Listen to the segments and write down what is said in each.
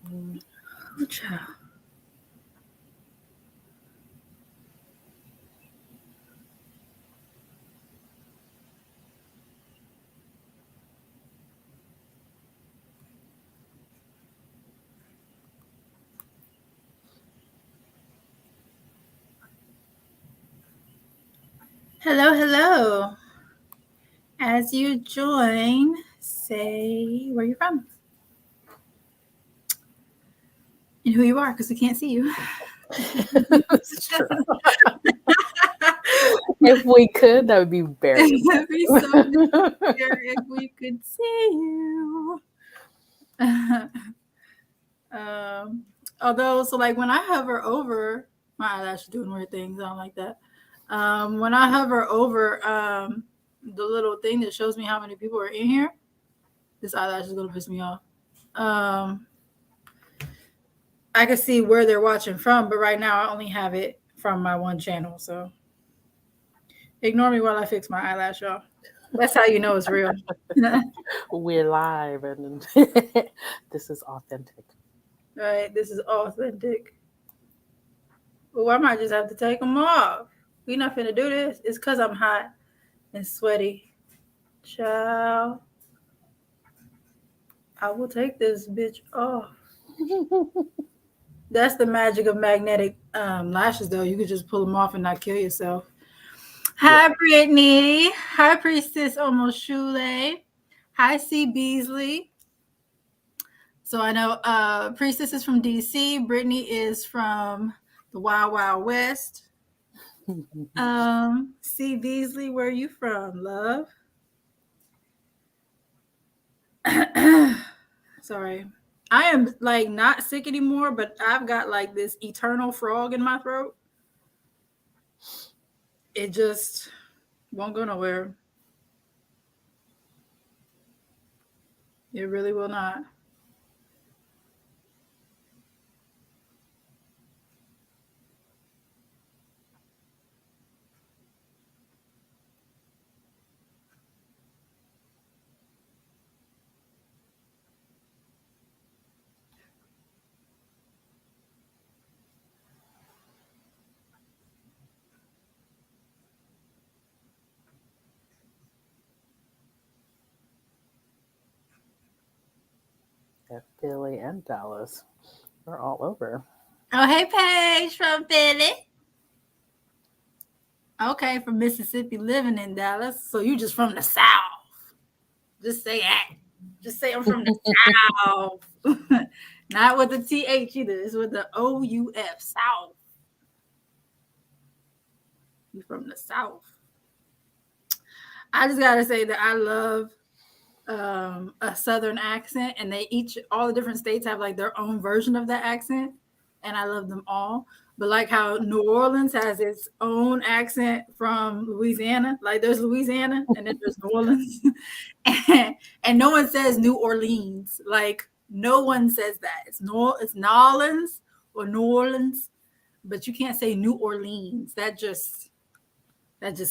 Oh, child. Hello, hello. As you join, say where you're from and who you are because we can't see you. It's true. If we could, that would be very It'd be so impressive. easier if we could see you. um, although, so like when I hover over, my eyelash is doing weird things. I don't like that. When I hover over the little thing that shows me how many people are in here, this eyelash is gonna piss me off. Um, I can see where they're watching from, but right now I only have it from my one channel. So ignore me while I fix my eyelash, y'all. That's how you know it's real. We're live and this is authentic. Right? This is authentic. Well, I might just have to take them off. We not finna do this. It's because I'm hot and sweaty. Child, I will take this bitch off. That's the magic of magnetic lashes, though. You could just pull them off and not kill yourself. Yeah. Hi, Brittany. Hi, Priestess Almost Shule. Hi, C. Beasley. So I know Priestess is from DC. Brittany is from the Wild Wild West. C. Beasley, where are you from, love? Sorry. I am like not sick anymore, but I've got like this eternal frog in my throat. It just won't go nowhere. It really will not. Yeah, Philly and Dallas. We're all over. Oh, hey, Paige from Philly. Okay, from Mississippi, living in Dallas. So you just from the South. Just say that. Just say I'm from the South. Not with the TH either. It's with the OUF. South. You from the South. I just gotta say that I love a Southern accent, and they each all the different states have like their own version of that accent, and I love them all. But like how New Orleans has its own accent from Louisiana, like there's Louisiana and then there's New Orleans, and no one says New Orleans. Like no one says that. It's New Orleans or New Orleans, but you can't say New Orleans. That just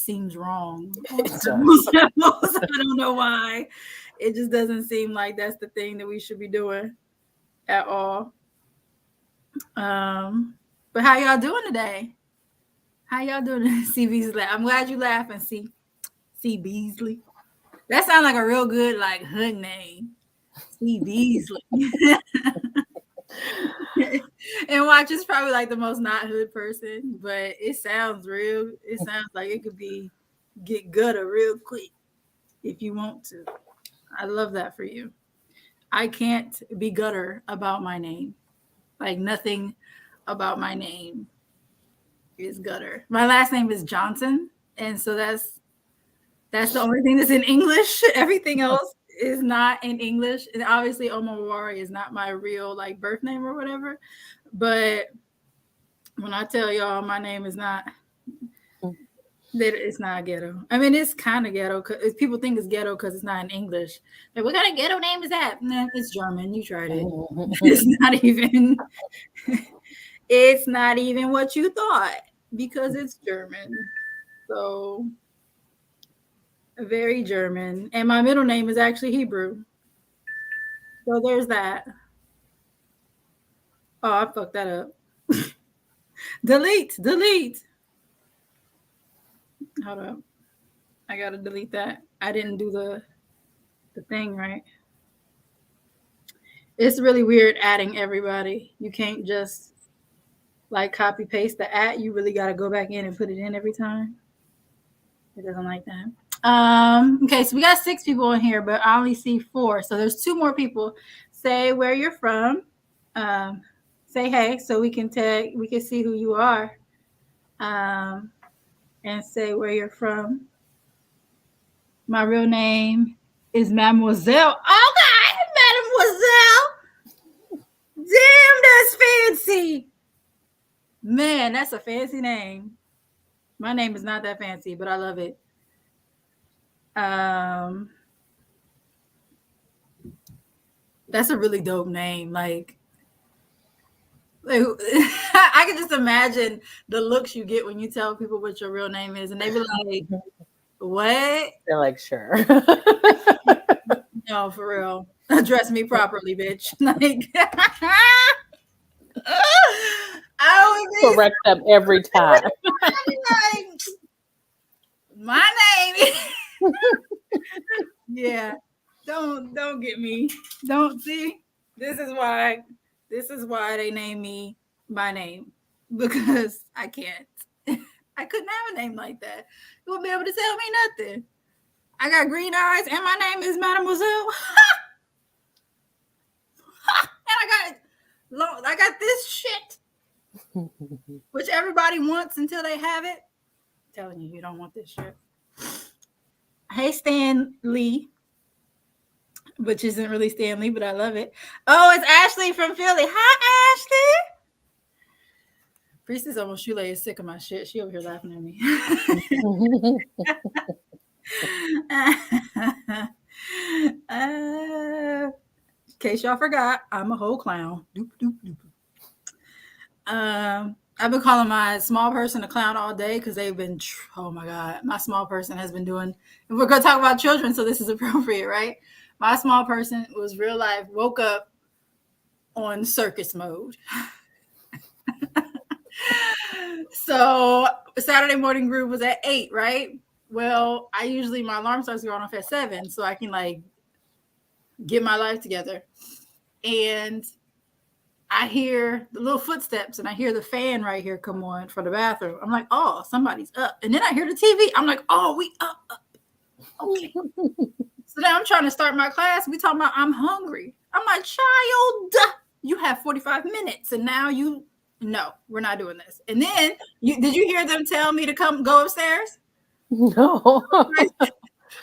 seems wrong. It does. I don't know why. It just doesn't seem like that's the thing that we should be doing at all. Um, but how y'all doing today? How y'all doing? C Beasley. I'm glad you laughing. C Beasley. That sounds like a real good like hood name. C Beasley. And Watch is probably like the most not hood person, but it sounds real. It sounds like it could be get gutter real quick if you want to. I love that for you. I can't be gutter about my name. Like nothing about my name is gutter. My last name is Johnson, and so that's the only thing that's in English. Everything else is not in English. And obviously Omawari is not my real like birth name or whatever. But when I tell y'all my name is not that it's not ghetto. I mean, it's kind of ghetto because people think it's ghetto because it's not in English. Like, what kind of ghetto name is that? Nah, it's German. You tried it. It's not even. It's not even what you thought because it's German. So very German, and my middle name is actually Hebrew. So there's that. Oh, I fucked that up. Delete, delete. Hold up. I gotta delete that. I didn't do the thing right. It's really weird adding everybody. You can't just like copy paste the at. You really gotta go back in and put it in every time. It doesn't like that. Okay, so we got 6 people in here, but I only see 4. So there's 2 more people. Say where you're from. Um, say hey, so we can see who you are. Um, and say where you're from. My real name is Mademoiselle. Oh God, Mademoiselle. Damn, that's fancy. Man, that's a fancy name. My name is not that fancy, but I love it. Um, that's a really dope name. Like I can just imagine the looks you get when you tell people what your real name is, and they be like, "What? They're like, sure. No, for real. Address me properly, bitch." Like, I would Correct them every time. be like, "My name." Yeah, don't get me. Don't see. This is why. This is why they name me my name because I can't. I couldn't have a name like that. You won't be able to tell me nothing. I got green eyes and my name is Mademoiselle. And I got this shit, which everybody wants until they have it. I'm telling you, you don't want this shit. Hey, Stan Lee, which isn't really Stan Lee, but I love it. Oh, it's Ashley from Philly. Hi, Ashley. Priestess almost shoelace is sick of my shit. She over here laughing at me. In case y'all forgot, I'm a whole clown. Doop, doop, doop. I've been calling my small person a clown all day because they've been, oh my God, my small person has been doing, and we're going to talk about children, so this is appropriate, right? My small person was real life, woke up on circus mode. So Saturday morning groove was at 8, right? Well, I usually, my alarm starts going off at 7, so I can like get my life together. And I hear the little footsteps and I hear the fan right here come on for the bathroom. I'm like, oh, somebody's up. And then I hear the TV. I'm like, oh, we up. Okay. So now I'm trying to start my class. We talking about I'm hungry. I'm like, child, you have 45 minutes. And now no, we're not doing this. And then did you hear them tell me to go upstairs? No.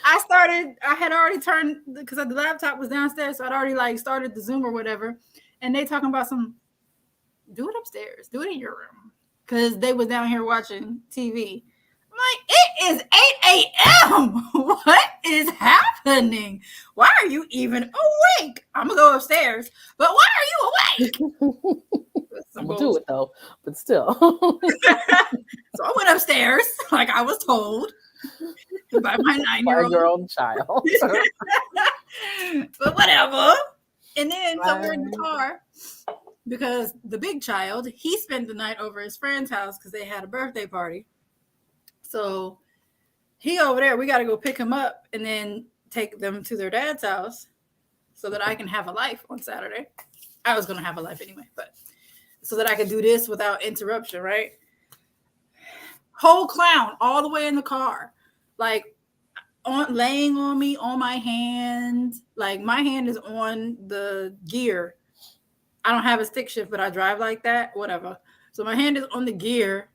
I had already turned because the laptop was downstairs. So I'd already like started the Zoom or whatever. And they talking about do it upstairs, do it in your room. Because they was down here watching TV. I'm like, it is 8 a.m. What is happening? Why are you even awake? I'm going to go upstairs. But why are you awake? I'm going to do it though, but still. So I went upstairs like I was told by my 9-year-old. Your own child. But whatever. And then so we're in the car because the big child, he spent the night over his friend's house because they had a birthday party. So he over there, we got to go pick him up and then take them to their dad's house so that I can have a life on Saturday. I was going to have a life anyway, but so that I can do this without interruption, right? Whole clown all the way in the car, like laying on me on my hand. Like my hand is on the gear. I don't have a stick shift, but I drive like that, whatever. So my hand is on the gear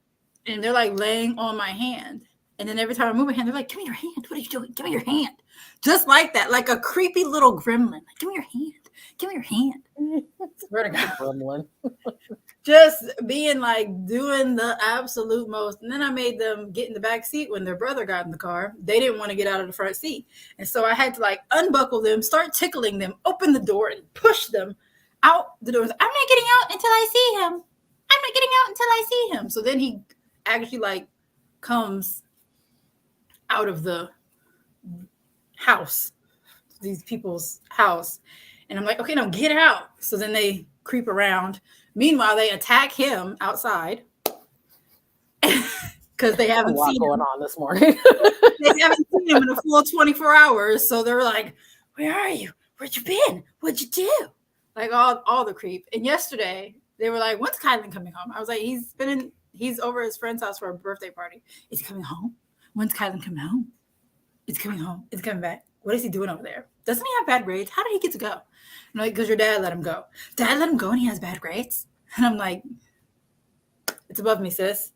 and they're like laying on my hand. And then every time I move my hand, they're like, give me your hand. What are you doing? Give me your hand. Just like that, like a creepy little gremlin. Like, give me your hand. Give me your hand. Swear to God. Gremlin. Just being like doing the absolute most. And then I made them get in the back seat when their brother got in the car. They didn't want to get out of the front seat. And so I had to like unbuckle them, start tickling them, open the door and push them out the door. I'm not getting out until I see him. I'm not getting out until I see him. So then he actually like comes out of the house, these people's house. And I'm like, okay, no, get out. So then they creep around Meanwhile, they attack him outside because they A haven't lot seen going him. on this morning. They haven't seen him in a full 24 hours. So they're like, "Where are you? Where'd you been? What'd you do?" Like all the creep. And yesterday they were like, "When's Kylan coming home?" I was like, he's over at his friend's house for a birthday party. Is he coming home? When's Kylan coming home? It's coming home. It's coming back. What is he doing over there? Doesn't he have bad grades? How did he get to go? I'm like, because your dad let him go. Dad let him go and he has bad grades. And I'm like, it's above me, sis.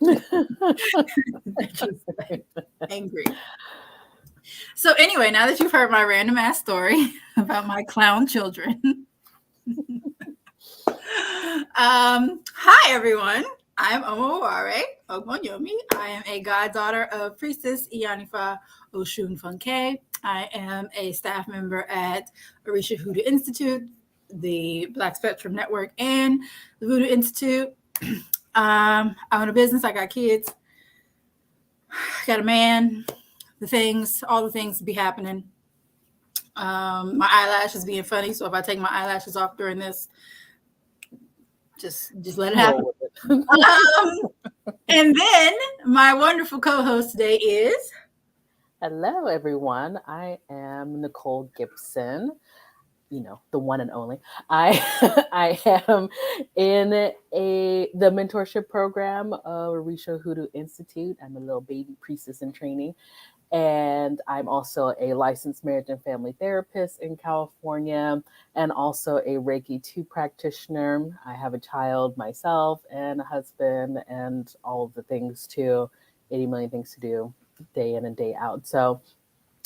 They're just like angry. So anyway, now that you've heard my random ass story about my clown children, hi everyone. I'm Omoware Ogbonyomi. I am a goddaughter of Priestess Iyanifa Oshun Funke. I am a staff member at Orisha Hoodoo Institute, the Black Spectrum Network, and the Voodoo Institute. I own a business. I got kids. I got a man. All the things be happening. My eyelashes being funny, so if I take my eyelashes off during this, just let it happen. And then my wonderful co-host today is Hello, everyone. I am Nicole Gibson. The one and only. I I am in the mentorship program of Orisha Hoodoo Institute. I'm a little baby priestess in training. And I'm also a licensed marriage and family therapist in California and also a Reiki 2 practitioner. I have a child myself and a husband and all of the things too, 80 million things to do day in and day out. So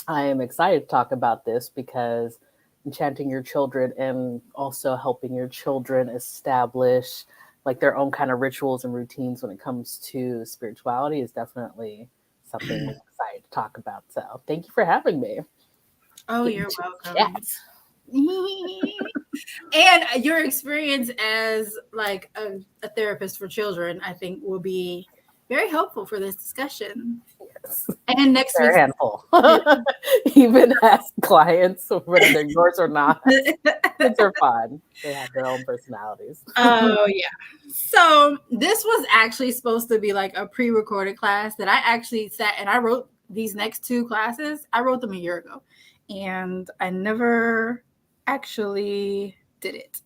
I am excited to talk about this because enchanting your children and also helping your children establish like their own kind of rituals and routines when it comes to spirituality is definitely something we're excited to talk about. So thank you for having me. oh, Get you're into welcome. chat. And your experience as like a therapist for children, I think, will be very helpful for this discussion. Yes. And next They're a week's handful. Even as clients, whether they're yours or not, kids are fun. They have their own personalities. oh yeah. So this was actually supposed to be like a pre-recorded class that I actually sat and I wrote these next two classes. I wrote them a year ago, and I never actually did it.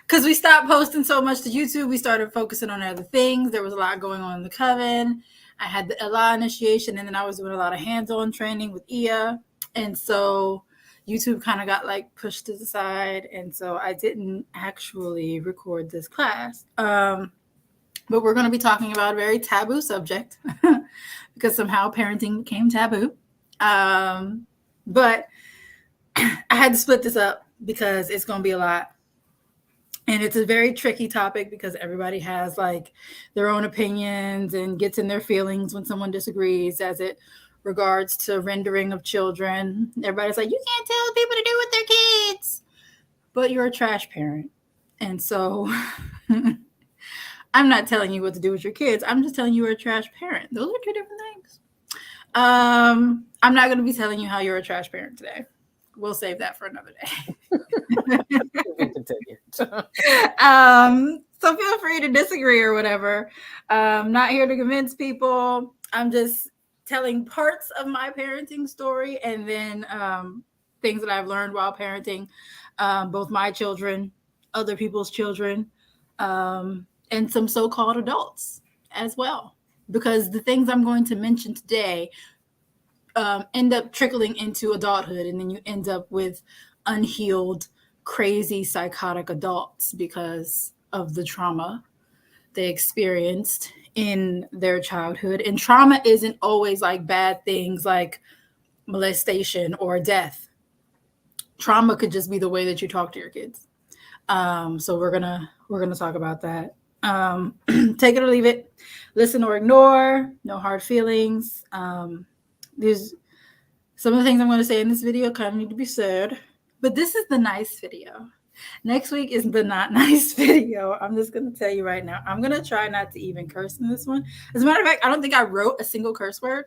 Because we stopped posting so much to YouTube, we started focusing on other things. There was a lot going on in the coven. I had the Ella initiation, and then I was doing a lot of hands-on training with Ia, and so YouTube kind of got like pushed to the side, and so I didn't actually record this class. But we're going to be talking about a very taboo subject because somehow parenting became taboo. But I had to split this up because it's going to be a lot. And it's a very tricky topic because everybody has like their own opinions and gets in their feelings when someone disagrees as it regards to rendering of children. Everybody's like, you can't tell people to do with their kids, but you're a trash parent. And so I'm not telling you what to do with your kids. I'm just telling you you're a trash parent. Those are two different things. I'm not going to be telling you how you're a trash parent today. We'll save that for another day. So feel free to disagree or whatever. Not here to convince people. I'm just telling parts of my parenting story and then things that I've learned while parenting both my children, other people's children, and some so-called adults as well. Because the things I'm going to mention today end up trickling into adulthood, and then you end up with unhealed, crazy, psychotic adults because of the trauma they experienced in their childhood. And trauma isn't always like bad things like molestation or death. Trauma could just be the way that you talk to your kids. So we're gonna talk about that. Take it or leave it, listen or ignore. No hard feelings. There's some of the things I'm going to say in this video kind of need to be said, but this is the nice video. Next week is the not nice video. I'm just going to tell you right now. I'm going to try not to even curse in this one. As a matter of fact, I don't think I wrote a single curse word.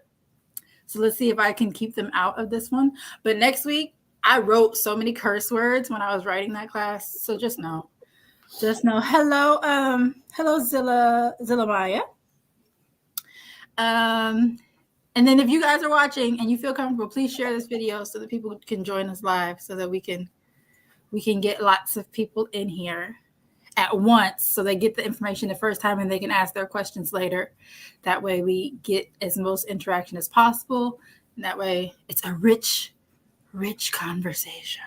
So let's see if I can keep them out of this one. But next week, I wrote so many curse words when I was writing that class. So just know. Hello, hello, Zilla Maya. Um, and then if you guys are watching and you feel comfortable, please share this video so that people can join us live, so that we can get lots of people in here at once, so they get the information the first time and they can ask their questions later. That way we get as most interaction as possible. And that way it's a rich conversation.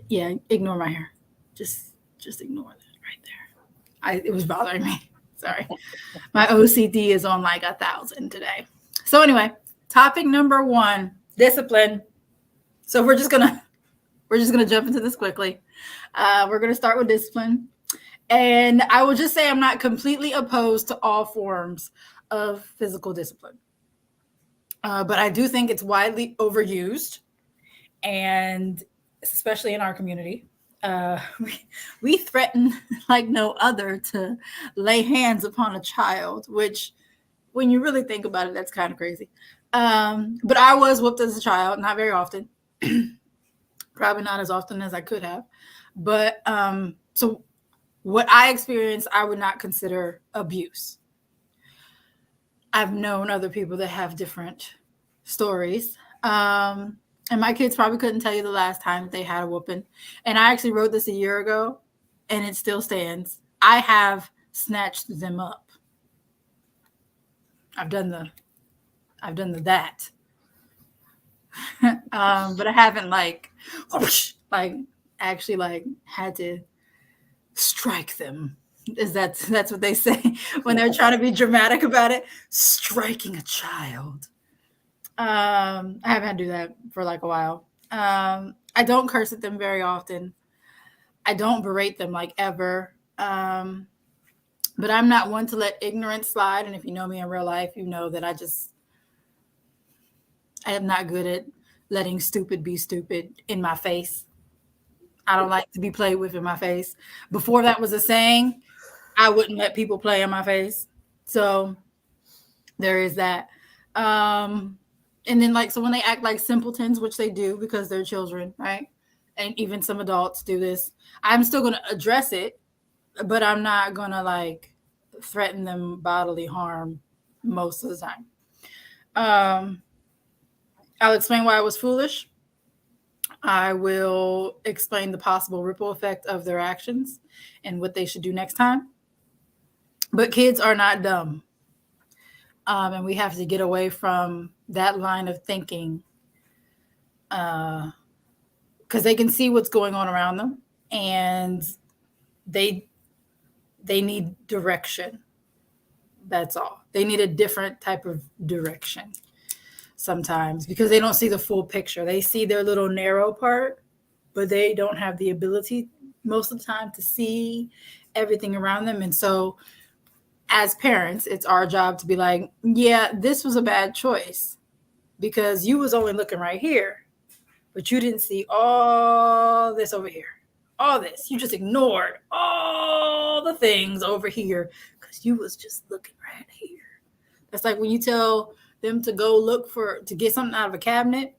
Yeah, ignore my hair. Just ignore that right there. It was bothering me. Sorry. My OCD is on like 1,000 today. So anyway, topic number 1, discipline. So we're just gonna jump into this quickly. We're gonna start with discipline. And I will just say I'm not completely opposed to all forms of physical discipline. But I do think it's widely overused, and especially in our community. We threaten like no other to lay hands upon a child, which, when you really think about it, that's kind of crazy. But I was whooped as a child, not very often, probably not as often as I could have. But so what I experienced, I would not consider abuse. I've known other people that have different stories. And my kids probably couldn't tell you the last time that they had a whooping. And I actually wrote this a year ago, and it still stands. I have snatched them up. I've done the that. But I haven't like whoosh, like actually like had to strike them. Is that's what they say when they're trying to be dramatic about it? Striking a child. I haven't had to do that for like a while. I don't curse at them very often. I don't berate them like ever. But I'm not one to let ignorance slide. And if you know me in real life, you know that I am not good at letting stupid be stupid in my face. I don't like to be played with in my face. Before that was a saying, I wouldn't let people play in my face. So there is that. Um, and then like so when they act like simpletons, which they do because they're children, right? And even some adults do this. I'm still going to address it, but I'm not going to like threaten them bodily harm most of the time. Um, I'll explain why I was foolish. I will explain the possible ripple effect of their actions and what they should do next time. But kids are not dumb. And we have to get away from that line of thinking, because they can see what's going on around them, and they they need direction. That's all. They need a different type of direction sometimes, because they don't see the full picture. They see their little narrow part, but they don't have the ability most of the time to see everything around them. And so as parents, it's our job to be like, yeah, this was a bad choice because you was only looking right here, but you didn't see all this over here. All this. You just ignored all the things over here because you was just looking right here. That's like when you tell them to go look to get something out of a cabinet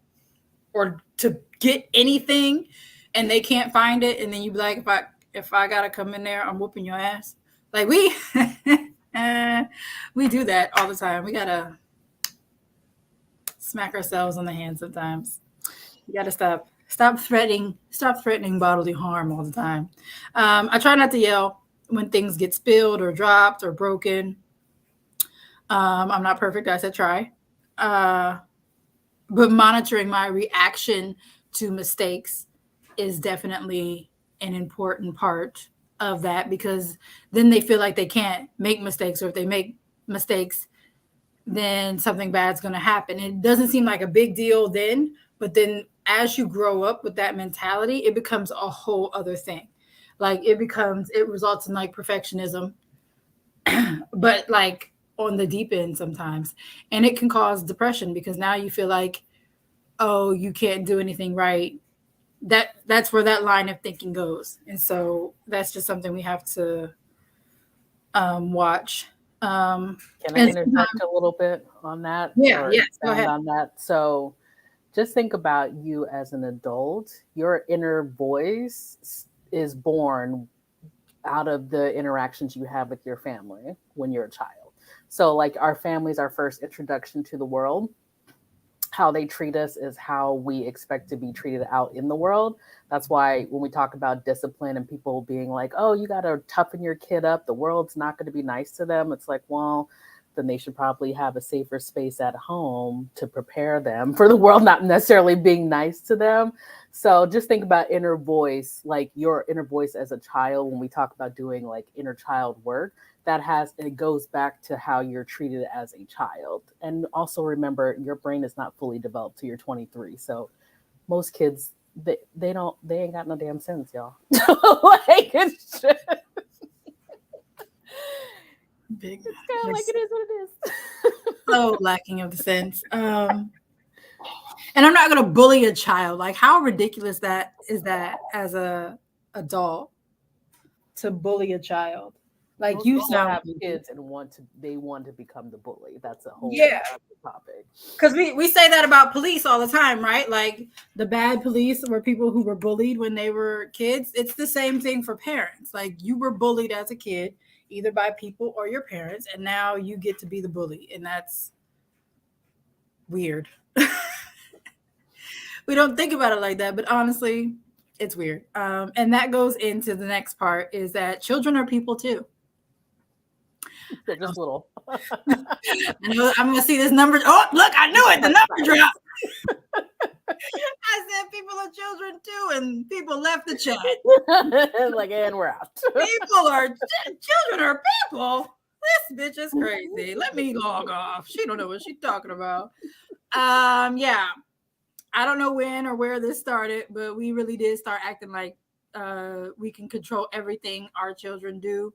or to get anything, and they can't find it, and then you be like, if I gotta come in there, I'm whooping your ass. Like we do that all the time. We gotta smack ourselves on the hand sometimes. You gotta stop threatening bodily harm all the time. I try not to yell when things get spilled or dropped or broken. I'm not perfect. I said try. Uh, but monitoring my reaction to mistakes is definitely an important part of that, because then they feel like they can't make mistakes, or if they make mistakes, then something bad's going to happen. It doesn't seem like a big deal then, but then as you grow up with that mentality, it becomes a whole other thing. Like it results in like perfectionism, but like on the deep end sometimes. And it can cause depression because now you feel like, oh, you can't do anything right. That's where that line of thinking goes. And so that's just something we have to watch. Um, Can I and interject a little bit on that yeah, or yes, go expand ahead. on that? So, just think about you as an adult. Your inner voice is born out of the interactions you have with your family when you're a child. So, like, our families, our first introduction to the world, how they treat us is how we expect to be treated out in the world. That's why when we talk about discipline and people being like, oh, you got to toughen your kid up, the world's not going to be nice to them. It's like, well, then they should probably have a safer space at home to prepare them for the world not necessarily being nice to them. So just think about inner voice, like your inner voice as a child. When we talk about doing like inner child work, that has it goes back to how you're treated as a child. And also remember, your brain is not fully developed till you're 23. So most kids, they ain't got no damn sense, y'all. Like it's just, Big, it's kind of they're like it is what it is. so lacking of the sense. And I'm not gonna bully a child. Like, how ridiculous that is that as a adult to bully a child? Like, Most you people sound have kids and they want to become the bully. That's a whole yeah. other topic. Because we say that about police all the time, right? Like the bad police were people who were bullied when they were kids. It's the same thing for parents. Like you were bullied as a kid, either by people or your parents, and now you get to be the bully, and that's weird. We don't think about it like that, but honestly, it's weird. And that goes into the next part is that children are people too. They're just little. I know I'm gonna see this number. Oh, look, I knew it. The number dropped. I said people are children too, and people left the chat. Like, and we're out. People are children are people. This bitch is crazy. Let me log off. She don't know what she's talking about. Yeah. I don't know when or where this started, but we really did start acting like we can control everything our children do.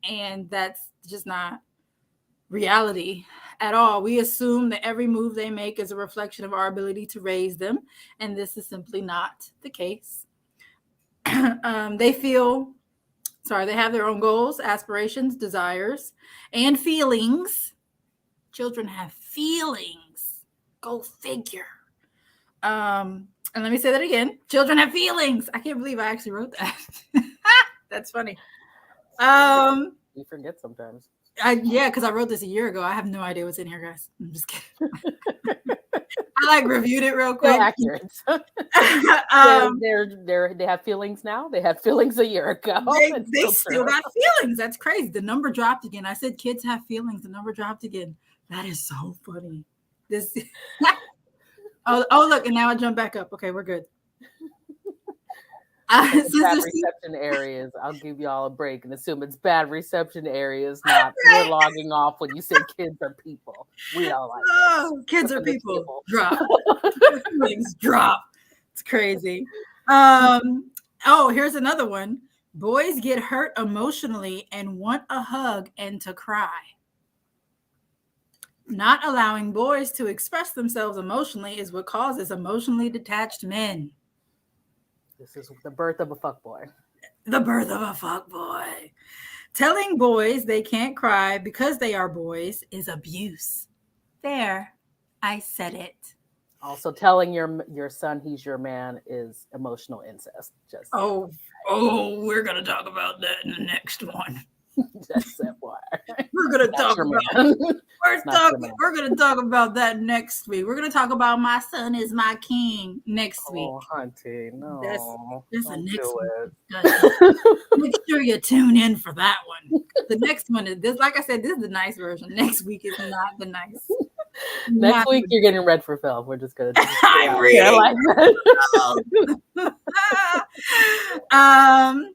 And that's just not reality at all. We assume that every move they make is a reflection of our ability to raise them. And this is simply not the case. They feel, sorry, they have their own goals, aspirations, desires, and feelings. Children have feelings. Go figure. And let me say that again. Children have feelings. I can't believe I actually wrote that. That's funny. You forget sometimes. Yeah, because I wrote this a year ago. I have no idea what's in here, guys. I'm just kidding. I like reviewed it real quick. Still accurate. They have feelings now. They had feelings a year ago. They still got feelings. That's crazy. The number dropped again. I said kids have feelings. The number dropped again. That is so funny. This. Oh, look, and now I jump back up. Okay, we're good. Bad reception areas. I'll give y'all a break and assume it's bad reception areas. Not we're logging off when you say kids are people. We don't like kids are people. Drop. Feelings drop. It's crazy. Here's another one. Boys get hurt emotionally and want a hug and to cry. Not allowing boys to express themselves emotionally is what causes emotionally detached men. This is the birth of a fuckboy. The birth of a fuckboy. Telling boys they can't cry because they are boys is abuse. There, I said it. Also, telling your son he's your man is emotional incest. Just we're gonna talk about that in the next one. Just FYI. We're gonna talk about that next week. We're gonna talk about my son is my king next week. Oh, hunty, no. That's a next one. Make sure you tune in for that one. The next one is this. Like I said, this is the nice version. Next week is not the nice. Next week you're getting red for Phil. We're just gonna. I'm reading. Like that.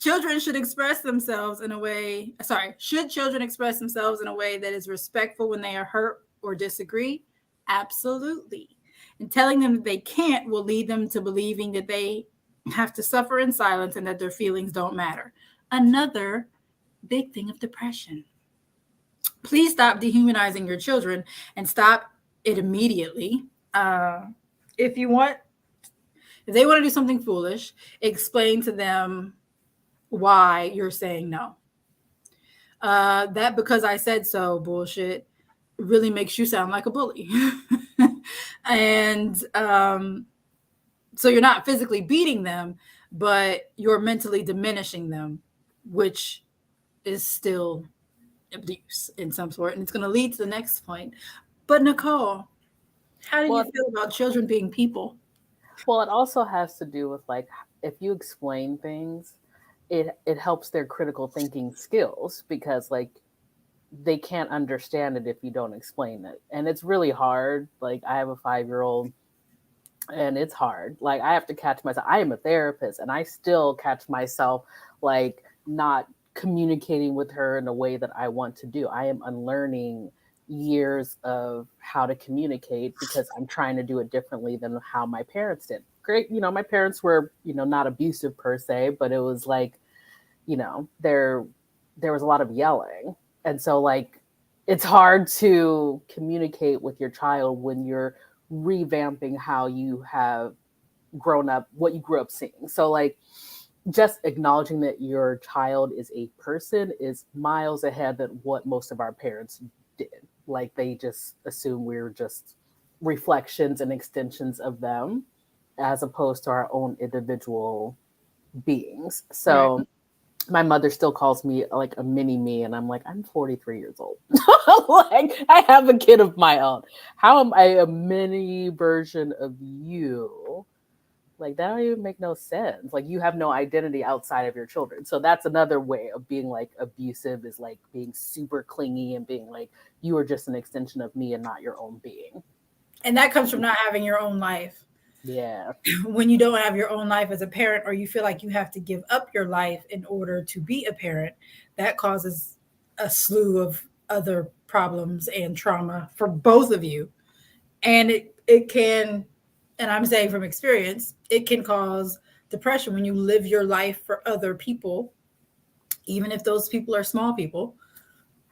Children should express themselves in a way. Should children express themselves in a way that is respectful when they are hurt or disagree? Absolutely. And telling them that they can't will lead them to believing that they have to suffer in silence and that their feelings don't matter. Another big thing of depression. Please stop dehumanizing your children and stop it immediately. If they want to do something foolish, explain to them why you're saying no. That because I said so bullshit really makes you sound like a bully. And so you're not physically beating them, but you're mentally diminishing them, which is still abuse in some sort. And it's going to lead to the next point. But Nicole, how do you Well, feel about children being people? well, it also has to do with like if you explain things, it helps their critical thinking skills because like they can't understand it if you don't explain it. And it's really hard. Like I have a 5-year old and it's hard. Like I have to catch myself. I am a therapist and I still catch myself like not communicating with her in a way that I want to do. I am unlearning years of how to communicate because I'm trying to do it differently than how my parents did. Great, my parents were, not abusive per se, but it was like, there was a lot of yelling. And so like it's hard to communicate with your child when you're revamping how you have grown up, what you grew up seeing. So like just acknowledging that your child is a person is miles ahead than what most of our parents did. Like they just assume we were just reflections and extensions of them as opposed to our own individual beings. Right. So my mother still calls me like a mini me and I'm like I'm 43 years old. Like I have a kid of my own. How am I a mini version of you? Like that don't even make no sense. Like you have no identity outside of your children. So that's another way of being like abusive is like being super clingy and being like you are just an extension of me and not your own being. And that comes from not having your own life. Yeah. When you don't have your own life as a parent, or you feel like you have to give up your life in order to be a parent, that causes a slew of other problems and trauma for both of you. And it can, and I'm saying from experience, it can cause depression when you live your life for other people, even if those people are small people.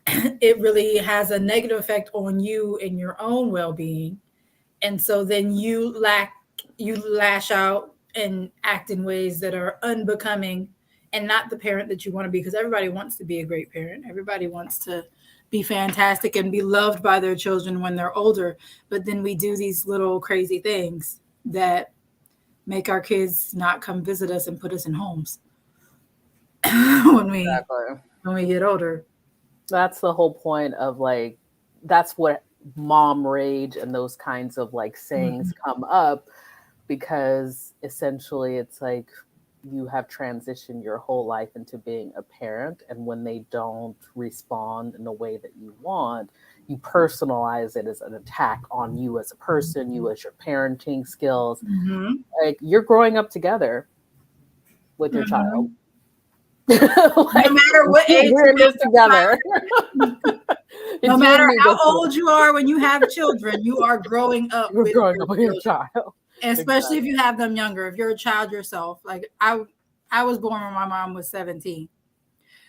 It really has a negative effect on you and your own well-being. And so then you lash out and act in ways that are unbecoming and not the parent that you want to be, because everybody wants to be a great parent. Everybody wants to be fantastic and be loved by their children when they're older, but then we do these little crazy things that make our kids not come visit us and put us in homes when we Exactly. when we get older. That's the whole point of like that's what mom rage and those kinds of like sayings Mhm. come up because essentially it's like you have transitioned your whole life into being a parent and when they don't respond in a way that you want you personalize it as an attack on you as a person, you as your parenting skills. Mhm. Like you're growing up together with your child. Mhm. No Like matter what age we're you in this together. have, no It's you and matter me how this old you are when you have children, you are growing up You're with growing your up with your children. child. Especially if Exactly. you have them younger. If you're a child yourself, like I was born when my mom was 17.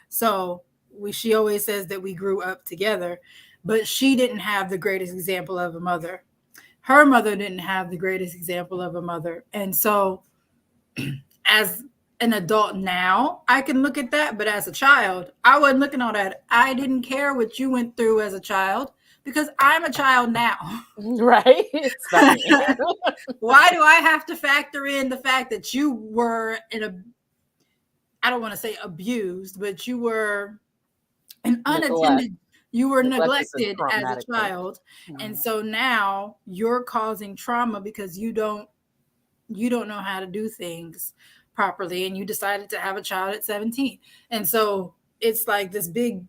So she always says that we grew up together, but she didn't have the greatest example of a mother. Her mother didn't have the greatest example of a mother. And so as an adult now, I can look at that, but as a child, I wasn't looking at that. I didn't care what you went through as a child because I'm a child now. Right? It's funny. Why do I have to factor in the fact that you were in a, I don't want to say abused, but you were an Neglect. unattended, you were Neglect is a neglected as a traumatic thing. child. And Mhm. so now you're causing trauma because you don't know how to do things properly and you decided to have a child at 17. And so it's like this big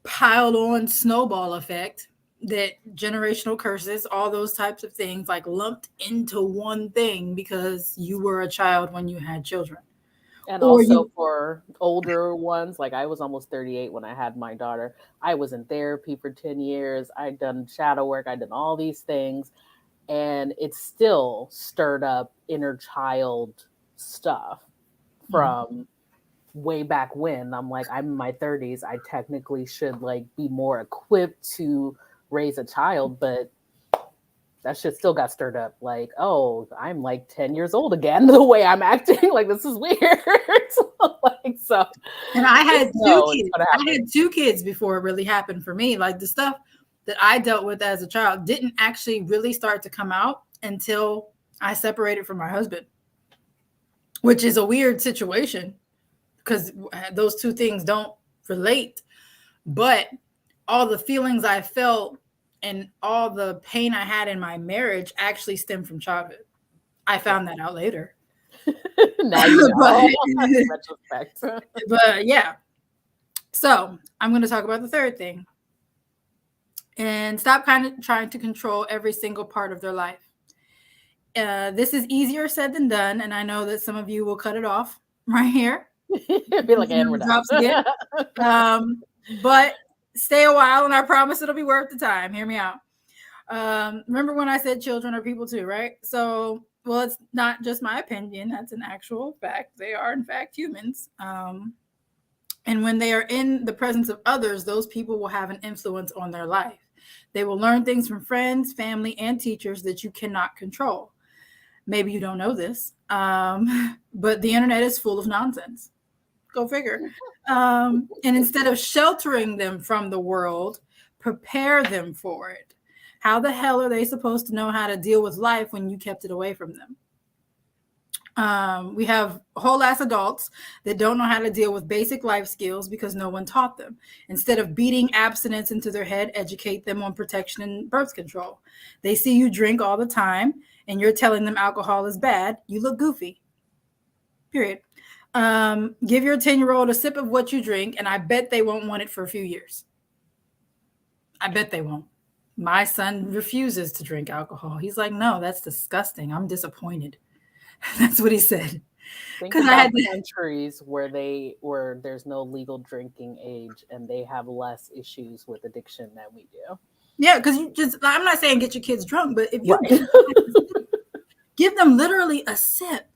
piled on snowball effect that generational curses, all those types of things, like lumped into one thing because you were a child when you had children. And Or also you, for older ones, like I was almost 38 when I had my daughter. I was in therapy for 10 years. I'd done shadow work. I'd done all these things. And it still stirred up inner child stuff Mhm. from way back when. I'm like, I'm in my 30s. I technically should like be more equipped to raise a child, but that shit still got stirred up. Like, oh, I'm like 10 years old again. The way I'm acting, like this is weird. So And I just had two know it's kids. gonna I had happen. two kids before it really happened for me. Like the stuff, that I dealt with as a child didn't actually really start to come out until I separated from my husband, which is a weird situation because those two things don't relate. But all the feelings I felt and all the pain I had in my marriage actually stemmed from childhood. I found that out later. Now you but know. In retrospect. but yeah. So I'm going to talk about the third thing and stop kind of trying to control every single part of their life. This is easier said than done, and I know that some of you will cut it off right here. Be like, and we're done. Drops again. But stay a while, and I promise it'll be worth the time. Hear me out. Remember when I said children are people too, right? So, well, it's not just my opinion. That's an actual fact. They are, in fact, humans. And when they are in the presence of others, those people will have an influence on their life. They will learn things from friends, family, and teachers that you cannot control. Maybe you don't know this, but the internet is full of nonsense. Go figure. And instead of sheltering them from the world, prepare them for it. How the hell are they supposed to know how to deal with life when you kept it away from them? We have whole ass adults that don't know how to deal with basic life skills because no one taught them. Instead of beating abstinence into their head, educate them on protection and birth control. They see you drink all the time and you're telling them alcohol is bad. You look goofy. Period. Give your 10-year-old a sip of what you drink, and I bet they won't want it for a few years. I bet they won't. My son refuses to drink alcohol. He's like, no, that's disgusting. I'm disappointed. That's what he said. Think Because I about had to, countries where there's no legal drinking age and they have less issues with addiction than we do. yeah, because I'm not saying get your kids drunk, but if you Right. give them literally a sip,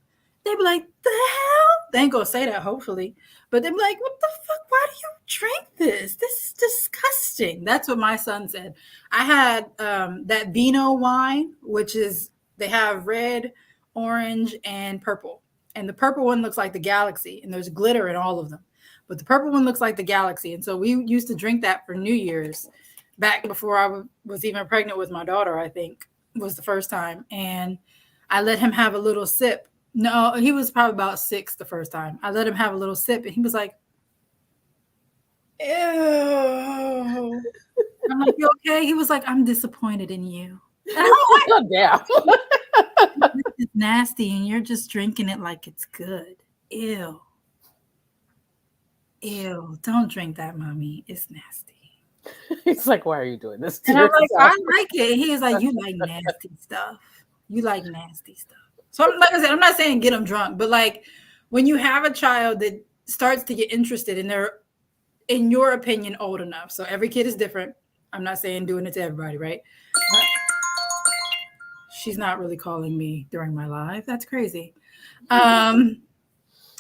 they'd be like, the hell? They ain't gonna say that, hopefully. But they'd be like, what the fuck? Why do you drink this? This is disgusting. That's what my son said. I had that Vino wine, which is, they have red, orange, and purple. And the purple one looks like the galaxy, and there's glitter in all of them. But the purple one looks like the galaxy. And so we used to drink that for New Year's back before I was even pregnant with my daughter, I think was the first time. And I let him have a little sip. No, he was probably about 6 the first time. I let him have a little sip, and he was like, ew. I'm like, you okay? He was like, I'm disappointed in you. And I'm like, Yeah. it's nasty, and you're just drinking it like it's good. Ew. Ew. Don't drink that, mommy. It's nasty. He's like, why are you doing this to And I'm like, I yourself? like it. And he was like, you like nasty stuff. You like nasty stuff. So I'm, like I said, I'm not saying get them drunk, but like when you have a child that starts to get interested and they're, in your opinion, old enough. So every kid is different. I'm not saying doing it to everybody, right? But she's not really calling me during my live. That's crazy. Um,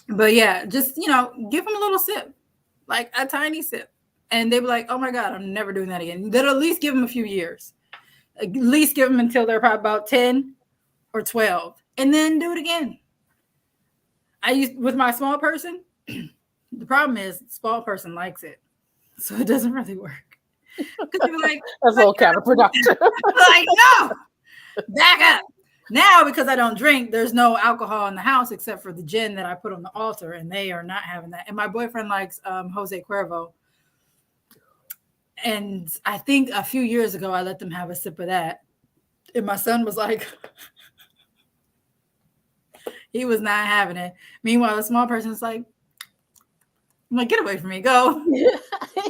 but yeah, just give them a little sip, like a tiny sip, and they be like, "Oh my god, I'm never doing that again." That'll at least give them a few years. At least give them until they're probably about 10 or 12, and then do it again. I used with my small person. The problem is, small person likes it, so it doesn't really work. Because they're like, That's a little counterproductive. like, no, back up. Now, because I don't drink, there's no alcohol in the house except for the gin that I put on the altar, and they are not having that. And my boyfriend likes Jose Cuervo. And I think a few years ago, I let them have a sip of that. And my son was like, he was not having it. Meanwhile, the small person's like, I'm like, get away from me, go.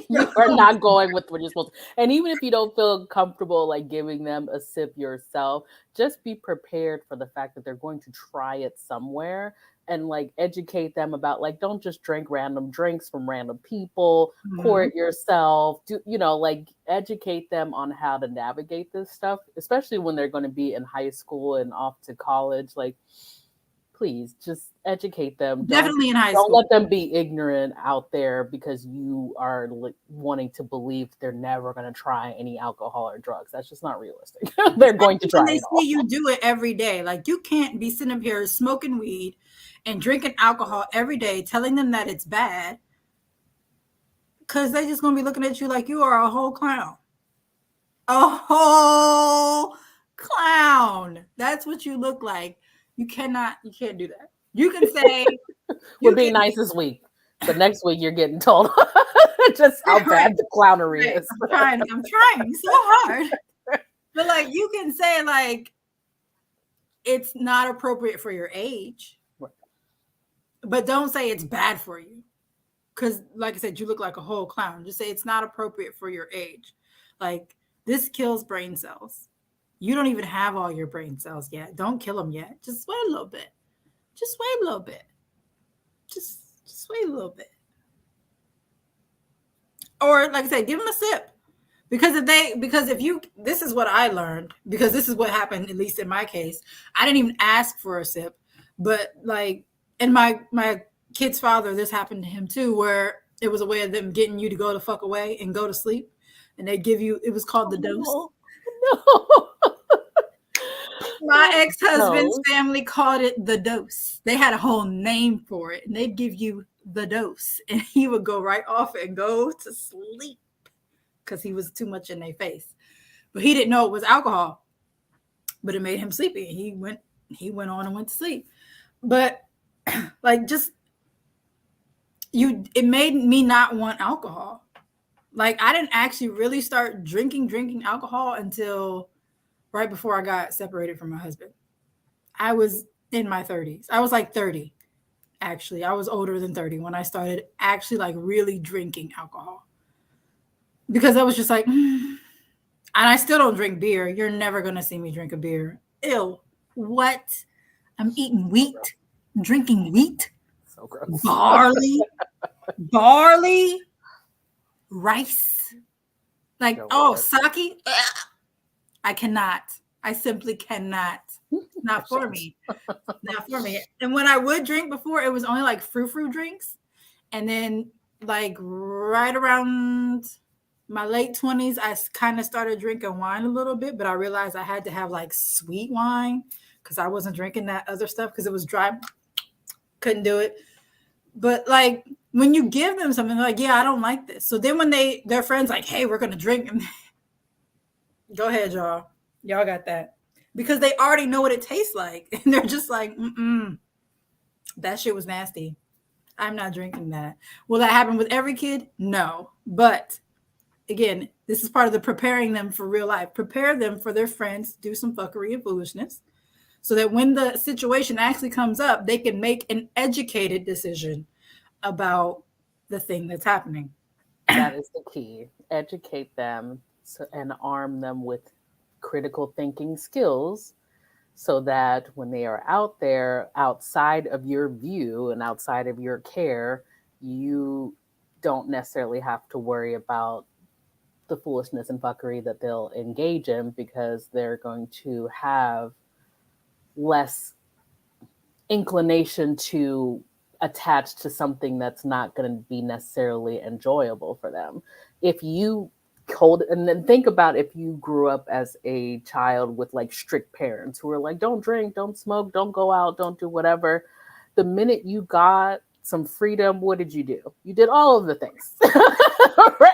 You are not going with what you're supposed to. And even if you don't feel comfortable like giving them a sip yourself, just be prepared for the fact that they're going to try it somewhere and like educate them about like don't just drink random drinks from random people, pour Mhm. it yourself. Do like educate them on how to navigate this stuff, especially when they're going to be in high school and off to college. Like please just educate them. Definitely in high Don't school. let them be ignorant out there because you are wanting to believe they're never going to try any alcohol or drugs. That's just not realistic. They're going to When try they it all. see you do it every day, like you can't be sitting up here smoking weed and drinking alcohol every day, telling them that it's bad, because they're just gonna be looking at you like you are a whole clown. a whole clown. That's what you look like. You can't do that. You can say, We're you being can, nice this week, but next week you're getting told just how right, bad the clownery right. is. I'm trying so hard. But like, you can say, like, it's not appropriate for your age, but don't say it's bad for you. Because, like I said, you look like a whole clown. Just say it's not appropriate for your age. Like, this kills brain cells. You don't even have all your brain cells yet. Don't kill them yet. Just wait a little bit. Just wait a little bit. Just, just wait a little bit. Or, like I said, give them a sip. Because if you, this is what I learned, because this is what happened, at least in my case. I didn't even ask for a sip, but like, and my kid's father, this happened to him too, where it was a way of them getting you to go the fuck away and go to sleep, and they give you, it was called the dose. Oh, no. My ex-husband's No. family called it the dose. They had a whole name for it, and they'd give you the dose, and he would go right off and go to sleep because he was too much in their face. But he didn't know it was alcohol, but it made him sleepy. He went on and went to sleep. But like, just, it made me not want alcohol. Like, I didn't actually really start drinking alcohol until right before I got separated from my husband. I was in my 30s. I was like 30, actually. I was older than 30 when I started actually like really drinking alcohol. Because I was just like, and I still don't drink beer. You're never going to see me drink a beer. Ew. What? I'm eating So gross. wheat, drinking wheat, So gross. barley, rice. Like, Your oh, word. sake. Ugh. I cannot. I simply cannot. Not for Shucks. me. Not for me. And when I would drink before, it was only like frou-frou drinks. And then, like, right around my late 20s, I kind of started drinking wine a little bit, but I realized I had to have like sweet wine because I wasn't drinking that other stuff because it was dry. Couldn't do it. But like, when you give them something, they're like, yeah, I don't like this. So then when their friends like, hey, we're gonna drink, and go ahead, y'all. Y'all got that. Because they already know what it tastes like. And they're just like, mm-mm, that shit was nasty. I'm not drinking that. Will that happen with every kid? No. But again, this is part of the preparing them for real life. Prepare them for their friends to do some fuckery and foolishness so that when the situation actually comes up, they can make an educated decision about the thing that's happening. That is the key. Educate them and arm them with critical thinking skills so that when they are out there outside of your view and outside of your care, you don't necessarily have to worry about the foolishness and fuckery that they'll engage in because they're going to have less inclination to attach to something that's not going to be necessarily enjoyable for them. If you hold, and then think about if you grew up as a child with like strict parents who were like, don't drink, don't smoke, don't go out, don't do whatever. The minute you got some freedom, what did you do? You did all of the things.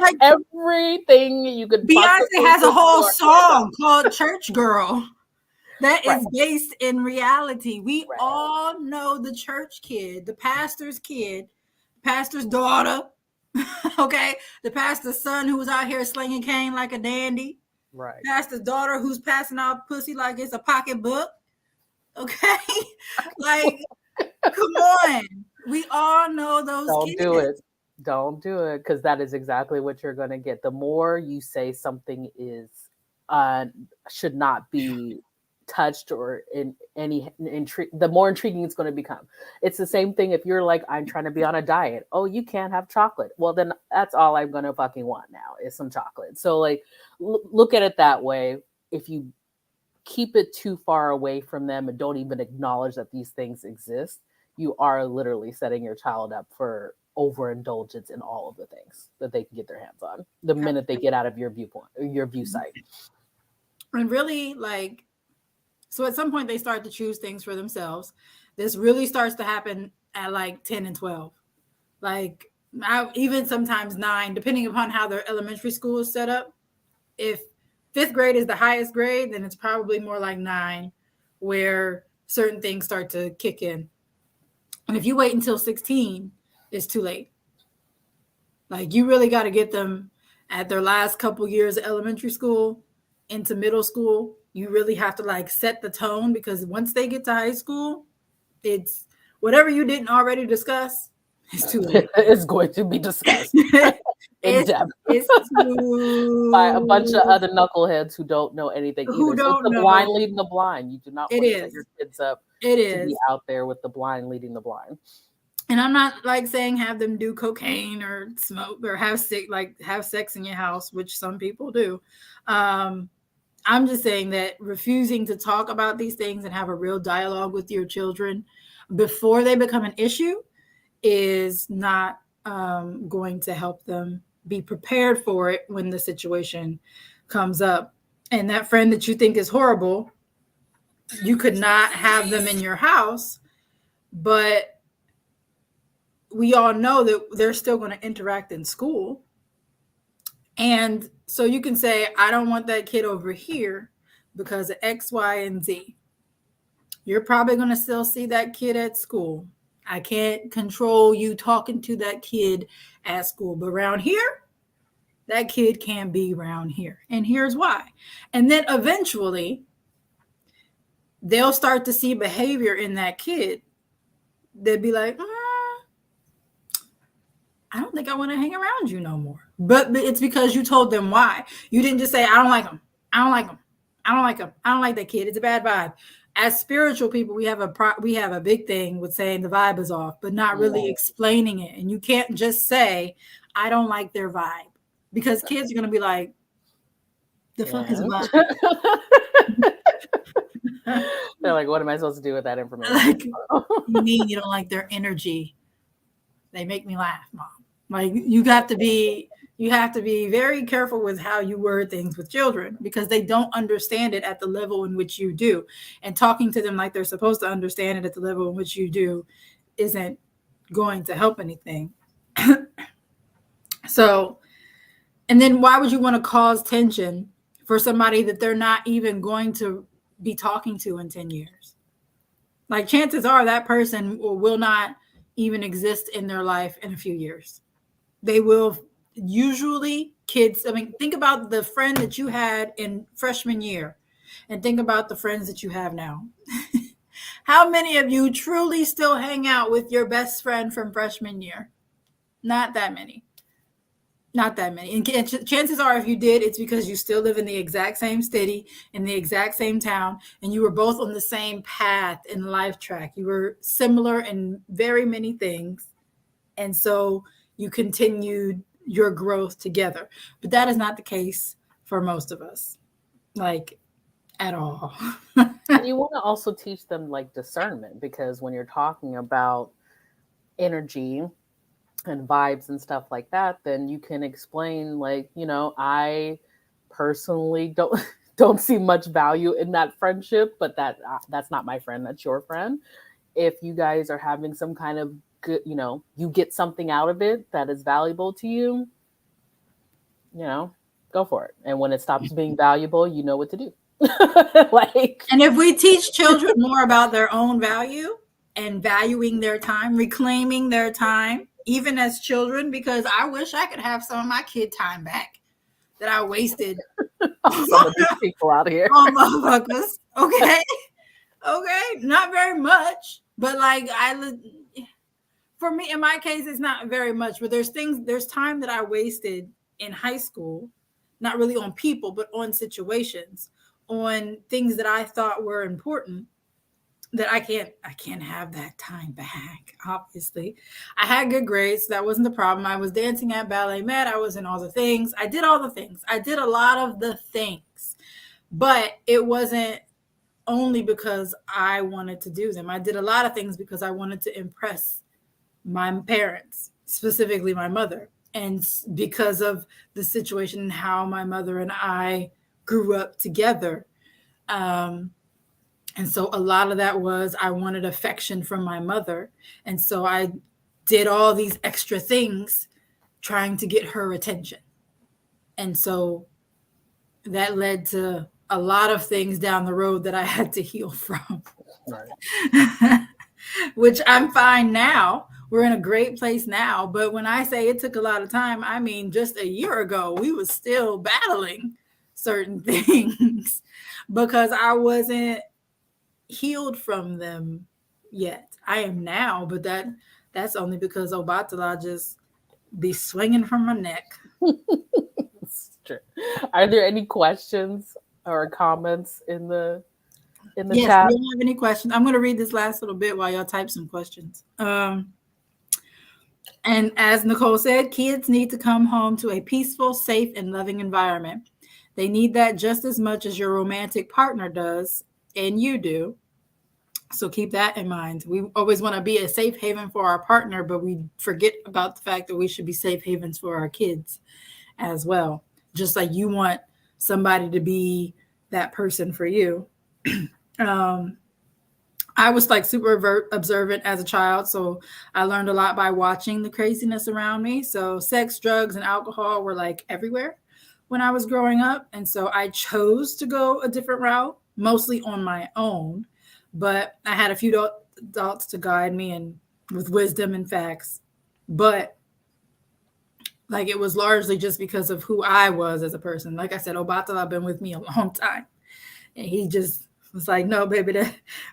Like, Everything you could Beyonce possibly has a put whole your hands on. song called Church Girl that Right, is based in reality. We right, all know the church kid, the pastor's daughter, okay? The pastor's son who's out here slinging cane like a dandy, right. pastor's daughter who's passing out pussy like it's a pocketbook, okay? Like, come on. We all know those Don't do kids. it. Don't do it because that is exactly what you're going to get. The more you say something is uh, should not be touched or in any the more intriguing it's going to become. It's the same thing if you're like, I'm trying to be on a diet. Oh, you can't have chocolate. Well, then that's all I'm going to fucking want now is some chocolate. So like, look at it that way. If you keep it too far away from them and don't even acknowledge that these things exist, you are literally setting your child up for overindulgence in all of the things that they can get their hands on the minute they get out of your viewpoint, your view sight. And really, like, so at some point they start to choose things for themselves. This really starts to happen at like 10 and 12. Like, even sometimes 9, depending upon how their elementary school is set up. If fifth grade is the highest grade, then it's probably more like nine, where certain things start to kick in. And if you wait until 16, it's too late. Like you really got to get them at their last couple years of elementary school into middle school. You really have to like set the tone, because once they get to high school, it's whatever you didn't already discuss, it's too late. It's going to be discussed in it's depth it's by a bunch of too other knuckleheads who don't know anything who either. So it's don't the blind know. leading the blind. You do not It want to set is. your kids up It to be is. out there with the blind leading the blind. And I'm not like saying have them do cocaine or smoke or have sick like have sex in your house, which some people do. Um, I'm just saying that refusing to talk about these things and have a real dialogue with your children before they become an issue is not going to help them be prepared for it when the situation comes up. And that friend that you think is horrible, you could not have them in your house, but we all know that they're still going to interact in school. And so you can say, I don't want that kid over here because of X, Y, and Z. You're probably going to still see that kid at school. I can't control you talking to that kid at school, but around here, that kid can't be around here. And here's why. And then eventually, they'll start to see behavior in that kid. They'll be like, I don't think I want to hang around you no more. But it's because you told them why. You didn't just say, I don't like them. I don't like them. I don't like them. I don't like that kid. It's a bad vibe. As spiritual people, we have a big thing with saying the vibe is off, but not really explaining it. And you can't just say, I don't like their vibe, because kids are going to be like, the fuck is a vibe? They're like, what am I supposed to do with that information? Like, you mean you don't like their energy? They make me laugh, Mom. Like you have to be very careful with how you word things with children, because they don't understand it at the level in which you do. And talking to them like they're supposed to understand it at the level in which you do isn't going to help anything. So, and then why would you want to cause tension for somebody that they're not even going to be talking to in 10 years? Like chances are that person will not even exist in their life in a few years. They will usually, kids, I mean, think about the friend that you had in freshman year and think about the friends that you have now. How many of you truly still hang out with your best friend from freshman year? Not that many. Not that many. And chances are, if you did, it's because you still live in the exact same city, in the exact same town, and you were both on the same path in life track. You were similar in very many things. And so you continued your growth together. But that is not the case for most of us, like at all. And you want to also teach them like discernment, because when you're talking about energy and vibes and stuff like that, then you can explain like, I personally don't don't see much value in that friendship, but that's not my friend, that's your friend. If you guys are having some kind of good, you get something out of it that is valuable to you, go for it. And when it stops being valuable, you know what to do. Like, and if we teach children more about their own value and valuing their time, reclaiming their time, even as children, because I wish I could have some of my kid time back that I wasted some of these people out here. on motherfuckers. Okay. Okay. Not very much, but like for me, in my case, it's not very much, but there's time that I wasted in high school, not really on people, but on situations, on things that I thought were important, that I can't have that time back. Obviously, I had good grades. So that wasn't the problem. I was dancing at Ballet Med. I was in all the things. I did all the things. I did a lot of the things, but it wasn't only because I wanted to do them. I did a lot of things because I wanted to impress my parents, specifically my mother, and because of the situation and how my mother and I grew up together. And so a lot of that was I wanted affection from my mother. And so I did all these extra things trying to get her attention. And so that led to a lot of things down the road that I had to heal from. Right. Which I'm fine now. We're in a great place now. But when I say it took a lot of time, I mean just a year ago, we was still battling certain things because I wasn't healed from them yet. I am now, but that's only because Obatala just be swinging from my neck. It's true. Are there any questions or comments in the Yes, we chat? don't have any questions. I'm going to read this last little bit while y'all type some questions. And as Nicole said, kids need to come home to a peaceful, safe, and loving environment. They need that just as much as your romantic partner does, and you do. So keep that in mind. We always want to be a safe haven for our partner, but we forget about the fact that we should be safe havens for our kids as well. Just like you want somebody to be that person for you. um, I was like super observant as a child, so I learned a lot by watching the craziness around me. So sex, drugs, and alcohol were like everywhere when I was growing up, and so I chose to go a different route, mostly on my own. But I had a few adults to guide me and with wisdom and facts. But like it was largely just because of who I was as a person. Like I said, Obatala have been with me a long time. And he just was like, no, baby,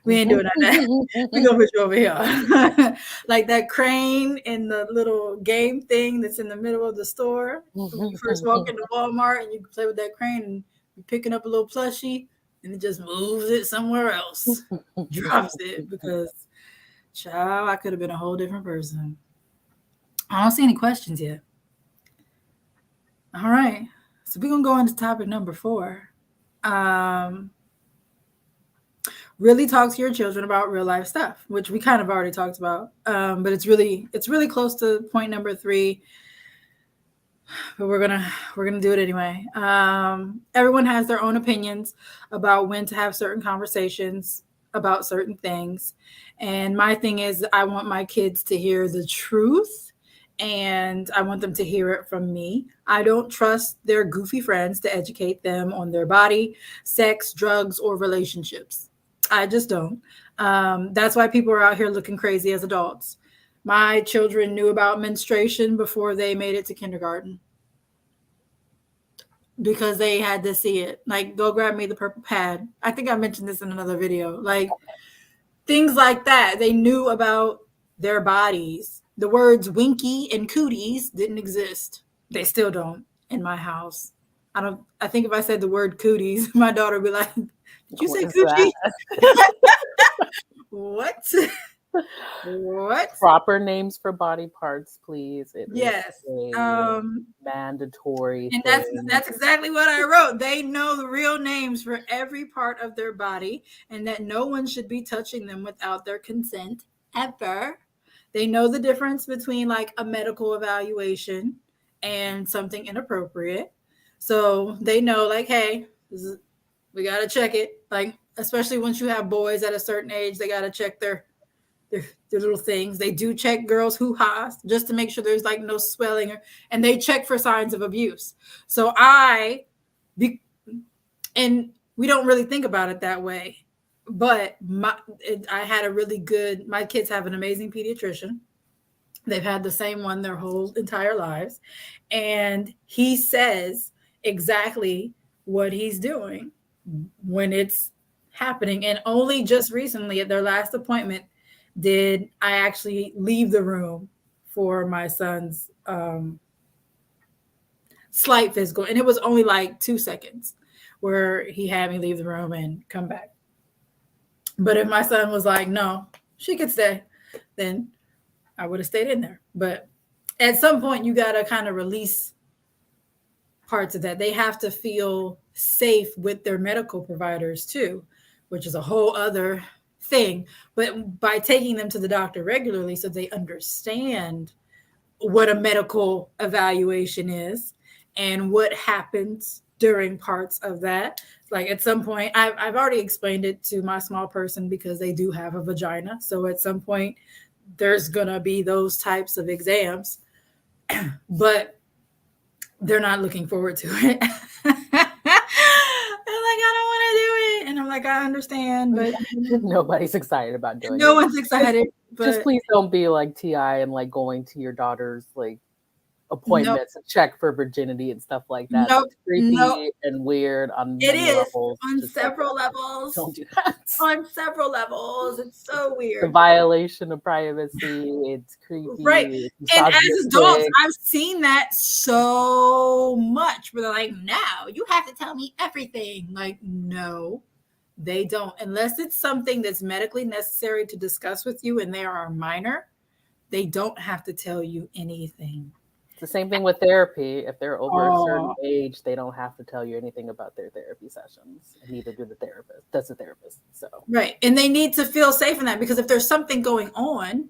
we ain't doing that. We gonna put you over here. Like that crane in the little game thing that's in the middle of the store. When you first walk into Walmart and you can play with that crane and you're picking up a little plushie and it just moves it somewhere else. Drops it because child, I could have been a whole different person. I don't see any questions yet. All right. So we're gonna go on to topic number 4. Um, really talk to your children about real life stuff, which we kind of already talked about. But it's really close to point number 3, but we're gonna do it anyway. Everyone has their own opinions about when to have certain conversations about certain things, and my thing is I want my kids to hear the truth, and I want them to hear it from me. I don't trust their goofy friends to educate them on their body, sex, drugs, or relationships. I just don't. That's why people are out here looking crazy as adults. My children knew about menstruation before they made it to kindergarten because they had to see it. Like, go grab me the purple pad. I think I mentioned this in another video. Like, things like that. They knew about their bodies. The words winky and cooties didn't exist. They still don't in my house. I think if I said the word cooties, my daughter would be like, did you What say is that? coochie? What? What? Proper names for body parts, please. It is Yes. a mandatory And that's thing. that's exactly what I wrote. They know the real names for every part of their body, and that no one should be touching them without their consent ever. They know the difference between like a medical evaluation and something inappropriate. So they know like, hey, we got to check it. Like, especially once you have boys at a certain age, they got to check their little things. They do check girls' hoo-has just to make sure there's like no swelling, and they check for signs of abuse. So and we don't really think about it that way, but I had a really good. My kids have an amazing pediatrician. They've had the same one their whole entire lives, and he says exactly what he's doing when it's happening. And only just recently at their last appointment did I actually leave the room for my son's slight physical. And it was only like 2 seconds where he had me leave the room and come back. But if my son was like, no, she could stay, then I would have stayed in there. But at some point, you got to kind of release parts of that. They have to feel safe with their medical providers too, which is a whole other thing. But by taking them to the doctor regularly so they understand what a medical evaluation is and what happens during parts of that. Like at some point, I've already explained it to my small person because they do have a vagina. So at some point, there's going to be those types of exams, but they're not looking forward to it. Like, I understand, but Nobody's excited about doing no it. one's Just, excited. just But please don't be like Ti and like going to your daughter's like nope, appointments and check for virginity and stuff like that. nope, That's nope. creepy and weird on It many is levels. on Just like several levels. don't do that. On several levels. It's so The weird. violation of privacy. It's Right. creepy. It's And as adults, misogynistic. I've seen that so much where they're like, now you have to tell me everything. Like, no, they don't. Unless it's something that's medically necessary to discuss with you and they are a minor, they don't have to tell you anything. It's the same thing with therapy. If they're over a certain Oh, age, they don't have to tell you anything about their therapy sessions, and neither do the therapist. Does the therapist? So right. And they need to feel safe in that because if there's something going on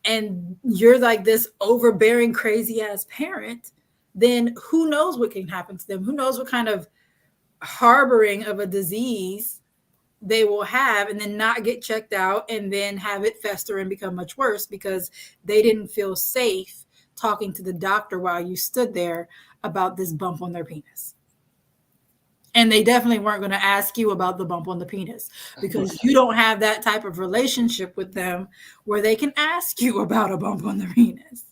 and you're like this overbearing, crazy ass parent, then who knows what can happen to them? Who knows what kind of harboring of a disease they will have and then not get checked out and then have it fester and become much worse because they didn't feel safe talking to the doctor while you stood there about this bump on their penis. And they definitely weren't going to ask you about the bump on the penis because you don't have that type of relationship with them where they can ask you about a bump on the penis.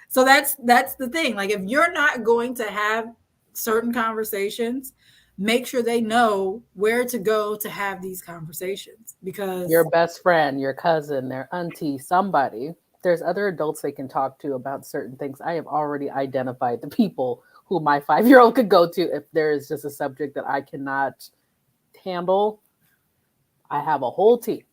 So that's the thing. Like if you're not going to have certain conversations, make sure they know where to go to have these conversations because your best friend, your cousin, their auntie, somebody. There's other adults they can talk to about certain things. I have already identified the people who my 5-year-old could go to if there is just a subject that I cannot handle. I have a whole team.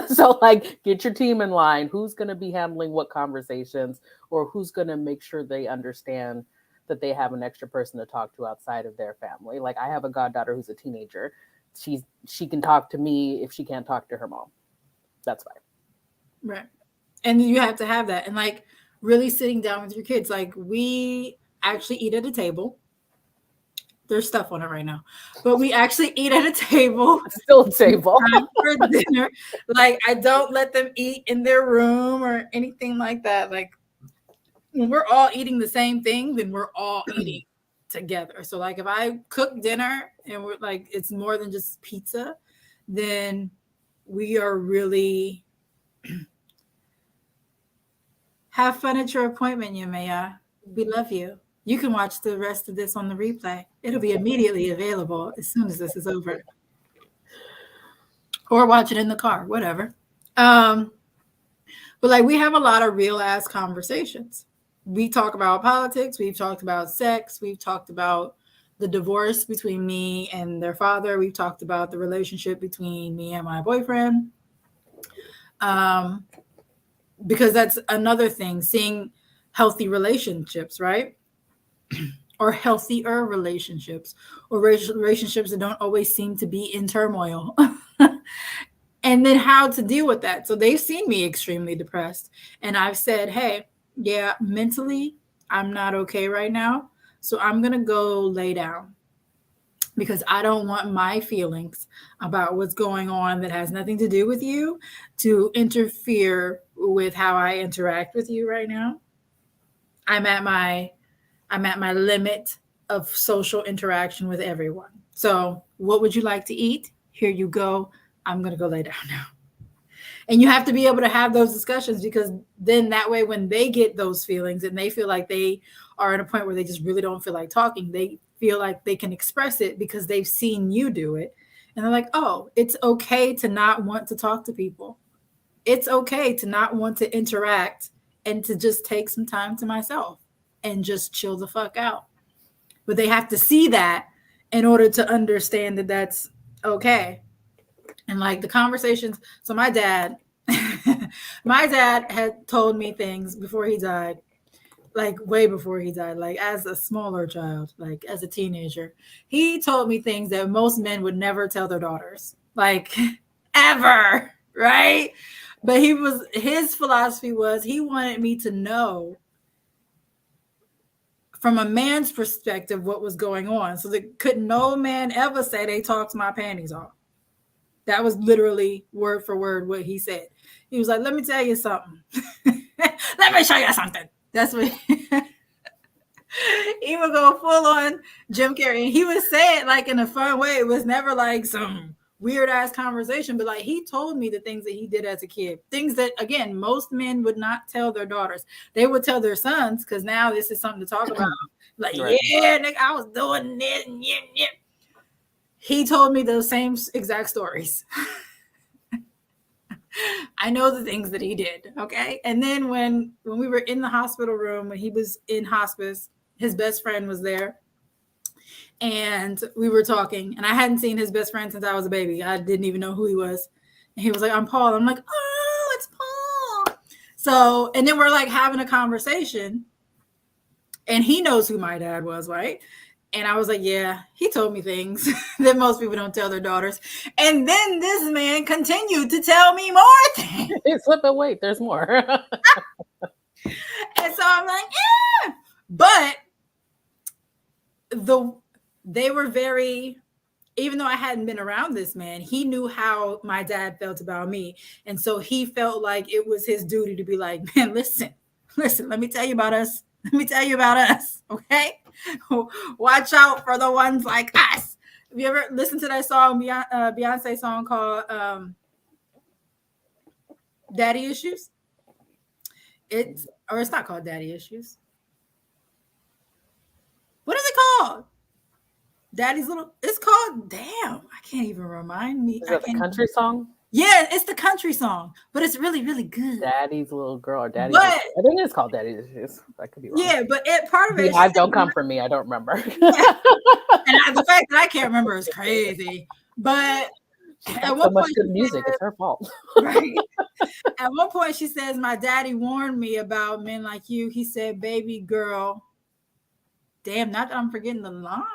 So like get your team in line. Who's going to be handling what conversations or who's going to make sure they understand that they have an extra person to talk to outside of their family. Like I have a goddaughter who's a teenager. She can talk to me if she can't talk to her mom. That's fine. right. And you have to have that and like really sitting down with your kids. Like we actually eat at a table. There's stuff on it right now, but we actually eat at a table. It's still a table. Time for dinner. Like I don't let them eat in their room or anything like that. Like when we're all eating the same thing, then we're all eating together. So like if I cook dinner and we're like it's more than just pizza, then we are really have fun at your appointment, Yamaya. We love you. You can watch the rest of this on the replay. It'll be immediately available as soon as this is over. Or watch it in the car, whatever. Um, but like we have a lot of real ass conversations. We talk about politics, we've talked about sex, we've talked about the divorce between me and their father, we've talked about the relationship between me and my boyfriend. Um, because that's another thing, seeing healthy relationships, right? Or healthier relationships, or relationships that don't always seem to be in turmoil. And then how to deal with that. So they've seen me extremely depressed. And I've said, hey, yeah, mentally, I'm not okay right now. So I'm going to go lay down because I don't want my feelings about what's going on that has nothing to do with you to interfere with how I interact with you right now. I'm at my I'm at my limit of social interaction with everyone. So, what would you like to eat? Here you go. I'm going to go lay down now. And you have to be able to have those discussions because then that way, when they get those feelings and they feel like they are at a point where they just really don't feel like talking, they feel like they can express it because they've seen you do it. And they're like, oh, it's okay to not want to talk to people. It's okay to not want to interact and to just take some time to myself and just chill the fuck out. But they have to see that in order to understand that that's okay. And like the conversations, so my dad my dad had told me things before he died, like way before he died, like as a smaller child, like as a teenager. He told me things that most men would never tell their daughters, like ever, right? But his philosophy was he wanted me to know from a man's perspective what was going on. So that could no man ever say they talked my panties off. That was literally word for word what he said. He was like, let me tell you something. Let me show you something. That's what he would go full on Jim Carrey. And he would say it like in a fun way. It was never like some weird ass conversation, but like he told me the things that he did as a kid, things that again most men would not tell their daughters. They would tell their sons because now this is something to talk about. Like, Right. yeah, nigga, I was doing this, and yeah, yeah. He told me those same exact stories. I know the things that he did. Okay. And then when we were in the hospital room, when he was in hospice, his best friend was there and we were talking. And I hadn't seen his best friend since I was a baby. I didn't even know who he was. And he was like, I'm Paul. I'm like, oh, it's Paul. So, and then we're like having a conversation and he knows who my dad was, right? And I was like, yeah, he told me things that most people don't tell their daughters. And then this man continued to tell me more things. Slip and wait, there's more. And so I'm like, yeah. But the they were very, even though I hadn't been around this man, he knew how my dad felt about me. And so he felt like it was his duty to be like, man, listen, let me tell you about us. Let me tell you about us. Okay. Watch out for the ones like us. Have you ever listened to that song, Beyonce song called Daddy Issues? It's not called Daddy Issues. What is it called? Daddy's little. It's called. Damn, I can't even remind me. Is I that the can't. country song? Yeah, it's the country song, but it's really, really good. Daddy's little girl or Daddy's. But I think it's called Daddy's Issues. That could be wrong. yeah, but part of it. The eyes don't come from me. I don't remember. Yeah, and the fact that I can't remember is crazy. But She's at got one so much point, good music. It's her fault. right? At one point, she says, "My daddy warned me about men like you." He said, "Baby girl, damn, not that I'm forgetting the lines.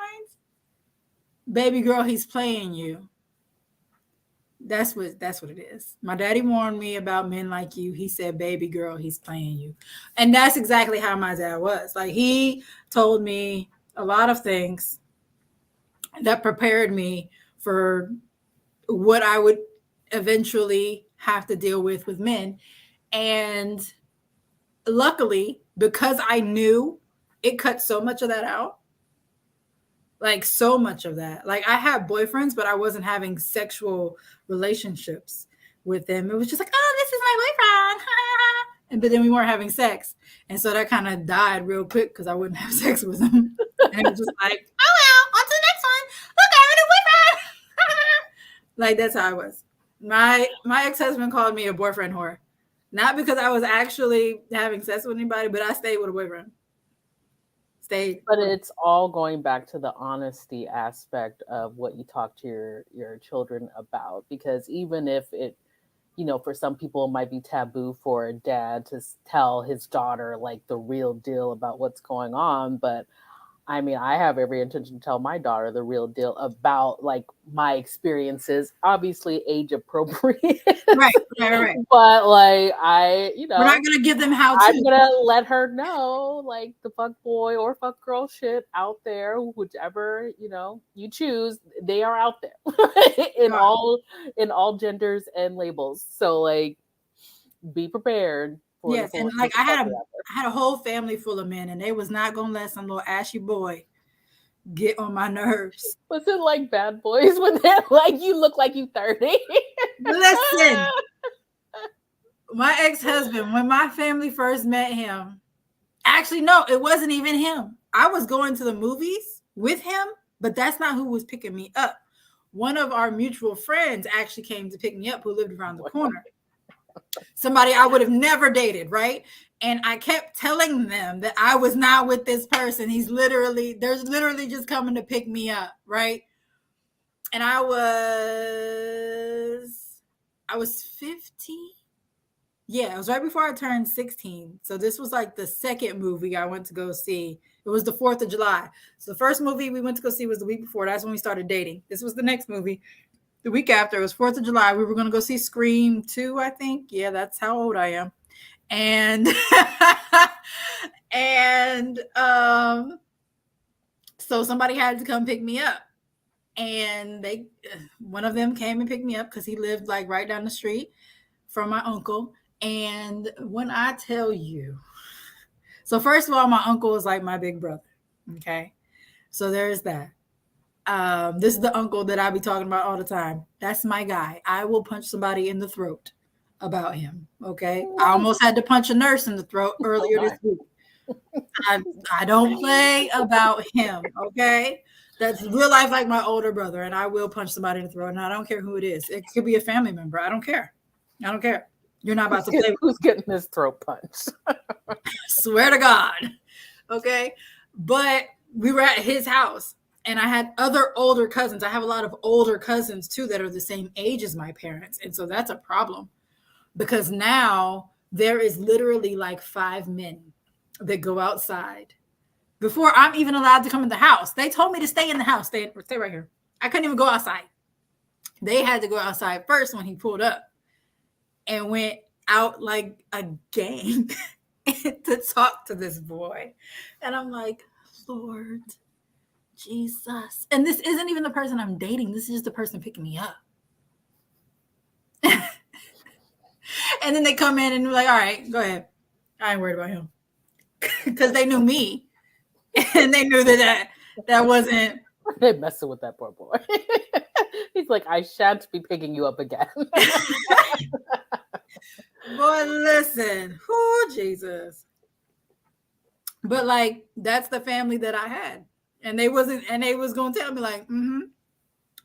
Baby girl, he's playing you." That's what it is. My daddy warned me about men like you. He said, "Baby girl, he's playing you." And that's exactly how my dad was. Like he told me a lot of things that prepared me for what I would eventually have to deal with men. And luckily, because I knew, it cut so much of that out. Like so much of that. Like I had boyfriends, but I wasn't having sexual relationships with them. It was just like, oh, this is my boyfriend. And but then we weren't having sex. And so that kind of died real quick because I wouldn't have sex with them. And it was just like, oh well, on to the next one. Look, I have a new boyfriend. Like that's how I was. My ex-husband called me a boyfriend whore. Not because I was actually having sex with anybody, but I stayed with a boyfriend. Stayed. But it's all going back to the honesty aspect of what you talk to your children about. Because even if it, for some people it might be taboo for a dad to tell his daughter like the real deal about what's going on, but I mean, I have every intention to tell my daughter the real deal about like my experiences, obviously age appropriate. Right, right. But like We're not gonna give them how I'm to. gonna let her know like the fuck boy or fuck girl shit out there, whichever you choose, they are out there in all genders and labels. So like, be prepared for the Yes, and foolishness like that's out there. I had a whole family full of men, and they was not gonna let some little ashy boy get on my nerves. Was it like Bad Boys when they're like, you look like you 30? Listen, my ex-husband, when my family first met him, actually no, it wasn't even him. I was going to the movies with him, but that's not who was picking me up. One of our mutual friends actually came to pick me up who lived around the corner. Somebody I would have never dated, right? And I kept telling them that I was not with this person. There's literally just coming to pick me up, right? And I was 15. Yeah, it was right before I turned 16. So this was like the second movie I went to go see. It was the 4th of July. So the first movie we went to go see was the week before. That's when we started dating. This was the next movie. The week after, it was 4th of July. We were going to go see Scream 2, I think. Yeah, that's how old I am. And and so somebody had to come pick me up. And one of them came and picked me up because he lived like right down the street from my uncle. And when I tell you, so first of all, my uncle is like my big brother. Okay. So there's that. This is the uncle that I be talking about all the time. That's my guy. I will punch somebody in the throat about him. Okay. I almost had to punch a nurse in the throat Oh earlier this my. week. I, I don't play about him. Okay. That's real life like my older brother, and I will punch somebody in the throat, and I don't care who it is. It could be a family member. I don't care. I don't care. You're not about to play with Who's getting his throat punched? swear to God. Okay. But we were at his house and I had other older cousins. I have a lot of older cousins too that are the same age as my parents. And so that's a problem because now there is literally like 5 men that go outside before I'm even allowed to come in the house. They told me to stay in the house, stay right here. I couldn't even go outside. They had to go outside first when he pulled up and went out like a gang to talk to this boy. And I'm like, Lord Jesus. And this isn't even the person I'm dating. This is just the person picking me up. And then they come in and be like, all right, go ahead. I ain't worried about him. Because they knew me. And they knew that wasn't. They messing with that poor boy. He's like, I shan't be picking you up again. Boy, listen. Oh, Jesus. But like, that's the family that I had. And they was gonna tell me, like,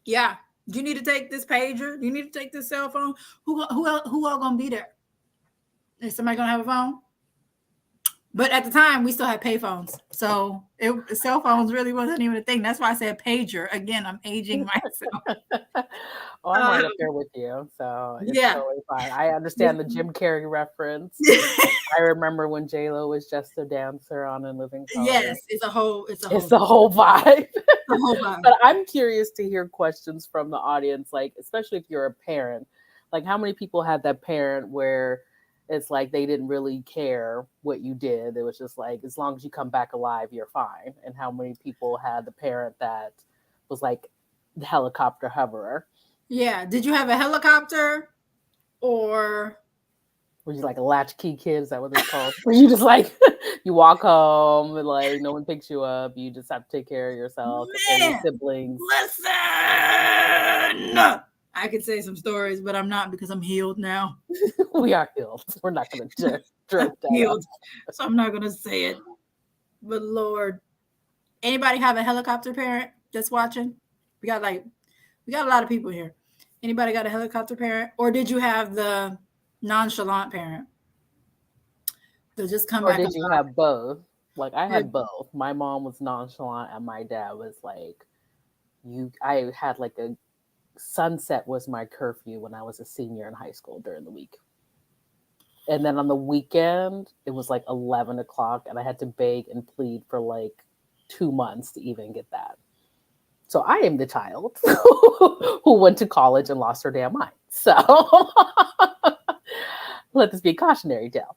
yeah, you need to take this pager, you need to take this cell phone. Who all gonna be there? Is somebody gonna have a phone? But at the time, we still had pay phones, so cell phones really wasn't even a thing. That's why I said pager. Again, I'm aging myself. Oh, I'm right Um, up there with you, so it's yeah, totally fine. I understand the Jim Carrey reference. I remember when J Lo was just a dancer on In Living Color. yes, it's It's the whole vibe. a whole vibe. But I'm curious to hear questions from the audience, like especially if you're a parent. Like how many people had that parent where it's like they didn't really care what you did. It was just like as long as you come back alive, you're fine. And how many people had the parent that was like the helicopter hoverer? Yeah, did you have a helicopter or Were you like a latchkey kid? Is that what it's called? Where you just like you walk home and like no one picks you up. You just have to take care of yourself and your man? siblings. Listen, I could say some stories, but I'm not because I'm healed now. We are healed. We're not going to I'm joke that up. healed, so I'm not gonna say it. But Lord, anybody have a helicopter parent that's watching? We got like we got a lot of people here. Anybody got a helicopter parent, or did you have the nonchalant parent that just come Or back did you alive? have both? Like I Or had both. My mom was nonchalant and my dad was like you I had like a sunset was my curfew when I was a senior in high school during the week. And then on the weekend, it was like 11 o'clock, and I had to beg and plead for like 2 months to even get that. So I am the child who went to college and lost her damn mind. So let this be a cautionary tale.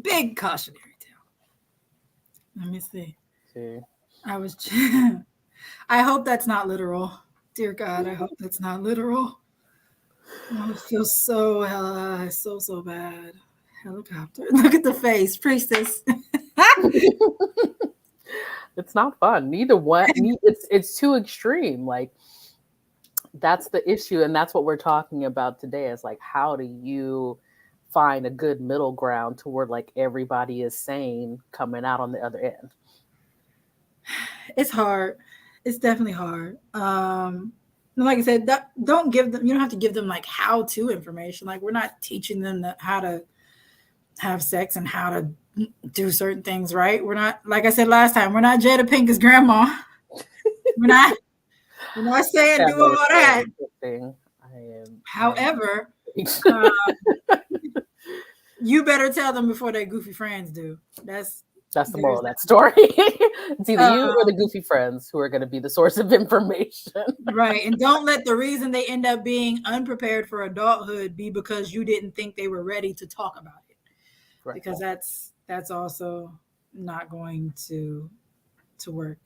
big cautionary tale. Let me see. See. I was. I hope that's not literal. Dear God, I hope that's not literal. Oh, it feels so bad. Helicopter. Look at the face, priestess. It's not fun. Neither one. It's too extreme. Like that's the issue, and that's what we're talking about today. Is like how do you find a good middle ground to where like everybody is sane coming out on the other end? It's hard. It's definitely hard. And like I said, don't give them. You don't have to give them like how to information. Like we're not teaching them how to have sex and how to do certain things. Right? We're not. Like I said last time, we're not Jada Pinkett's grandma. We're not. We're not saying do That all is so that. interesting. I am However, uh, you better tell them before their goofy friends do. That's the moral There's of that story. It's either uh, you or the goofy friends who are going to be the source of information. right, and don't let the reason they end up being unprepared for adulthood be because you didn't think they were ready to talk about it, Right. because that's also not going to work.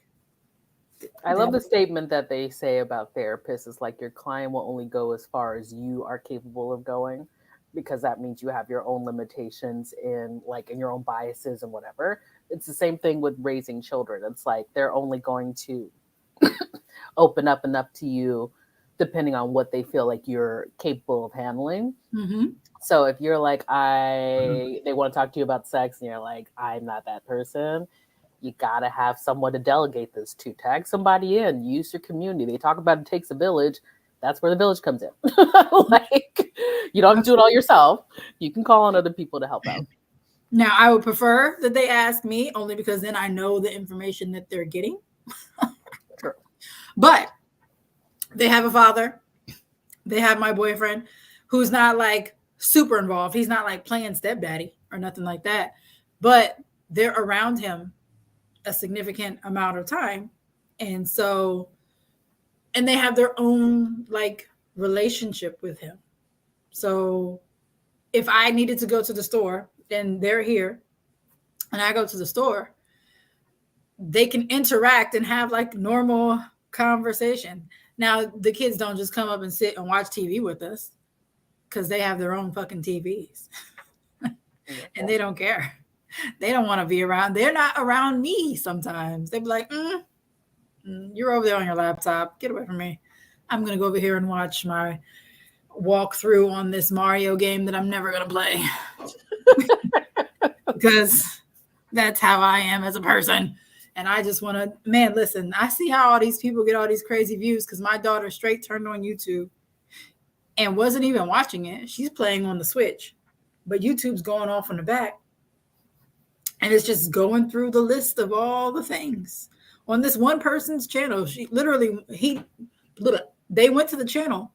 I love the statement that they say about therapists is like your client will only go as far as you are capable of going because that means you have your own limitations in like in your own biases and whatever. It's the same thing with raising children. It's like they're only going to open up enough to you depending on what they feel like you're capable of handling. Mm-hmm. So if you're like, they want to talk to you about sex and you're like, I'm not that person, you gotta have someone to delegate this to. Tag somebody in, use your community. They talk about it takes a village. That's where the village comes in. Like, you don't have to do it all Absolutely. yourself. You can call on other people to help out. Now, I would prefer that they ask me only because then I know the information that they're getting. True. But they have a father, they have my boyfriend who's not like super involved. He's not like playing stepdaddy or nothing like that. But they're around him a significant amount of time. And so, and they have their own like relationship with him. So if I needed to go to the store and they're here and I go to the store, they can interact and have like normal conversation. Now, the kids don't just come up and sit and watch TV with us because they have their own fucking TVs and they don't care. They don't want to be around. They're not around me sometimes. They'd be like, you're over there on your laptop. Get away from me. I'm going to go over here and watch my walkthrough on this Mario game that I'm never going to play because that's how I am as a person. And I just want to, man, listen, I see how all these people get all these crazy views because my daughter straight turned on YouTube and wasn't even watching it. She's playing on the Switch, but YouTube's going off in the back. And it's just going through the list of all the things on this one person's channel. She literally, they went to the channel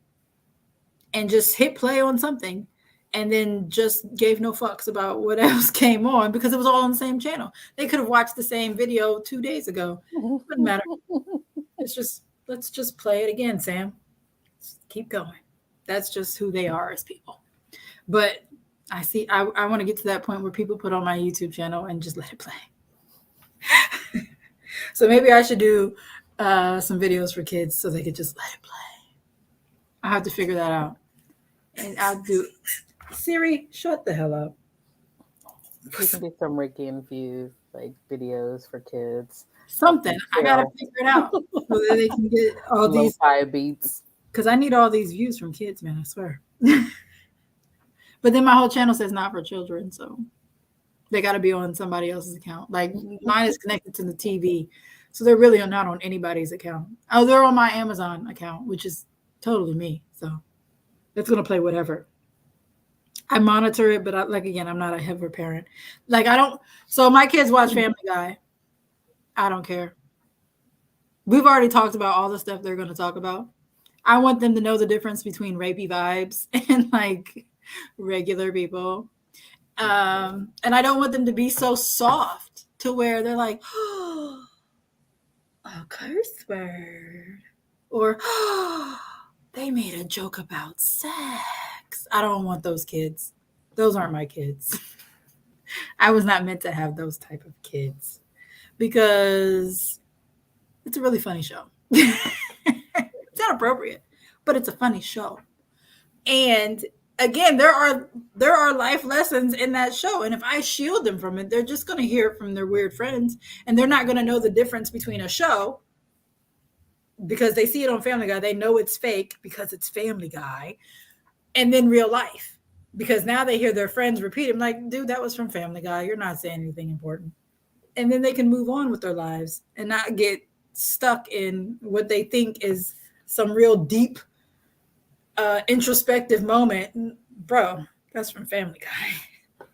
and just hit play on something and then just gave no fucks about what else came on because it was all on the same channel. They could have watched the same video 2 days ago. Wouldn't matter. It's just, let's just play it again, Sam. Just keep going. That's just who they are as people. But I see, I want to get to that point where people put on my YouTube channel and just let it play. So maybe I should do some videos for kids so they could just let it play. I have to figure that out. And I'll do Siri, shut the hell up. You can do some Ricky infused like videos for kids. Something. I gotta figure it out so that they can get all these lo-fi beats. because I need all these views from kids, man. I swear. But then my whole channel says not for children, so they got to be on somebody else's account. Like mine is connected to the TV, so they're really not on anybody's account. Oh, they're on my Amazon account, which is totally me. So it's gonna play whatever. I monitor it, but like again, I'm not a heavy parent. Like I don't. So my kids watch Family Guy. I don't care. We've already talked about all the stuff they're going to talk about. I want them to know the difference between rapey vibes and like regular people. And I don't want them to be so soft to where they're like, oh, a curse word. Or oh, they made a joke about sex. I don't want those kids. Those aren't my kids. I was not meant to have those type of kids because it's a really funny show. It's inappropriate, but it's a funny show. And again, there are life lessons in that show. And if I shield them from it, they're just gonna hear it from their weird friends and they're not gonna know the difference between a show because they see it on Family Guy. They know it's fake because it's Family Guy, and then real life. Because now they hear their friends repeat it. I'm like, dude, that was from Family Guy. You're not saying anything important. And then they can move on with their lives and not get stuck in what they think is some real deep introspective moment. Bro, that's from Family Guy.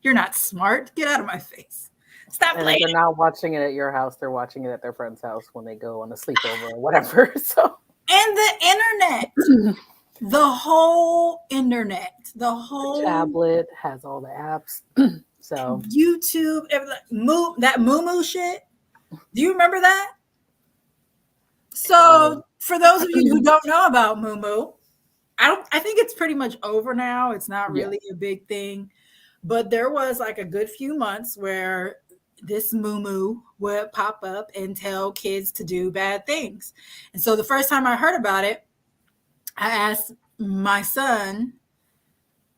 You're not smart. Get out of my face. Stop And if playing. they're not watching it at your house, they're watching it at their friend's house when they go on a sleepover or whatever. So And the internet. The whole internet. The whole tablet has all the apps. So YouTube, that Moo shit. Do you remember that? So for those of you who don't know about Moo, I think it's pretty much over now. It's not really a big thing. But there was like a good few months where this Moo would pop up and tell kids to do bad things. And so the first time I heard about it, I asked my son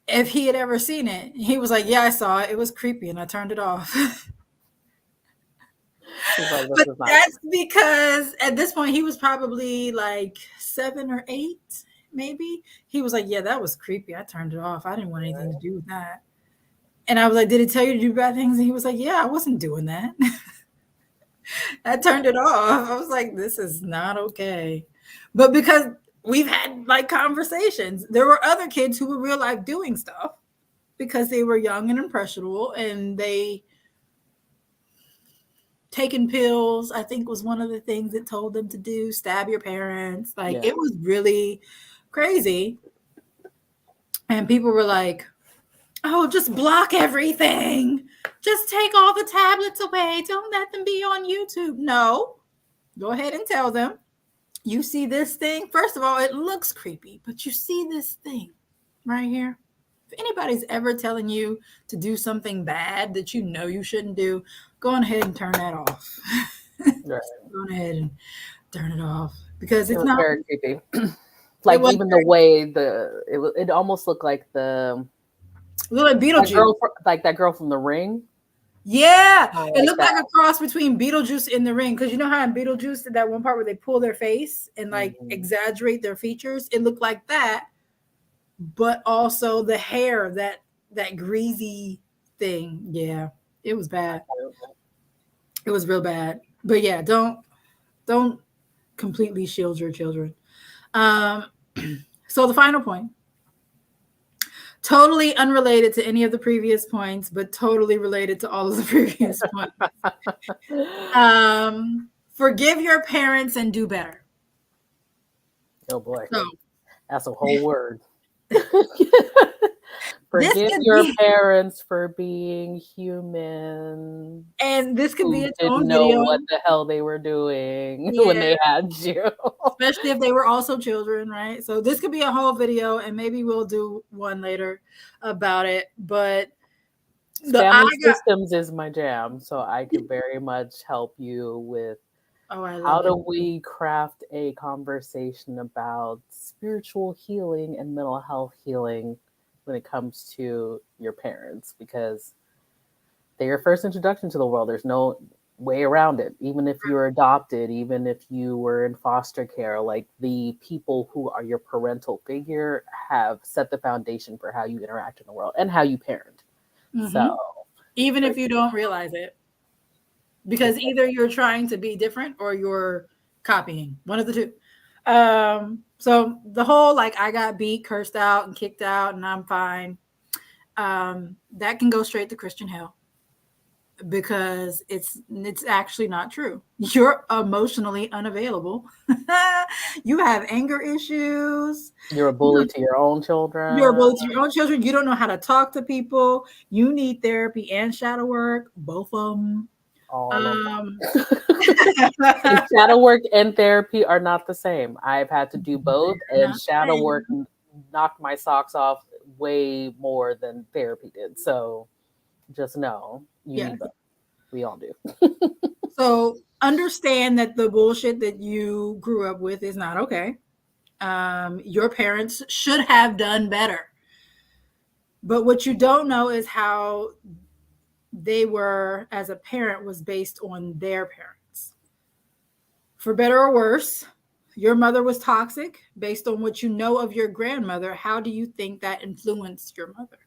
if he had ever seen it. He was like, yeah, I saw it. It was creepy and I turned it off. He's like, this But is not that's because at this point he was probably like 7 or 8, maybe. He was like, "Yeah, that was creepy. I turned it off. I didn't want anything to do with that." And I was like, "Did it tell you to do bad things?" And he was like, "Yeah, I wasn't doing that. I turned it off." I was like, "This is not okay." But because we've had like conversations, there were other kids who were real life doing stuff because they were young and impressionable, and they taking pills, I think, was one of the things that told them to do. Stab your parents. Like, yeah. it was really crazy. And people were like, "Oh, just block everything. Just take all the tablets away. Don't let them be on YouTube." No, go ahead and tell them. You see this thing? First of all, it looks creepy, but you see this thing right here? If anybody's ever telling you to do something bad that you know you shouldn't do, go on ahead and turn that off. Right. Go ahead and turn it off because It it's was not. very creepy. It Like was even the way it almost looked like the like that Beetlejuice. girl like that girl from The Ring. Yeah, Kinda it like looked that. like a cross between Beetlejuice in The Ring, because you know how in Beetlejuice that one part where they pull their face and like Mhm. exaggerate their features. It looked like that, but also the hair, that greasy thing. Yeah, it was bad. It was real bad. But yeah, don't completely shield your children. Um, so the final point, totally unrelated to any of the previous points, but totally related to all of the previous points. Forgive your parents and do better. Oh boy, So that's a whole word. this Forgive could your be, parents for being human and this could be who its didn't own know video. what the hell they were doing when Yeah, they had you. especially if they were also children, right? So this could be a whole video, and maybe we'll do one later about it. But the I Family got systems is my jam, so I could very much help you with oh, I how love it. do we craft a conversation about spiritual healing and mental health healing when it comes to your parents, because they're your first introduction to the world. There's no way around it. Even if you're adopted, even if you were in foster care, like the people who are your parental figure have set the foundation for how you interact in the world and how you parent. So, Hmm. Even for, if you don't realize it, because either you're trying to be different or you're copying, one of the two. So the whole like I got beat, cursed out, and kicked out, and I'm fine. That can go straight to Christian hell because it's actually not true. You're emotionally unavailable. You have anger issues. you're a bully to your own You're a children, bully to your own children. You don't know how to talk to people. You need therapy and shadow work, both of them. all of Um, and shadow work and therapy are not the same. I've had to do both, they're and not the shadow work same. knocked my socks off way more than therapy did. So just know you Yeah. need both. We all do. So understand that the bullshit that you grew up with is not okay. Your parents should have done better. But what you don't know is how they were as a parent was based on their parents. For better or worse, your mother was toxic. Based on what you know of your grandmother, how do you think that influenced your mother?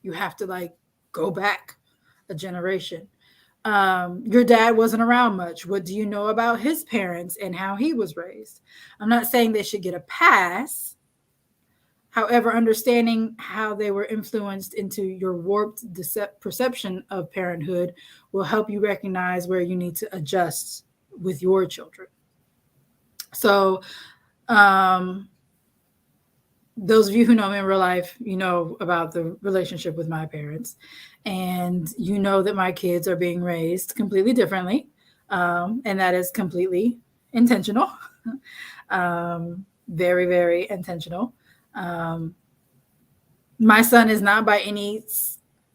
You have to like go back a generation. Your dad wasn't around much. What do you know about his parents and how he was raised? I'm not saying they should get a pass. However, understanding how they were influenced into your warped perception of parenthood will help you recognize where you need to adjust with your children. So, um, those of you who know me in real life, you know about the relationship with my parents, and you know that my kids are being raised completely differently, and that is completely intentional, very, very intentional. Um, my son is not by any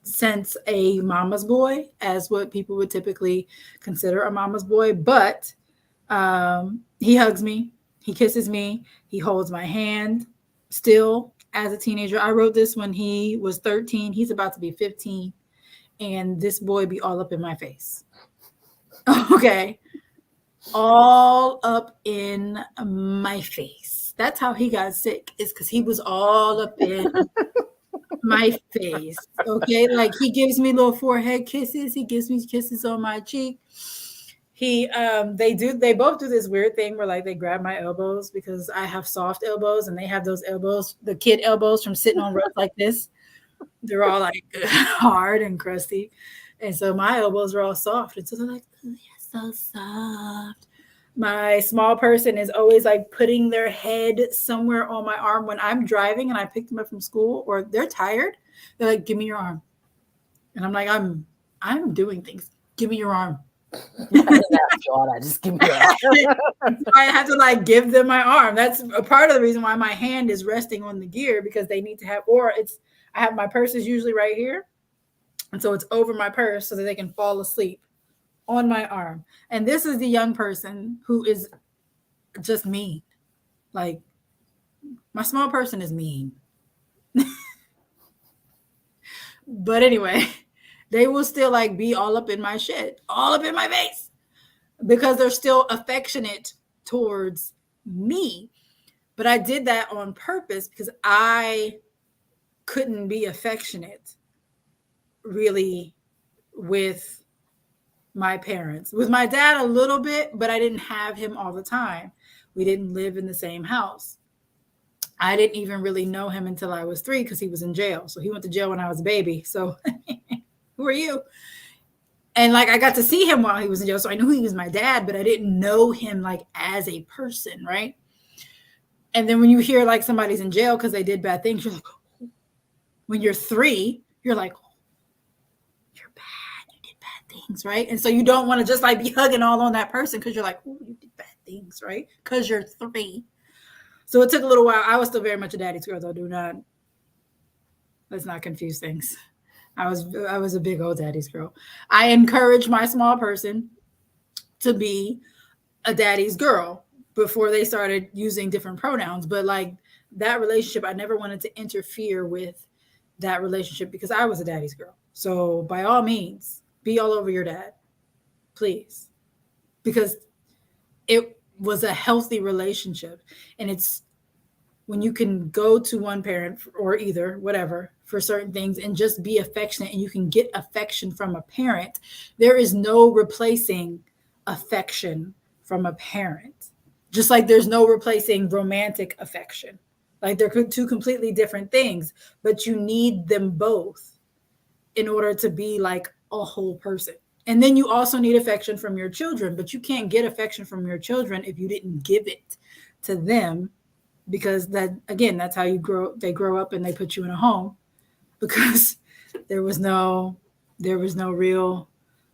sense a mama's boy, as what people would typically consider a mama's boy, but he hugs me, he kisses me, he holds my hand still as a teenager. I wrote this when he was 13. He's about to be 15. And this boy be all up in my face. Okay, all up in my face. That's how he got sick, is because he was all up in my face. Okay, like he gives me little forehead kisses. He gives me kisses on my cheek. They both do this weird thing where like they grab my elbows because I have soft elbows and they have those elbows, the kid elbows from sitting on roads like this. They're all like hard and crusty. And so my elbows are all soft. And so they're like, oh, you're so soft. My small person is always like putting their head somewhere on my arm when I'm driving and I pick them up from school or they're tired. They're like, give me your arm. And I'm like, I'm doing things. Give me your arm. I didn't ask you all that. Just give me your arm. I have to like give them my arm. That's a part of the reason why my hand is resting on the gear because they need to have, or it's, I have my purse is usually right here. And so it's over my purse so that they can fall asleep on my arm. And this is the young person who is just mean. Like my small person is mean. But anyway, they will still like be all up in my shit, all up in my face because they're still affectionate towards me. But I did that on purpose because I couldn't be affectionate really with my parents. With my dad a little bit, but I didn't have him all the time. We didn't live in the same house. I didn't even really know him until I was 3 because he was in jail. So he went to jail when I was a baby. So who are you? And like I got to see him while he was in jail. So I knew he was my dad, but I didn't know him like as a person, right? And then when you hear like somebody's in jail because they did bad things, you're like, when you're 3, you're like, oh, you're bad. You did bad things, right? And so you don't want to just like be hugging all on that person because you're like, oh, you did bad things, right? Because you're 3. So it took a little while. I was still very much a daddy's girl, though. Let's not confuse things. I was a big old daddy's girl. I encourage my small person to be a daddy's girl before they started using different pronouns. But like that relationship, I never wanted to interfere with that relationship because I was a daddy's girl. So by all means, be all over your dad, please, because it was a healthy relationship, and it's when you can go to one parent or either whatever for certain things and just be affectionate and you can get affection from a parent. There is no replacing affection from a parent, just like there's no replacing romantic affection. Like they're two completely different things, but you need them both in order to be like a whole person. And then you also need affection from your children, but you can't get affection from your children if you didn't give it to them, because that again, that's how you grow. They grow up and they put you in a home because there was no there was no real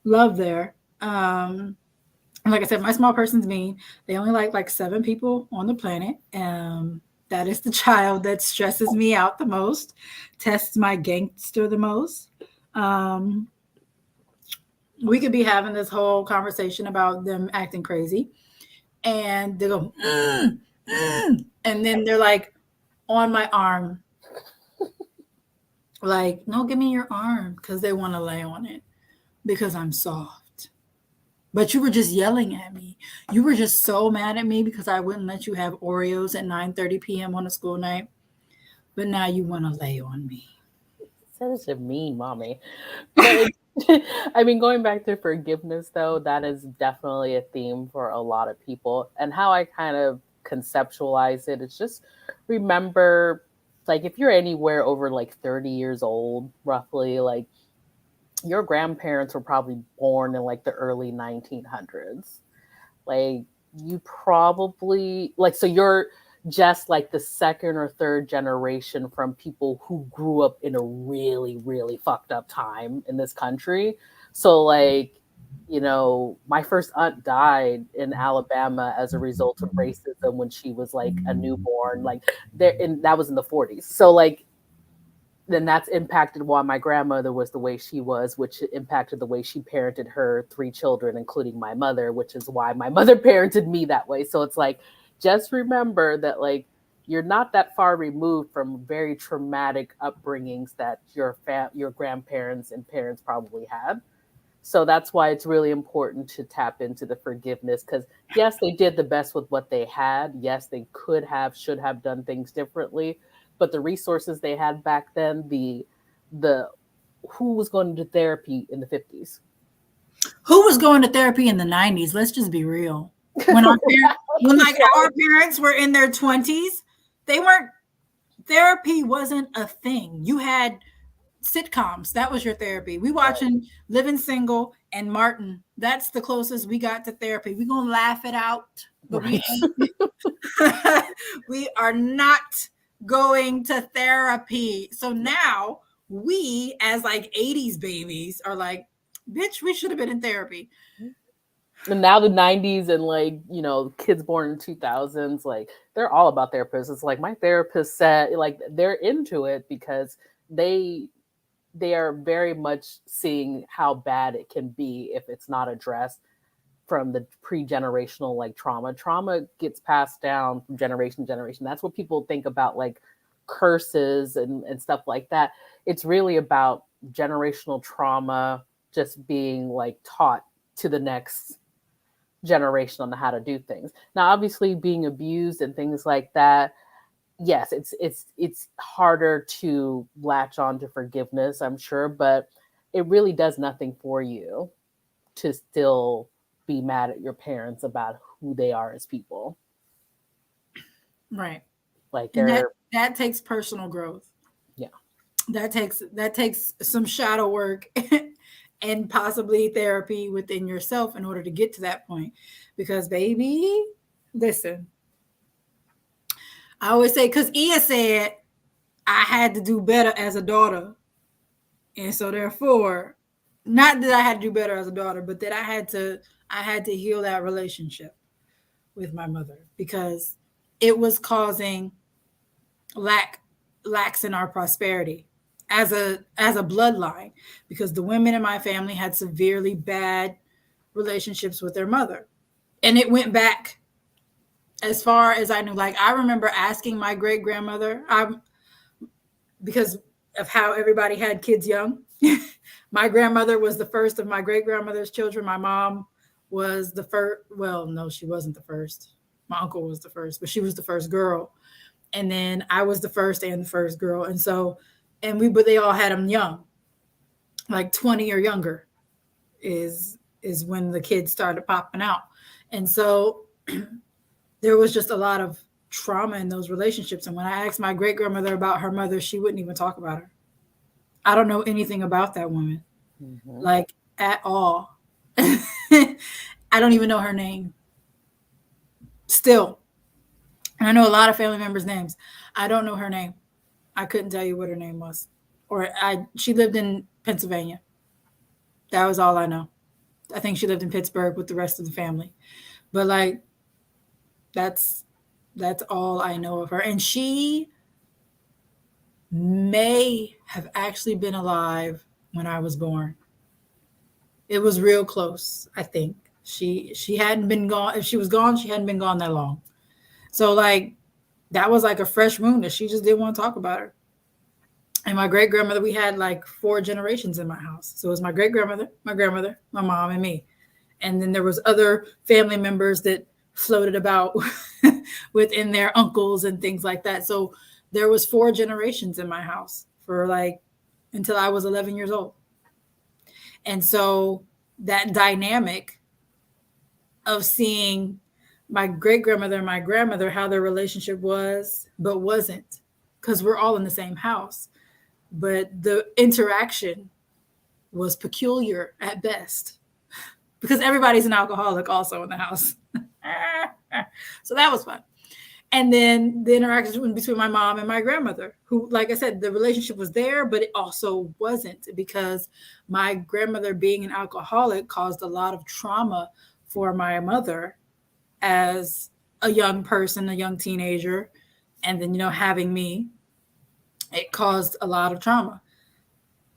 love there. And like I said, my small person's mean. They only like 7 people on the planet. That is the child that stresses me out the most, tests my gangster the most. Um, we could be having this whole conversation about them acting crazy, and they go, and then they're like on my arm, like, no, give me your arm because they want to lay on it because I'm soft. But you were just yelling at me. You were just so mad at me because I wouldn't let you have Oreos at 9:30 p.m. on a school night. But now you want to lay on me. Such a mean mommy. But I mean, going back to forgiveness, though, that is definitely a theme for a lot of people. And how I kind of conceptualize it is just remember, like, if you're anywhere over like 30 years old, roughly, like, your grandparents were probably born in like the early 1900s. Like, you probably, like, so you're just like the second or third generation from people who grew up in a really, really fucked up time in this country. So, like, my first aunt died in Alabama as a result of racism when she was like a newborn. Like, there, and that was in the 40s. So, like, then that's impacted why my grandmother was the way she was, which impacted the way she parented her 3 children, including my mother, which is why my mother parented me that way. So it's like, just remember that, like, you're not that far removed from very traumatic upbringings that your grandparents and parents probably had. So that's why it's really important to tap into the forgiveness, because yes, they did the best with what they had. Yes, they could have, should have done things differently, but the resources they had back then, the who was going to therapy in the 50s? Who was going to therapy in the 90s? Let's just be real. When our parents, when like our parents were in their 20s, they weren't, therapy wasn't a thing. You had sitcoms. That was your therapy. We Right. watching Living Single and Martin. That's the closest we got to therapy. We gonna laugh it out, but we Right. ain't. We are not going to therapy. So now we, as like 80s babies, are like, bitch, we should have been in therapy. And now the 90s and like, kids born in 2000s, like they're all about therapists. It's like my therapist said, like they're into it because they they are very much seeing how bad it can be if it's not addressed from the pre-generational like trauma gets passed down from generation to generation. That's what people think about, like curses and stuff like that. It's really about generational trauma just being like taught to the next generation on how to do things. Now obviously being abused and things like that, yes, it's harder to latch on to forgiveness, I'm sure, but it really does nothing for you to still be mad at your parents about who they are as people. Right. Like And that they're that takes personal growth. yeah. That takes some shadow work and possibly therapy within yourself in order to get to that point. Because baby, listen, I always say, because Ia said I had to do better as a daughter. And so therefore, not that I had to do better as a daughter, but that I had to heal that relationship with my mother because it was causing lack lacks in our prosperity as a bloodline, because the women in my family had severely bad relationships with their mother, and it went back as far as I knew. Like, I remember asking my great grandmother, because of how everybody had kids young. My grandmother was the first of my great grandmother's children. My mom was the first. Well, no, she wasn't the first. My uncle was the first, but she was the first girl. And then I was the first and the first girl. And so, but they all had them young, like 20 or younger is when the kids started popping out. And so there was just a lot of trauma in those relationships. And when I asked my great grandmother about her mother, she wouldn't even talk about her. I don't know anything about that woman, Mm-hmm. like at all. I don't even know her name still. And I know a lot of family members' names. I don't know her name. I couldn't tell you what her name was. Or she lived in Pennsylvania. That was all I know. I think she lived in Pittsburgh with the rest of the family. But like that's that's all I know of her. And she may have actually been alive when I was born. It was real close, I think. She hadn't been gone. If she was gone, she hadn't been gone that long. So like that was like a fresh wound that she just didn't want to talk about her. And my great grandmother, we had like four generations in my house. So it was my great grandmother, my mom, and me. And then there was other family members that floated about within their uncles and things like that. So there was four generations in my house for like until I was 11 years old. And so that dynamic of seeing my great grandmother and my grandmother, how their relationship was, but wasn't, because we're all in the same house. But the interaction was peculiar at best because everybody's an alcoholic also in the house. So that was fun. And then the interaction between my mom and my grandmother, who, like I said, the relationship was there, but it also wasn't, because my grandmother being an alcoholic caused a lot of trauma for my mother as a young person, a young teenager. And then, having me, it caused a lot of trauma,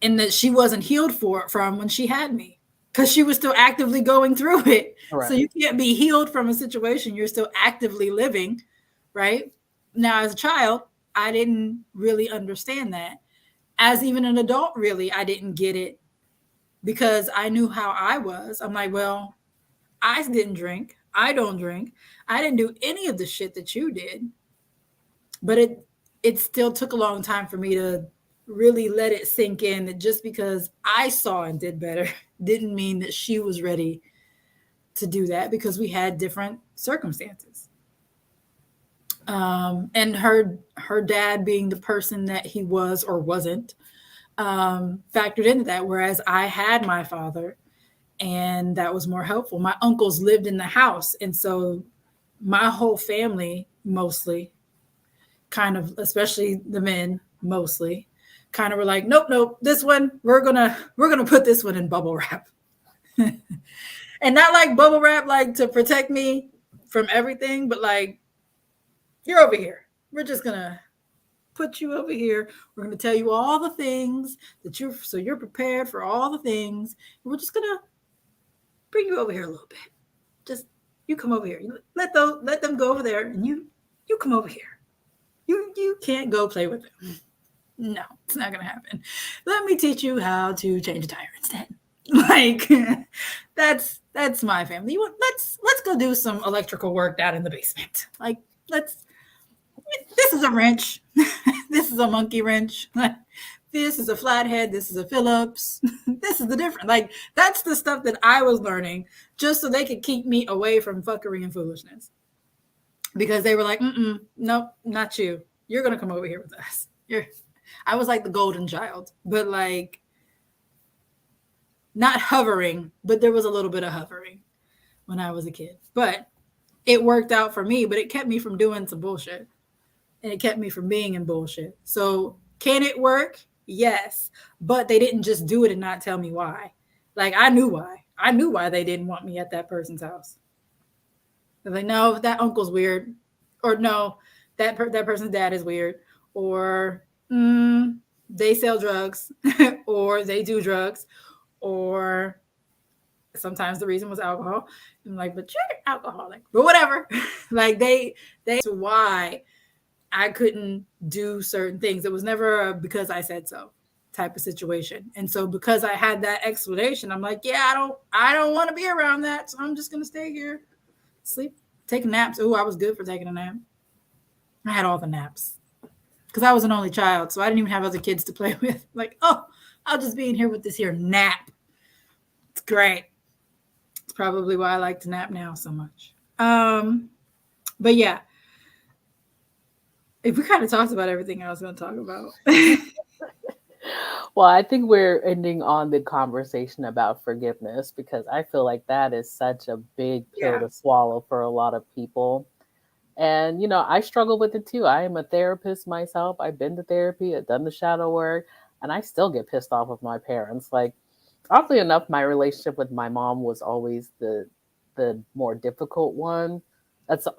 and that she wasn't healed from when she had me, because she was still actively going through it. So Right. you can't be healed from a situation you're still actively living, right? Now, as a child, I didn't really understand that. As even an adult, really, I didn't get it because I knew how I was. I'm like, well, I didn't drink. I don't drink. I didn't do any of the shit that you did. But it still took a long time for me to really let it sink in that just because I saw and did better didn't mean that she was ready to do that because we had different circumstances. And her dad being the person that he was or wasn't factored into that. Whereas I had my father, and that was more helpful. My uncles lived in the house, and so my whole family mostly kind of, especially the men mostly, kind of were like, nope, nope, this one we're gonna put this one in bubble wrap, and not like bubble wrap like to protect me from everything, but like you're over here. We're just gonna put you over here. We're gonna tell you all the things that you're prepared for all the things. And we're just gonna bring you over here a little bit. Just you come over here. You let them go over there, and you come over here. You can't go play with them. No, it's not gonna happen. Let me teach you how to change a tire instead. Like that's my family. Let's go do some electrical work down in the basement. Like let's this is a wrench. This is a monkey wrench. This is a flathead. This is a Phillips. This is the different. Like that's the stuff that I was learning just so they could keep me away from fuckery and foolishness. Because they were like, nope, not you. You're gonna come over here with us. You're. I was like the golden child, but like not hovering, but there was a little bit of hovering when I was a kid. But it worked out for me, but it kept me from doing some bullshit. And it kept me from being in bullshit. So can it work? Yes. But they didn't just do it and not tell me why. Like I knew why. I knew why they didn't want me at that person's house. They're like, no, that uncle's weird. Or no, that person's dad is weird. Or they sell drugs. Or they do drugs. Or sometimes the reason was alcohol. I'm like, but you're alcoholic. But whatever. Like they why I couldn't do certain things. It was never a because I said so type of situation. And so because I had that explanation, I'm like, yeah, I don't want to be around that. So I'm just gonna stay here, sleep, take naps. Oh, I was good for taking a nap. I had all the naps. Because I was an only child, so I didn't even have other kids to play with. Like, oh, I'll just be in here with this here nap. It's great. It's probably why I like to nap now so much. But yeah, if we kind of talked about everything I was going to talk about. Well, I think we're ending on the conversation about forgiveness because I feel like that is such a big pill Yeah. to swallow for a lot of people. And, I struggle with it too. I am a therapist myself. I've been to therapy, I've done the shadow work, and I still get pissed off with my parents. Like, oddly enough, my relationship with my mom was always the more difficult one.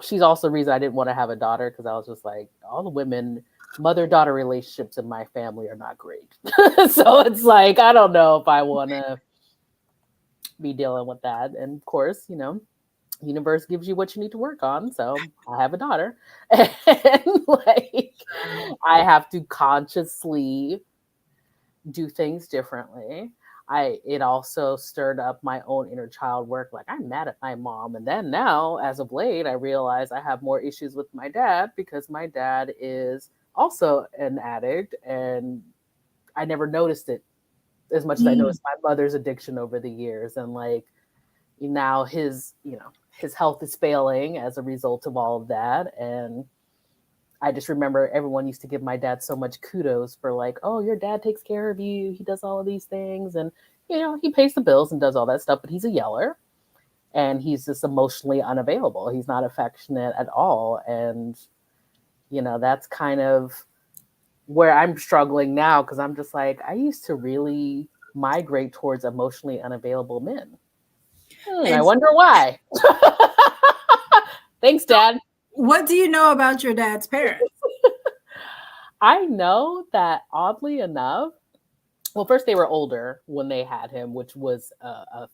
She's also the reason I didn't want to have a daughter because I was just like, all the women mother daughter relationships in my family are not great. So it's like I don't know if I want to be dealing with that. And of course, universe gives you what you need to work on. So I have a daughter, and like I have to consciously do things differently. It also stirred up my own inner child work. Like I'm mad at my mom, and then now, as of late, I realize I have more issues with my dad because my dad is also an addict, and I never noticed it as much as I Mm. noticed my mother's addiction over the years. And like now, his health is failing as a result of all of that, and I just remember everyone used to give my dad so much kudos for like, oh, your dad takes care of you. He does all of these things. And, he pays the bills and does all that stuff, but he's a yeller and he's just emotionally unavailable. He's not affectionate at all. And, that's kind of where I'm struggling now because I'm just like, I used to really migrate towards emotionally unavailable men. I And wonder why. Thanks, Dad. what do you know about your dad's parents? I know that oddly enough, well, first they were older when they had him, which was a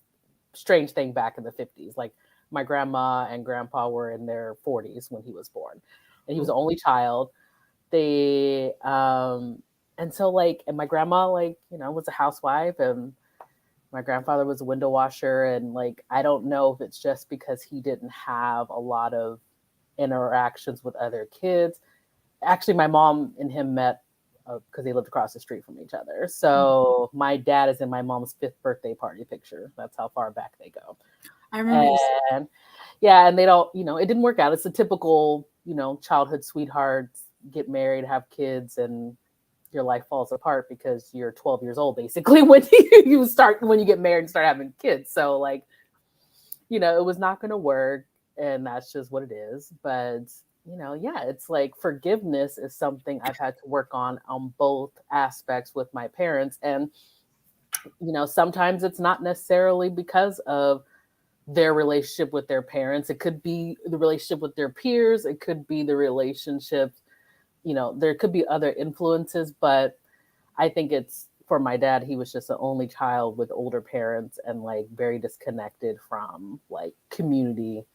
strange thing back in the 50s. Like my grandma and grandpa were in their 40s when he was born, and he was the only child. And so like, and my grandma, like, was a housewife, and My grandfather was a window washer, and like I don't know if it's just because he didn't have a lot of interactions with other kids. Actually, my mom and him met because they lived across the street from each other. So my dad is in my mom's fifth birthday party picture. That's how far back they go. I remember you said. And yeah, and they don't, it didn't work out. It's a typical, childhood sweethearts get married, have kids, and your life falls apart because you're 12 years old basically when when you get married and start having kids. So like, it was not going to work, and that's just what it is. But yeah, it's like forgiveness is something I've had to work on both aspects with my parents. And sometimes it's not necessarily because of their relationship with their parents. It could be the relationship with their peers. It could be the relationship, there could be other influences. But I think it's for my dad, he was just the only child with older parents and like very disconnected from like community.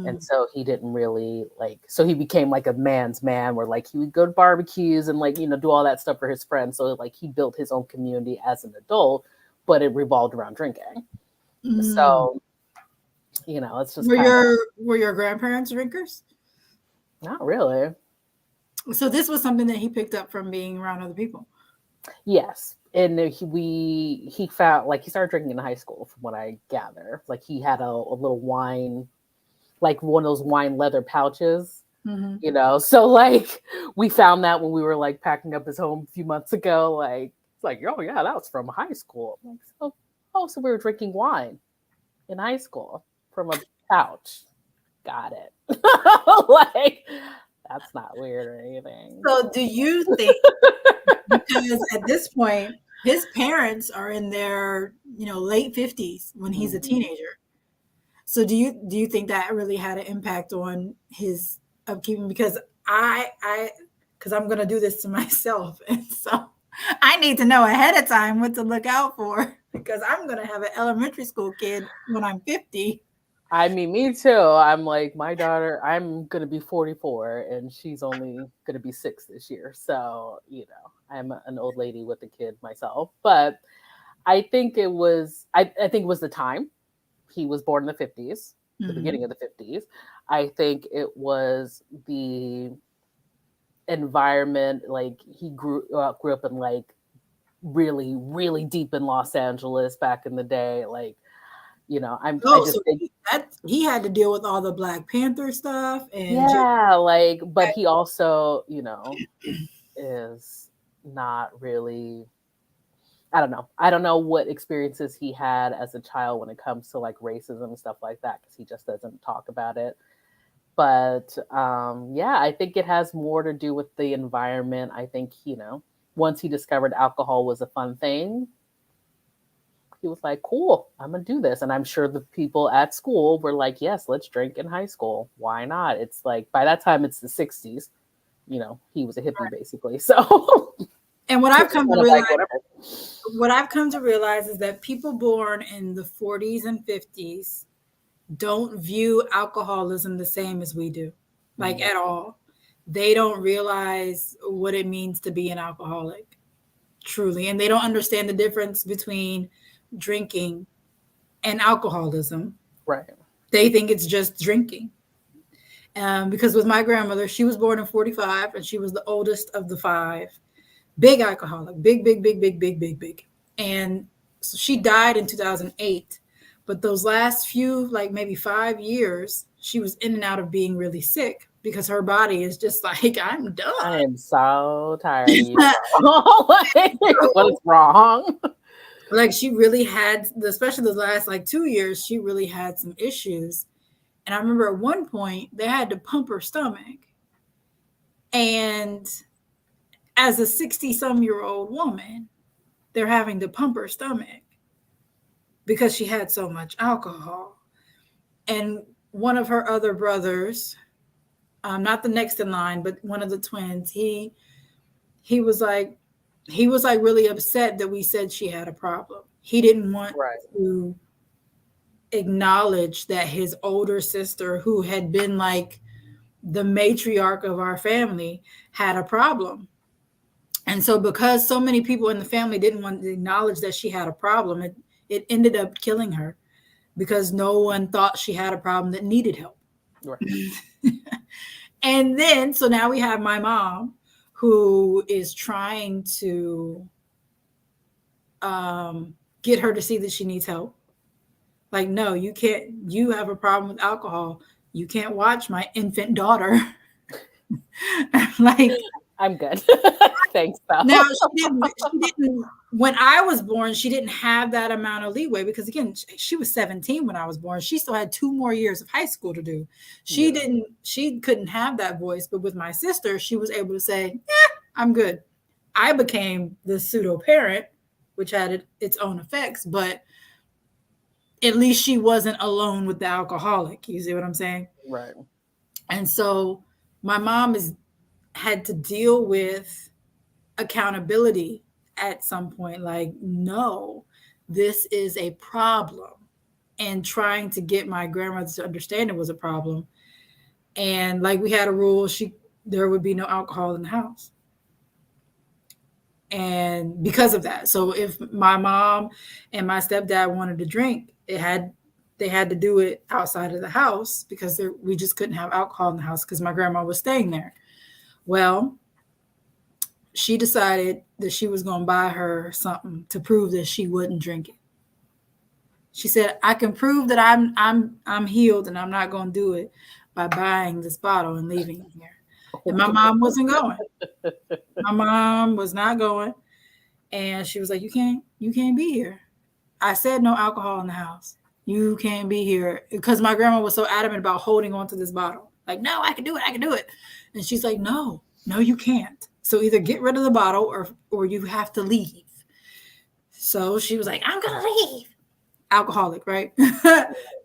And Mm, so he didn't really like, so he became like a man's man where like he would go to barbecues and like, do all that stuff for his friends. So like he built his own community as an adult, but it revolved around drinking. mm. So, it's just kind of Were your grandparents drinkers? not really. So this was something that he picked up from being around other people. Yes. And he found like he started drinking in high school from what I gather. Like he had a little wine, like one of those wine leather pouches, Hmm. So like we found that when we were like packing up his home a few months ago, like it's like, oh yeah, that was from high school. I'm like, so we were drinking wine in high school from a pouch. Got it. Like that's not weird or anything. So do you think, because at this point his parents are in their late 50s when he's a Mhm. teenager, so do you think that really had an impact on his upkeeping? Because I because I'm gonna do this to myself, and so I need to know ahead of time what to look out for, because I'm gonna have an elementary school kid when I'm 50. I mean, me too. I'm like, my daughter, I'm going to be 44 and she's only going to be 6 this year. So, I'm an old lady with a kid myself. But I think I think it was the time. He was born in the 50s, the beginning Hmm. of the 50s. I think it was the environment. Like he grew up in like really, really deep in Los Angeles back in the day. Like, I Oh, just so think he had to deal with all the Black Panther stuff and just yeah, like, but he also, is not really, I don't know. I don't know what experiences he had as a child when it comes to like racism and stuff like that, because he just doesn't talk about it. But yeah, I think it has more to do with the environment. I think, once he discovered alcohol was a fun thing, he was like, cool, I'm going to do this. And I'm sure the people at school were like, yes, let's drink in high school. Why not? It's like, by that time, it's the 60s. He was a hippie basically. So and what it I've was come to kind of like, realize whatever. what I've come to realize is that people born in the 40s and 50s don't view alcoholism the same as we do, like Mm, at all. They don't realize what it means to be an alcoholic, truly. And they don't understand the difference between drinking and alcoholism. right. They think it's just drinking. Because with my grandmother, she was born in 45 and she was the oldest of the five. Big alcoholic, big, big, big, big, big, big, big. And so she died in 2008. But those last few, like maybe 5 years, she was in and out of being really sick because her body is just like, I'm I done. am so tired of you, bro. Like, what is wrong? Like she really had, especially the last like 2 years, she really had some issues. And I remember at one point they had to pump her stomach. And as a 60-some-year-old woman, they're having to pump her stomach because she had so much alcohol. And one of her other brothers, not the next in line, but one of the twins, he was like he was like really upset that we said she had a problem. He didn't want Right. to acknowledge that his older sister, who had been like the matriarch of our family, had a problem. And so because so many people in the family didn't want to acknowledge that she had a problem, It ended up killing her because no one thought she had a problem that needed help. Right. And then, so now we have my mom who is trying to um, get her to see that she needs help. Like, no, you can't, you have a problem with alcohol. You can't watch my infant daughter. Like, I'm good. Thanks, now pal. she didn't, when I was born, she didn't have that amount of leeway because again, she was 17 when I was born. She still had 2 more years of high school to do. Yeah. She couldn't have that voice, but with my sister, she was able to say, yeah, I'm good. I became the pseudo parent, which had its own effects, but at least she wasn't alone with the alcoholic. You see what I'm saying? Right. And so my mom is had to deal with accountability at some point. Like, no, this is a problem. And trying to get my grandmother to understand it was a problem. And like we had a rule, there would be no alcohol in the house. And because of that, so if my mom and my stepdad wanted to drink, they had to do it outside of the house because we just couldn't have alcohol in the house because my grandma was staying there. Well, she decided that she was going to buy her something to prove that she wouldn't drink it. She said, "I can prove that I'm healed and I'm not going to do it by buying this bottle and leaving it here." And my mom wasn't going. My mom was not going, and she was like, you can't be here. I said no alcohol in the house. You can't be here," because my grandma was so adamant about holding on to this bottle. Like, "No, I can do it. I can do it." And she's like, "No, no, you can't. So either get rid of the bottle or you have to leave." So she was like, "I'm gonna leave." Alcoholic, right?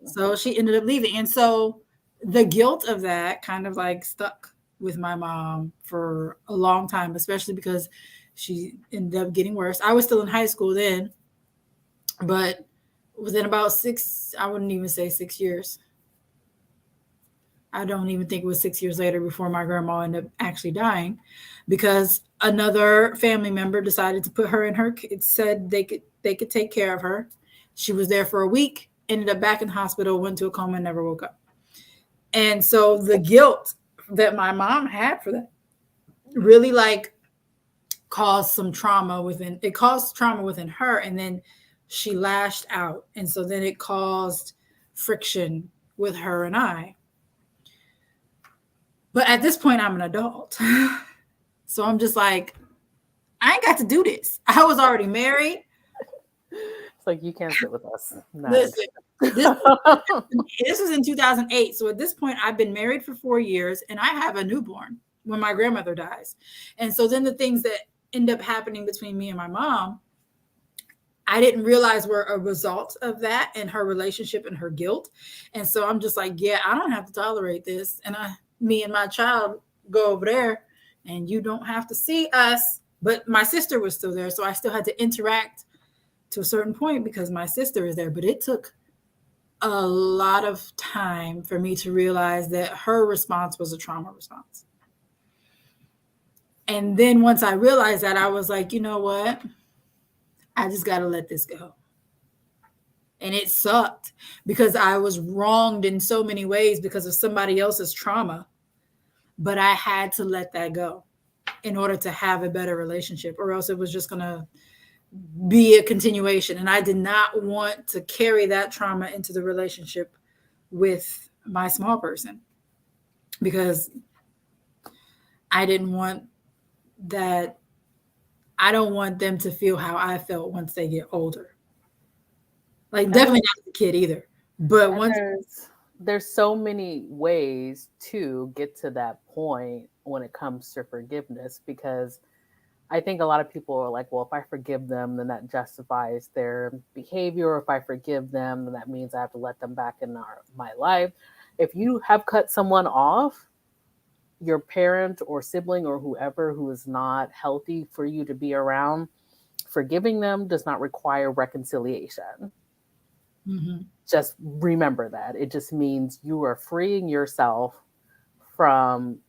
So she ended up leaving. And so the guilt of that kind of like stuck with my mom for a long time, especially because she ended up getting worse. I was still in high school then, but within about I wouldn't even say 6 years. I don't even think it was 6 years later before my grandma ended up actually dying because another family member decided to put her in her, it said they could take care of her. She was there for a week, ended up back in the hospital, went to a coma, and never woke up. And so the guilt that my mom had for that really like caused some trauma within it caused trauma within her, and then she lashed out, and so then it caused friction with her and I. But at this point I'm an adult. So I'm just like, I ain't got to do this. I was already married. It's like you can't sit with us. Not Listen, this interested. this was in 2008. So at this point, I've been married for 4 years and I have a newborn when my grandmother dies. And so then the things that end up happening between me and my mom, I didn't realize were a result of that and her relationship and her guilt. And so I'm just like, yeah, I don't have to tolerate this. And me and my child go over there and you don't have to see us. But my sister was still there. So I still had to interact to a certain point because my sister is there. But it took a lot of time for me to realize that her response was a trauma response. And then once I realized that, I was like, you know what? I just got to let this go. And it sucked because I was wronged in so many ways because of somebody else's trauma. But I had to let that go in order to have a better relationship, or else it was just going to be a continuation. And I did not want to carry that trauma into the relationship with my small person because I didn't want that. I don't want them to feel how I felt once they get older. Like, And definitely not the kid either. But and once, there's so many ways to get to that point when it comes to forgiveness, because I think a lot of people are like, well, if I forgive them, then that justifies their behavior. Or if I forgive them, then that means I have to let them back in my life. If you have cut someone off, your parent or sibling or whoever who is not healthy for you to be around, forgiving them does not require reconciliation. mhm. Just remember that. It just means you are freeing yourself from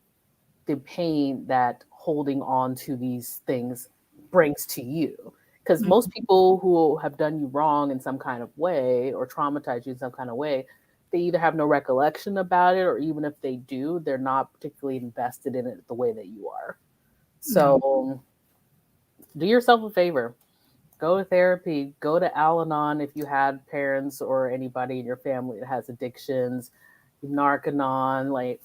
the pain that holding on to these things brings to you. Because most Mhm. people who have done you wrong in some kind of way or traumatized you in some kind of way, they either have no recollection about it, or even if they do, they're not particularly invested in it the way that you are. No. So do yourself a favor, go to therapy, go to Al-Anon if you had parents or anybody in your family that has addictions, Narcanon,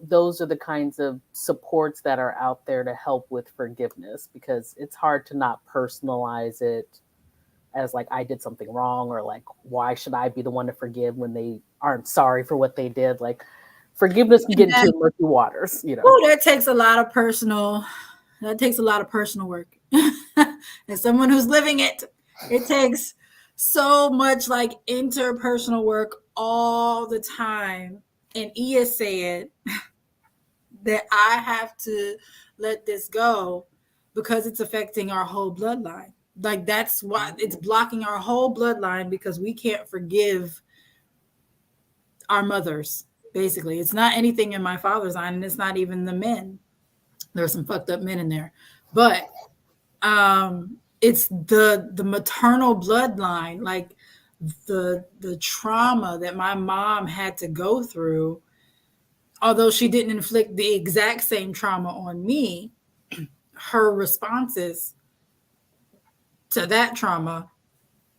those are the kinds of supports that are out there to help with forgiveness, because it's hard to not personalize it as like I did something wrong, or like why should I be the one to forgive when they aren't sorry for what they did. Like forgiveness can get And into murky waters, you know. oh, that takes a lot of personal. That takes a lot of personal work. As someone who's living it, it takes so much like interpersonal work all the time. And Ia said that I have to let this go because it's affecting our whole bloodline. Like that's why it's blocking our whole bloodline, because we can't forgive our mothers. Basically, it's not anything in my father's line, and it's not even the men. There's some fucked up men in there, but it's the maternal bloodline, like the trauma that my mom had to go through. Although she didn't inflict the exact same trauma on me, her responses to that trauma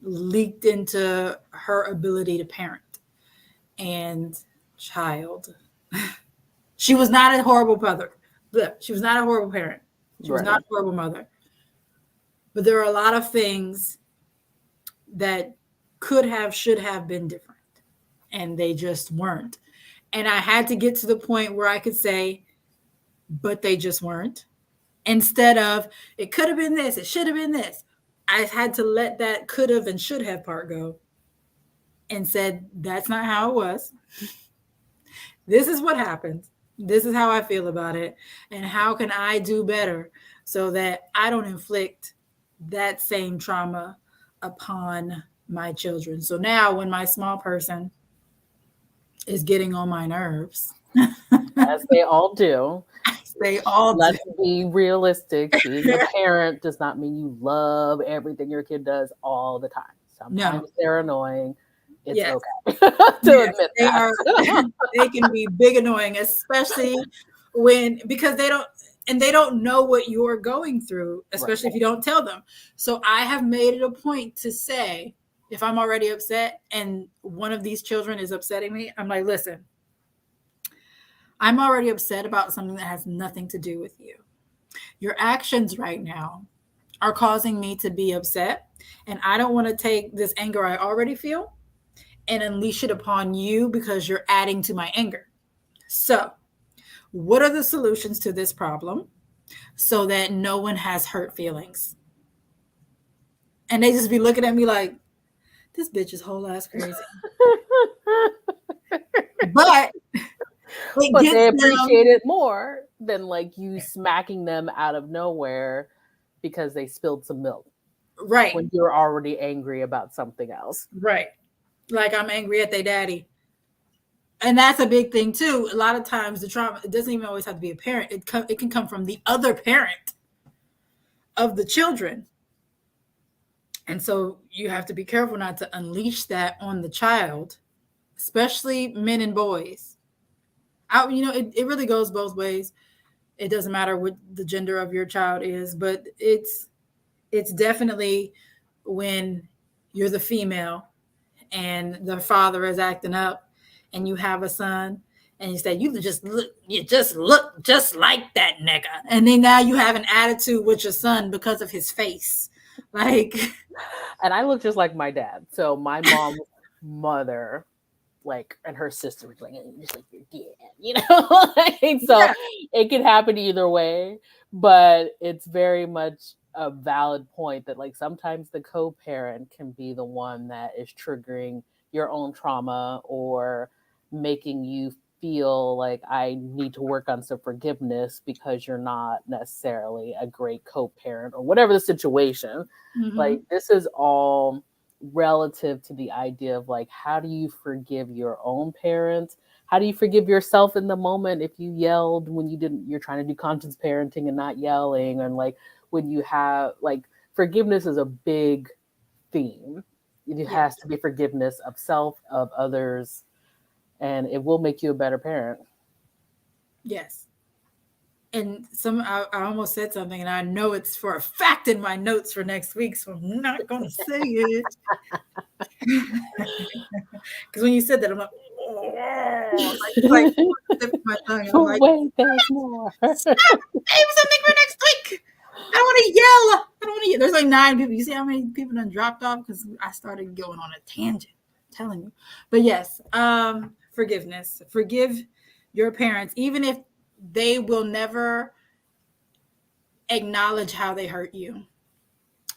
leaked into her ability to parent. And child, she was not a horrible mother. She was not a horrible parent. She was not Right. a horrible mother. But there are a lot of things that could have, should have been different, and they just weren't. And I had to get to the point where I could say, but they just weren't. Instead of, it could have been this, it should have been this. I had to let that could have and should have part go and said, that's not how it was. This is what happened. This is how I feel about it. And how can I do better so that I don't inflict that same trauma upon my children? So now, when my small person is getting on my nerves, As they all do. they all do. Let's be realistic. Being a parent does not mean you love everything your kid does all the time. No, Sometimes they're annoying. It's yes, okay to yes, admit they are. that. They can be big annoying, especially when, because they don't, and they don't know what you're going through, Right. especially if you don't tell them. So I have made it a point to say, if I'm already upset and one of these children is upsetting me, I'm like, listen, I'm already upset about something that has nothing to do with you. Your actions right now are causing me to be upset, and I don't want to take this anger I already feel and unleash it upon you because you're adding to my anger. So, what are the solutions to this problem so that no one has hurt feelings? And they just be looking at me like, this bitch is whole ass crazy. But it But they gets them appreciate it more than like you smacking them out of nowhere because they spilled some milk right, when you're already angry about something else. right. Like I'm angry at their daddy. And that's a big thing too. A lot of times the trauma, it doesn't even always have to be a parent. It can come from the other parent of the children. And so you have to be careful not to unleash that on the child, especially men and boys. It really goes both ways. It doesn't matter what the gender of your child is, but it's definitely when you're the female and the father is acting up and you have a son and you say, you just look just like that nigga. And then now you have an attitude with your son because of his face. Like, And I look just like my dad. So my mom's mother, like, and her sister was like, just like your dad, you know? Like, so yeah. it can happen either way, but it's very much a valid point that like sometimes the co-parent can be the one that is triggering your own trauma or making you feel like I need to work on some forgiveness because you're not necessarily a great co-parent or whatever the situation. Mm-hmm. Like this is all relative to the idea of like how do you forgive your own parents, how do you forgive yourself in the moment if you yelled when you didn't, you're trying to do conscious parenting and not yelling, and like when you have like forgiveness is a big theme. It Yeah. has to be forgiveness of self, of others, and it will make you a better parent. Yes. And I almost said something, and I know it's for a fact in my notes for next week, so I'm not gonna say it. Because when you said that, I'm like, oh, like it's like tip of my tongue, and I'm like, Wait, there's more. snap, maybe something for next week. I don't want to yell. I don't want to yell. There's like 9 people. You see how many people done dropped off because I started going on a tangent. I'm telling you. But yes, forgiveness. Forgive your parents, even if they will never acknowledge how they hurt you,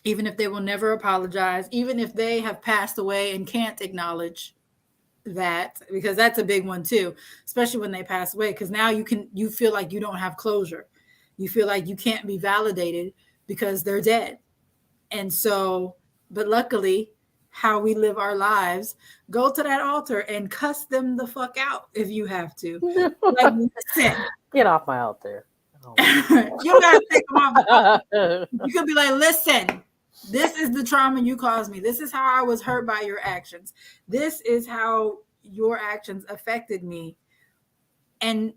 even if they will never apologize, even if they have passed away and can't acknowledge that, because that's a big one too, especially when they pass away, because now you feel like you don't have closure. You feel like you can't be validated because they're dead. And so, but luckily, how we live our lives, go to that altar and cuss them the fuck out if you have to. Like, listen, Get off my altar. Oh you don't gotta take them off the altar. my. You could be like, listen, this is the trauma you caused me. This is how I was hurt by your actions. This is how your actions affected me. And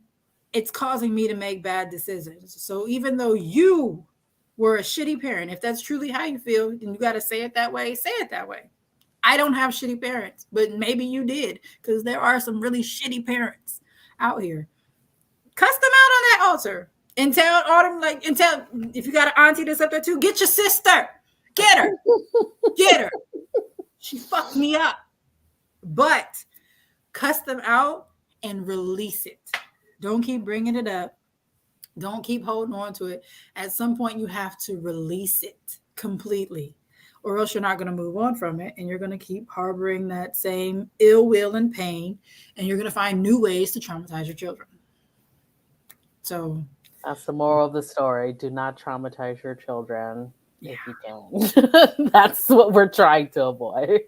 it's causing me to make bad decisions. So even though you were a shitty parent, if that's truly how you feel, and you got to say it that way, say it that way. I don't have shitty parents, but maybe you did, because there are some really shitty parents out here. Cuss them out on that altar and tell Autumn, like, and tell, if you got an auntie that's up there too, get your sister, get her, get her. She fucked me up. But cuss them out and release it. Don't keep bringing it up. Don't keep holding on to it. At some point, you have to release it completely, or else you're not going to move on from it. And you're going to keep harboring that same ill will and pain. And you're going to find new ways to traumatize your children. So, That's the moral of the story. Do not traumatize your children yeah. if you can. That's what we're trying to avoid.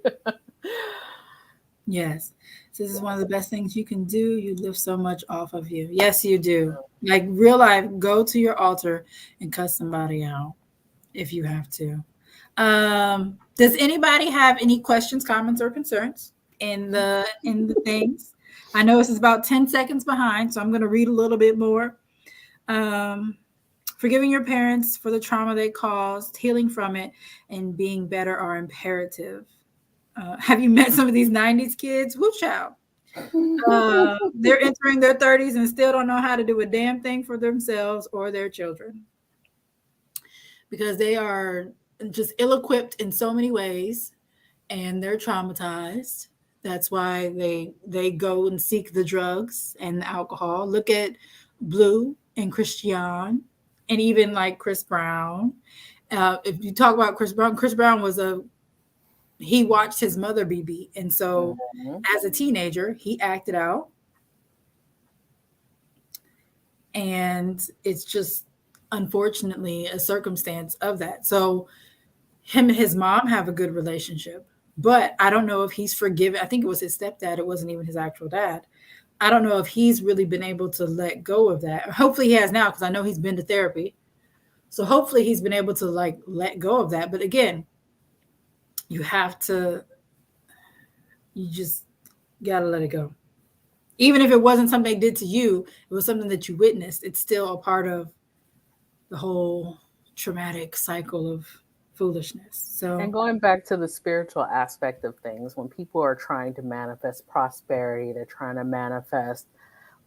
Yes. So this is one of the best things you can do. You lift so much off of you. Yes, you do. Like real life, go to your altar and cuss somebody out if you have to. Does anybody have any questions, comments, or concerns in the things? I know this is about 10 seconds behind, so I'm going to read a little bit more. Um, Forgiving your parents for the trauma they caused, healing from it, and being better are imperative. Have you met some of these 90s kids? Woo child. They're entering their 30s and still don't know how to do a damn thing for themselves or their children because they are just ill equipped in so many ways and they're traumatized. That's why they go and seek the drugs and the alcohol. Look at Blue and Christian and even like Chris Brown. If you talk about Chris Brown was he watched his mother be beat. And so Mhm. as a teenager, he acted out. And it's just unfortunately a circumstance of that. So him and his mom have a good relationship, but I don't know if he's forgiven. I think it was his stepdad. It wasn't even his actual dad. I don't know if he's really been able to let go of that. Hopefully he has now because I know he's been to therapy. So hopefully he's been able to like let go of that. But again, you have to, you just got to let it go. Even if it wasn't something they did to you, it was something that you witnessed. It's still a part of the whole traumatic cycle of foolishness. So, And going back to the spiritual aspect of things, when people are trying to manifest prosperity, they're trying to manifest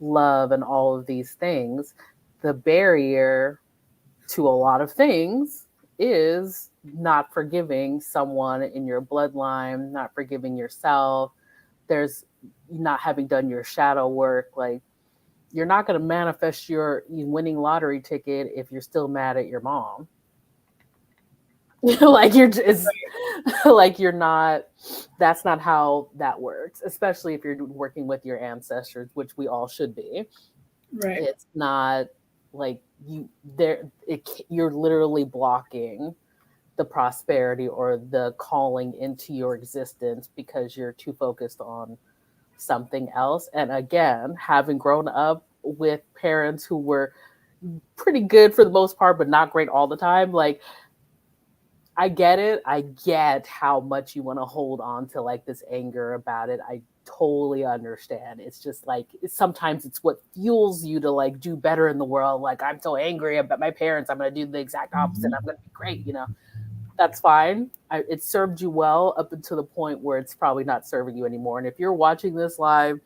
love and all of these things, the barrier to a lot of things is not forgiving someone in your bloodline, not forgiving yourself. There's not having done your shadow work. Like, you're not going to manifest your winning lottery ticket if you're still mad at your mom. Like you're just like you're not, that's not how that works, especially if you're working with your ancestors, which we all should be. right. It's not like you there you're literally blocking the prosperity or the calling into your existence because you're too focused on something else. And again, having grown up with parents who were pretty good for the most part but not great all the time, like I get it. I get how much you want to hold on to like this anger about it. I totally understand. It's just like sometimes it's what fuels you to like do better in the world. Like I'm so angry about my parents, I'm going to do the exact opposite. Mhm. I'm going to be great, you know. That's fine. It served you well up until the point where it's probably not serving you anymore. And if you're watching this live,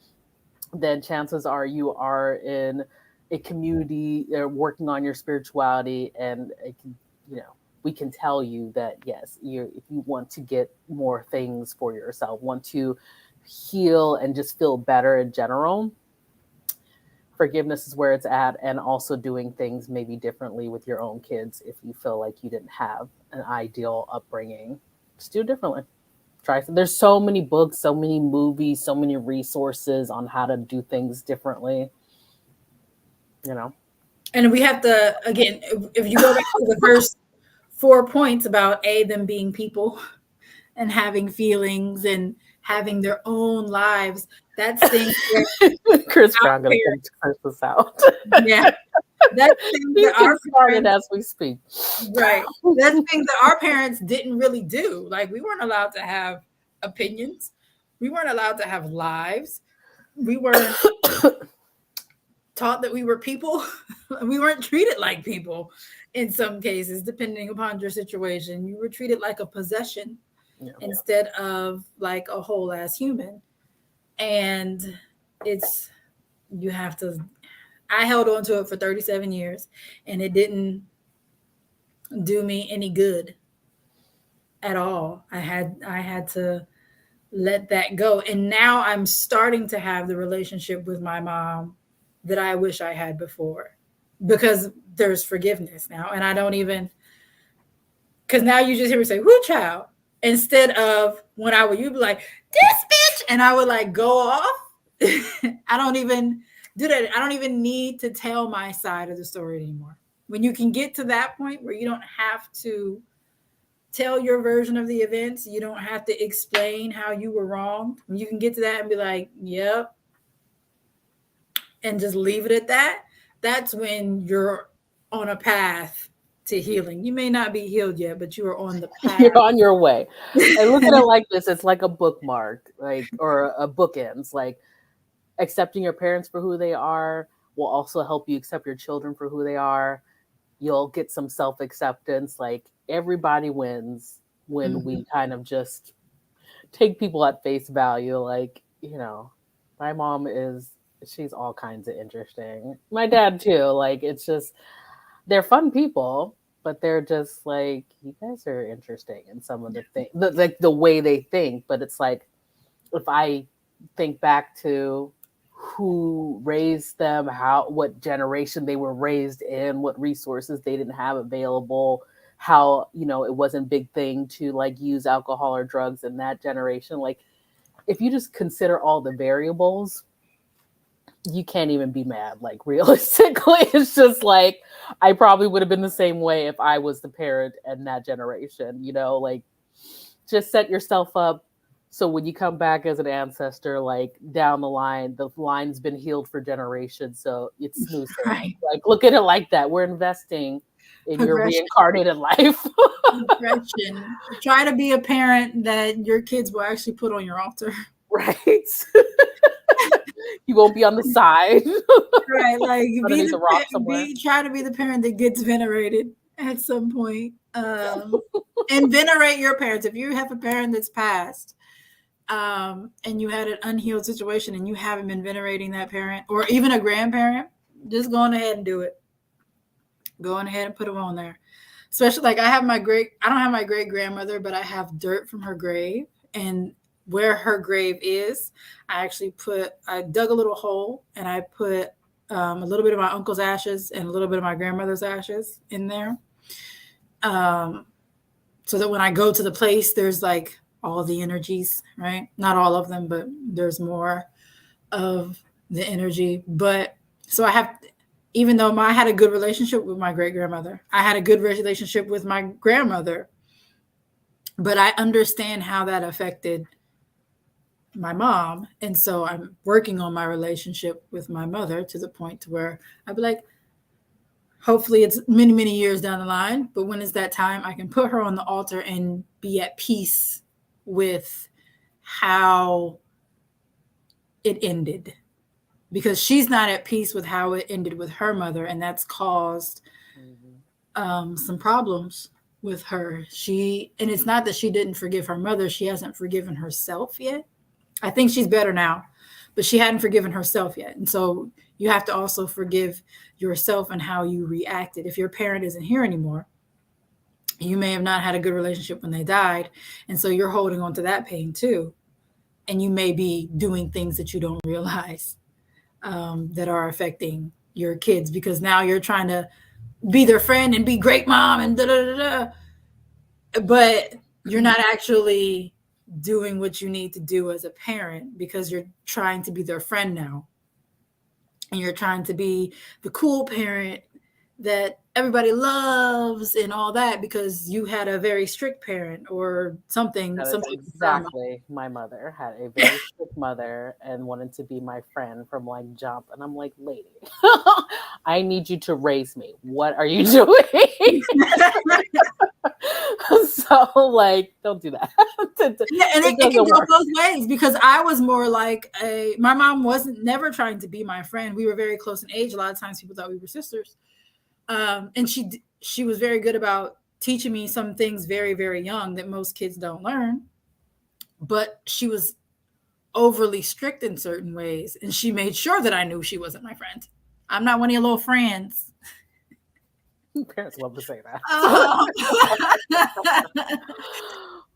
then chances are you are in a community working on your spirituality, and it can, you know, we can tell you that yes, you if you want to get more things for yourself, want to heal and just feel better in general, forgiveness is where it's at, and also doing things maybe differently with your own kids if you feel like you didn't have an ideal upbringing. Just do it differently. Try. There's so many books, so many movies, so many resources on how to do things differently. You know. And we have to, again, if you go back to the first 4 points about them being people and having feelings and having their own lives, that's things that Chris our Brown gonna parents, come curse us out. yeah, that's things He's that our getting started parents, as we speak. right, that's things that our parents didn't really do. Like we weren't allowed to have opinions, we weren't allowed to have lives, we weren't taught that we were people. We weren't treated like people in some cases, depending upon your situation. You were treated like a possession Yeah. instead of like a whole ass human. And it's, you have to, I held on to it for 37 years and it didn't do me any good at all. I had to let that go. And now I'm starting to have the relationship with my mom that I wish I had before because there's forgiveness now. And I don't even, because now you just hear me say, whoo, child, instead of when I would, you'd be like, this bitch. And I would like go off. I don't even do that. I don't even need to tell my side of the story anymore. When you can get to that point where you don't have to tell your version of the events. You don't have to explain how you were wrong. You can get to that and be like, yep, and just leave it at that. That's when you're on a path to healing. You may not be healed yet, but you are on the path. You're on your way. And look at it like this: it's like a bookmark, like or a bookends. Like accepting your parents for who they are will also help you accept your children for who they are. You'll get some self acceptance. Like everybody wins when Mhm. we kind of just take people at face value. Like, you know, my mom is, she's all kinds of interesting. My dad too. Like, it's just, they're fun people, but they're just like, you guys are interesting in some of the things, like the way they think. But it's like, if I think back to who raised them, how, what generation they were raised in, what resources they didn't have available, how, you know, it wasn't a big thing to like use alcohol or drugs in that generation. Like if you just consider all the variables, you can't even be mad. Like realistically, it's just like I probably would have been the same way if I was the parent in that generation, you know, like just set yourself up so when you come back as an ancestor, like down the line, the line's been healed for generations, so it's smooth sailing. Right. Like look at it like that. We're investing in your Progression. reincarnated life. Progression. Try to be a parent that your kids will actually put on your altar. Right. You won't be on the side Right. Like underneath a rock somewhere. be try to be the parent that gets venerated at some point. And venerate your parents. If you have a parent that's passed, and you had an unhealed situation and you haven't been venerating that parent or even a grandparent, just go on ahead and do it. Go on ahead and put them on there. Especially like I don't have my great grandmother, but I have dirt from her grave. And where her grave is, I dug a little hole and I put a little bit of my uncle's ashes and a little bit of my grandmother's ashes in there. Um, so that when I go to the place, there's like all the energies, right? Not all of them, but there's more of the energy. But so I have, even though I had a good relationship with my great grandmother, I had a good relationship with my grandmother, but I understand how that affected my mom. And so I'm working on my relationship with my mother to the point to where I'd be like, Hopefully, it's many, many years down the line. But when it's that time, I can put her on the altar and be at peace with how it ended, because she's not at peace with how it ended with her mother, and that's caused Mhm. some problems with her. And it's not that she didn't forgive her mother; she hasn't forgiven herself yet. I think she's better now, but she hadn't forgiven herself yet. And so you have to also forgive yourself and how you reacted. If your parent isn't here anymore, you may have not had a good relationship when they died, and so you're holding on to that pain too. And you may be doing things that you don't realize, that are affecting your kids, because now you're trying to be their friend and be great mom and da da da da, but you're not actually doing what you need to do as a parent, because you're trying to be their friend now, and you're trying to be the cool parent that everybody loves and all that, because you had a very strict parent or something, That some is type of trauma. exactly my mother. Had a very strict mother and wanted to be my friend from like jump. And I'm like, lady, I need you to raise me. What are you doing? So like, don't do that. Yeah, and It it can doesn't go work. both ways, because I was more like my mom wasn't never trying to be my friend. We were very close in age. A lot of times people thought we were sisters. And she was very good about teaching me some things very, very young that most kids don't learn. But she was overly strict in certain ways, and she made sure that I knew she wasn't my friend. I'm not one of your little friends. Parents love to say that. Um,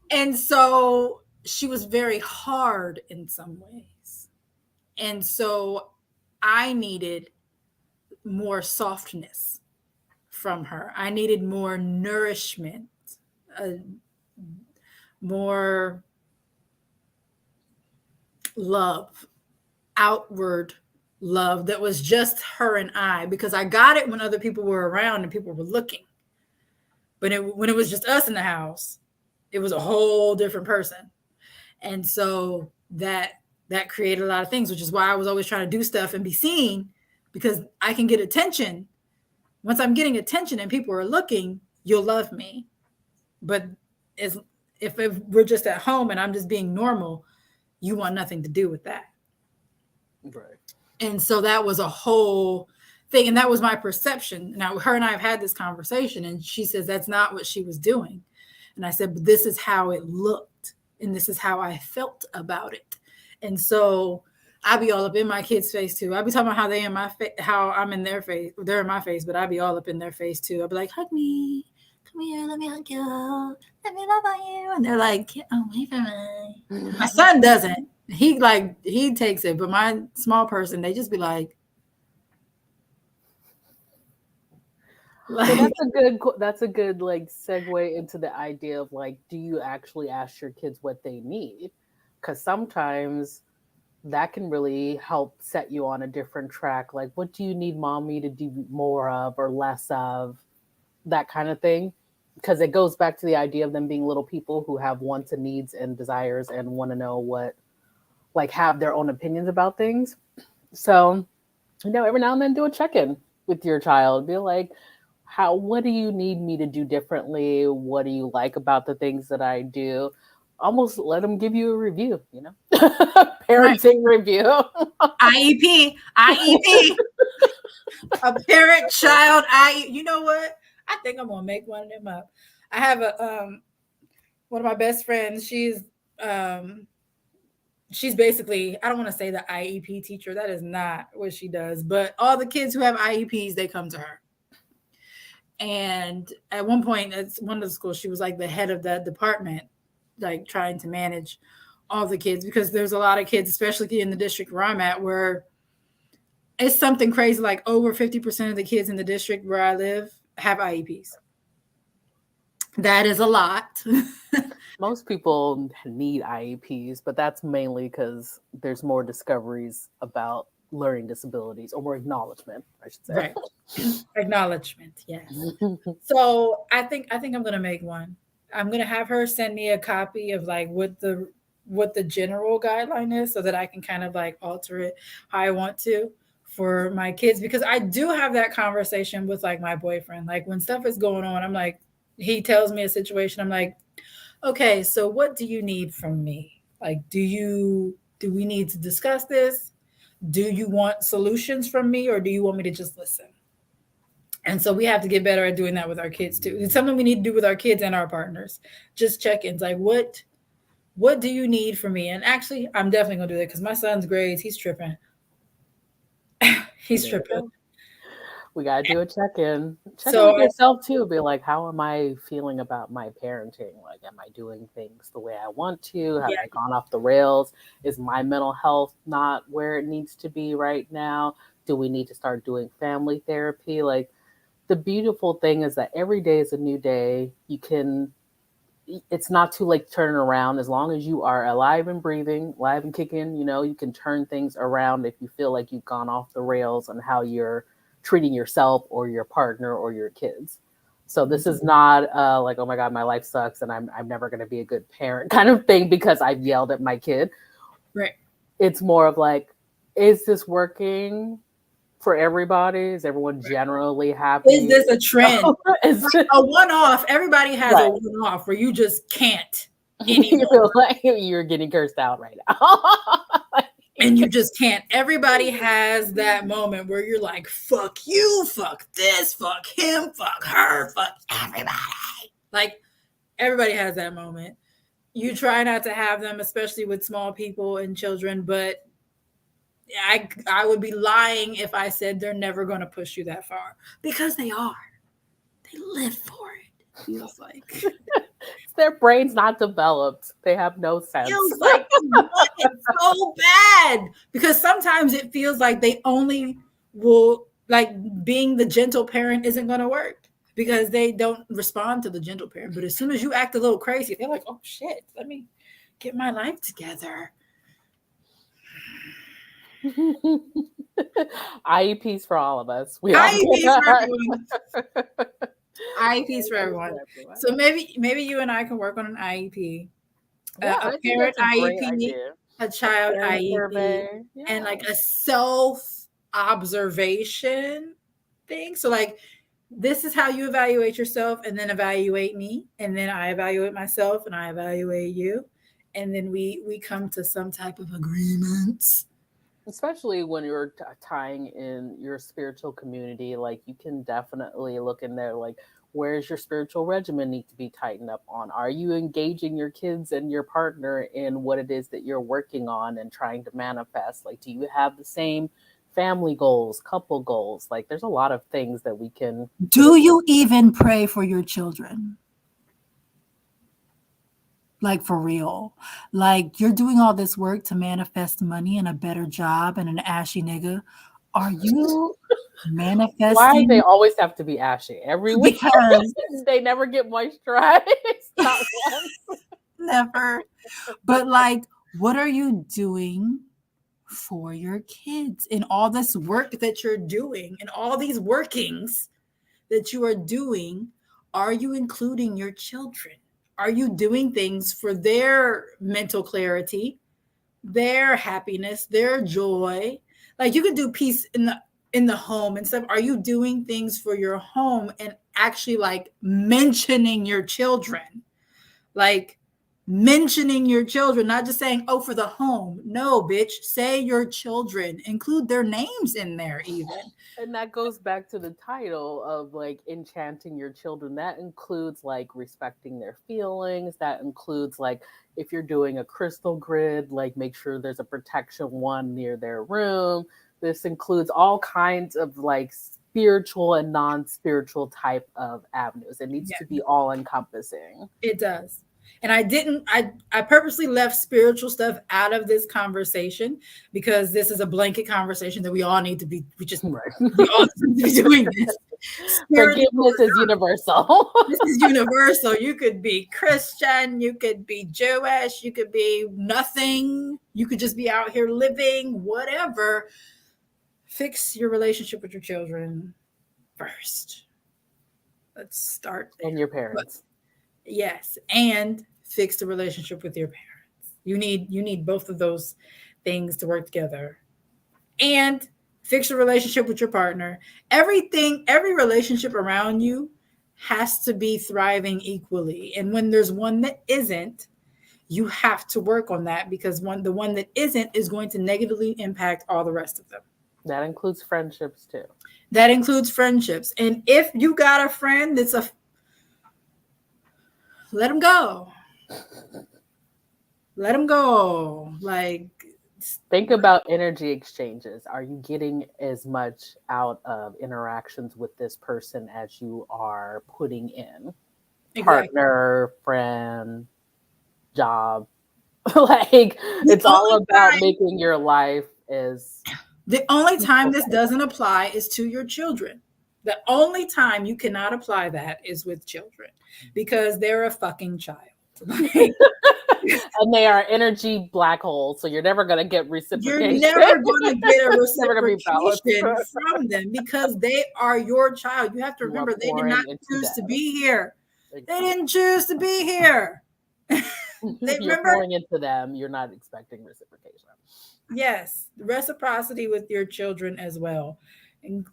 and so she was very hard in some ways. And so I needed more softness from her. I needed more nourishment, uh, more love, outward love that was just her and I, because I got it when other people were around and people were looking. But when it was just us in the house, it was a whole different person. And so that created a lot of things, which is why I was always trying to do stuff and be seen, because I can get attention. Once I'm getting attention and people are looking, you'll love me. But as if we're just at home and I'm just being normal, you want nothing to do with that. Right. And so that was a whole thing, and that was my perception. Now her and I have had this conversation, and she says that's not what she was doing. And I said, but this is how it looked, and this is how I felt about it. And so I be all up in my kids' face too. I be talking about how they in my how I'm in their face, they're in my face, but I be all up in their face too. I'll be like, hug me, come here, let me hug you, let me love on you, and they're like, get away from me. My son doesn't. He takes it, but my small person, they just be So like that's a good like segue into the idea of like, do you actually ask your kids what they need? Because sometimes that can really help set you on a different track. Like, what do you need mommy to do more of or less of? That kind of thing. Because it goes back to the idea of them being little people who have wants and needs and desires and want to know what, like, have their own opinions about things. So, every now and then do a check in with your child. Be like, what do you need me to do differently? What do you like about the things that I do? Almost let them give you a review. right. Parenting review. IEP, IEP, a parent child IE. You know what? I think I'm gonna make one of them up. I have a one of my best friends. Um she's basically, I don't want to say the IEP teacher. That is not what she does. But all the kids who have IEPs, they come to her. And at one point, at one of the schools, she was like the head of that department, like trying to manage all the kids, because there's a lot of kids, especially in the district where I'm at, where it's something crazy, like over 50% of the kids in the district where I live have IEPs. That is a lot. Most people need IEPs, but that's mainly because there's more discoveries about learning disabilities or more acknowledgement, I should say. Right. Acknowledgement, yes. So I think I'm gonna make one. I'm gonna have her send me a copy of like what the general guideline is, so that I can kind of like alter it how I want to for my kids, because I do have that conversation with like my boyfriend. Like when stuff is going on, I'm like, he tells me a situation. I'm like, okay, so what do you need from me? Like, do we need to discuss this? Do you want solutions from me, or do you want me to just listen? And so we have to get better at doing that with our kids too. It's something we need to do with our kids and our partners. Just check-ins. Like what do you need from me? And actually, I'm definitely gonna do that because my son's grades, he's tripping. He's There you tripping. go. We gotta do a check-in. Check in So with yourself too. Be like, how am I feeling about my parenting? Like, am I doing things the way I want to? Have yeah, I gone off the rails? Is my mental health not where it needs to be right now? Do we need to start doing family therapy? Like, the beautiful thing is that every day is a new day. You can it's not too late to turn it around as long as you are alive and breathing, alive and kicking. You can turn things around if you feel like you've gone off the rails on how you're treating yourself or your partner or your kids. So this is not like, oh my God, my life sucks and I'm never going to be a good parent kind of thing because I've yelled at my kid. right. It's more of like, is this working for everybody? Is everyone generally Is happy? this a trend? Is Like a one-off. Everybody has a right. one-off where you just can't You anymore. feel like you're getting cursed out right now. And you just can't. Everybody has that moment where you're like, fuck you, fuck this, fuck him, fuck her, fuck everybody. Like everybody has that moment. You try not to have them, especially with small people and children, but I would be lying if I said they're never going to push you that far because they are. They live for it. Feels like. Their brain's not developed. They have no sense. Feels like they want it so bad because sometimes it feels like they only will like being the gentle parent isn't going to work because they don't respond to the gentle parent. But as soon as you act a little crazy, they're like, "Oh shit, let me get my life together." IEPs for all of us. We all IEPs for get everyone. IEPs for IEPs everyone. for everyone. So maybe you and I can work on an IEP, Yeah, a I think parent that's a great IEP, idea. a A child parent IEP, survey. and Yeah. like a self observation thing. So like this is how you evaluate yourself and then evaluate me and then I evaluate myself and I evaluate you and then we come to some type of agreement. Especially when you're tying in your spiritual community, like you can definitely look in there, like, where's your spiritual regimen need to be tightened up on? Are you engaging your kids and your partner in what it is that you're working on and trying to manifest? Like, do you have the same family goals, couple goals? Like, there's a lot of things that we can sort of. Do you even pray for your children? Like for real. Like you're doing all this work to manifest money and a better job and an ashy nigga. Are you Why they manifesting? always have to be ashy every week? Because They never get moisturized. Not once. never. But like, what are you doing for your kids in all this work that you're doing and all these workings that you are doing? Are you including your children? Are you doing things for their mental clarity, their happiness, their joy? Like you could do peace in the home and stuff. Are you doing things for your home and actually like mentioning your children? Like mentioning your children, not just saying, oh, for the home. No, bitch, say your children, include their names in there, even. And that goes back to the title of like enchanting your children. That includes like respecting their feelings. That includes like if you're doing a crystal grid, like make sure there's a protection one near their room. This includes all kinds of like spiritual and non-spiritual type of avenues. It needs Yeah, to be all encompassing. it does. And I didn't, I purposely left spiritual stuff out of this conversation because this is a blanket conversation that we all need to be, Right. we all need to be doing this. Spiritual, Forgiveness is universal. this is universal. You could be Christian, you could be Jewish, you could be nothing, you could just be out here living, whatever. Fix your relationship with your children first. Let's start And there. your But parents. yes, and fix the relationship with your parents. You need both of those things to work together. And Fix your relationship with your partner. Everything, every relationship around you has to be thriving equally. And when there's one that isn't, you have to work on that because the one that isn't is going to negatively impact all the rest of them. That includes friendships too. That includes friendships. And if you got a friend that's a let them go. Let them go. Like Think about energy exchanges. Are you getting as much out of interactions with this person as you are putting in? exactly. Partner, friend, job. Like The it's all only about time making your life as the only time peaceful this as doesn't apply is to your children. The only time you cannot apply that is with children because they're a fucking child. Like, and they are energy black holes, so you're never gonna get you're reciprocation. never going to get a It's never gonna be balanced. reciprocation from them because they are your child. You have to You are remember they did not pouring into choose to them. be here. They Exactly. didn't choose to be here. They You're remember. pouring into them. You're not expecting reciprocation. Yes, reciprocity with your children as well. And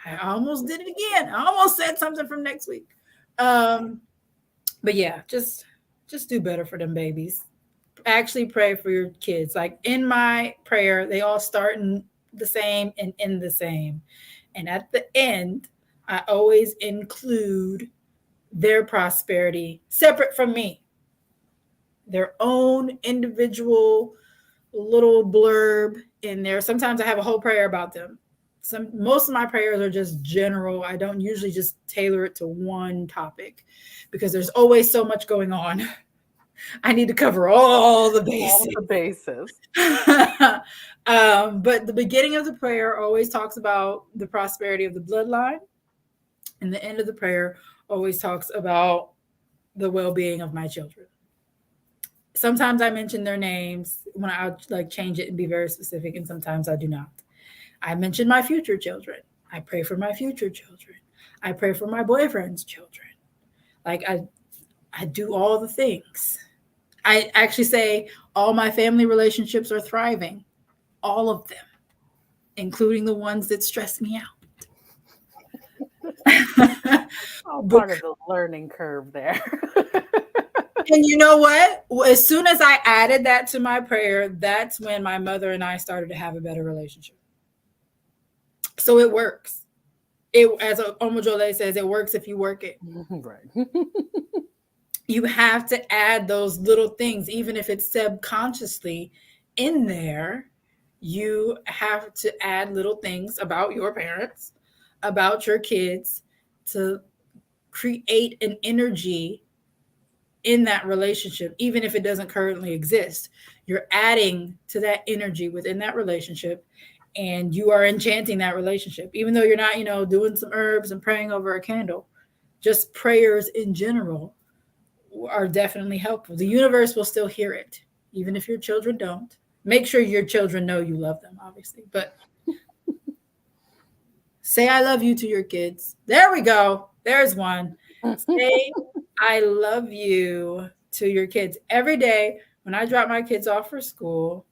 I almost did it again. I almost said something from next week. Um, but yeah, just do better for them babies. Actually pray for your kids. Like in my prayer, they all start in the same and end the same. And at the end, I always include their prosperity separate from me, their own individual little blurb in there. Sometimes I have a whole prayer about them. Most of my prayers are just general. I don't usually just tailor it to one topic because there's always so much going on. I need to cover all the All bases. the bases. But the beginning of the prayer always talks about the prosperity of the bloodline, and the end of the prayer always talks about the well-being of my children. Sometimes I mention their names when I like change it and be very specific, and sometimes I do not. I mention my future children. I pray for my future children. I pray for my boyfriend's children. Like I do all the things. I actually say all my family relationships are thriving, all of them, including the ones that stress me out. All But part of the learning curve there. and you know what? As soon as I added that to my prayer, that's when my mother and I started to have a better relationship. So it works. It, as Omojole says, it works if you work it. Right. You have to add those little things, even if it's subconsciously in there. You have to add little things about your parents, about your kids, to create an energy in that relationship, even if it doesn't currently exist. You're adding to that energy within that relationship, and you are enchanting that relationship, even though you're not, doing some herbs and praying over a candle. Just prayers in general are definitely helpful. The universe will still hear it, even if your children don't. Make sure your children know you love them, obviously, but say I love you to your kids. There we go. There's one. Say I love you to your kids every day. When I drop my kids off for school,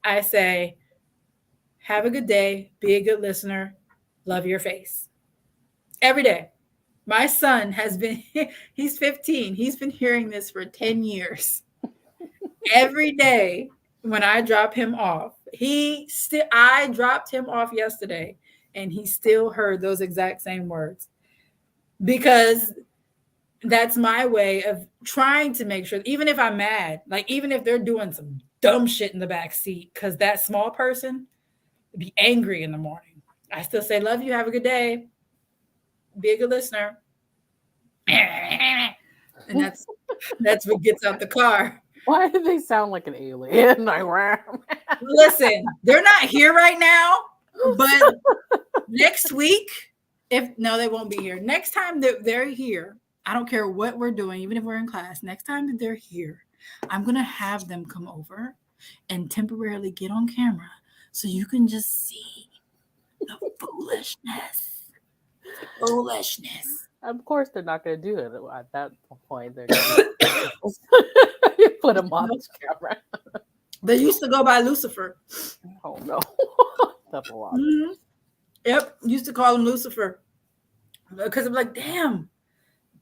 I say, have a good day, be a good listener, love your face. Every day. My son has been, he's 15. He's been hearing this for 10 years. Every day when I drop him off, I dropped him off yesterday and he still heard those exact same words because that's my way of trying to make sure, even if I'm mad, like even if they're doing some dumb shit in the back seat, because that small person be angry in the morning, I still say, love you, have a good day, be a good listener. And that's what gets out the car. Why do they sound like an alien? Like, Listen, they're not here right now, but next week, if no, they won't be here. Next time that they're here, I don't care what we're doing, even if we're in class, next time that they're here, I'm going to have them come over and temporarily get on camera so you can just see the foolishness. Foolishness. of course, they're not going to do it at that point. They're going to put them on camera. They used to go by Lucifer. Oh no! That's a lot. Mhm. Yep. Used to call him Lucifer because I'm like, damn,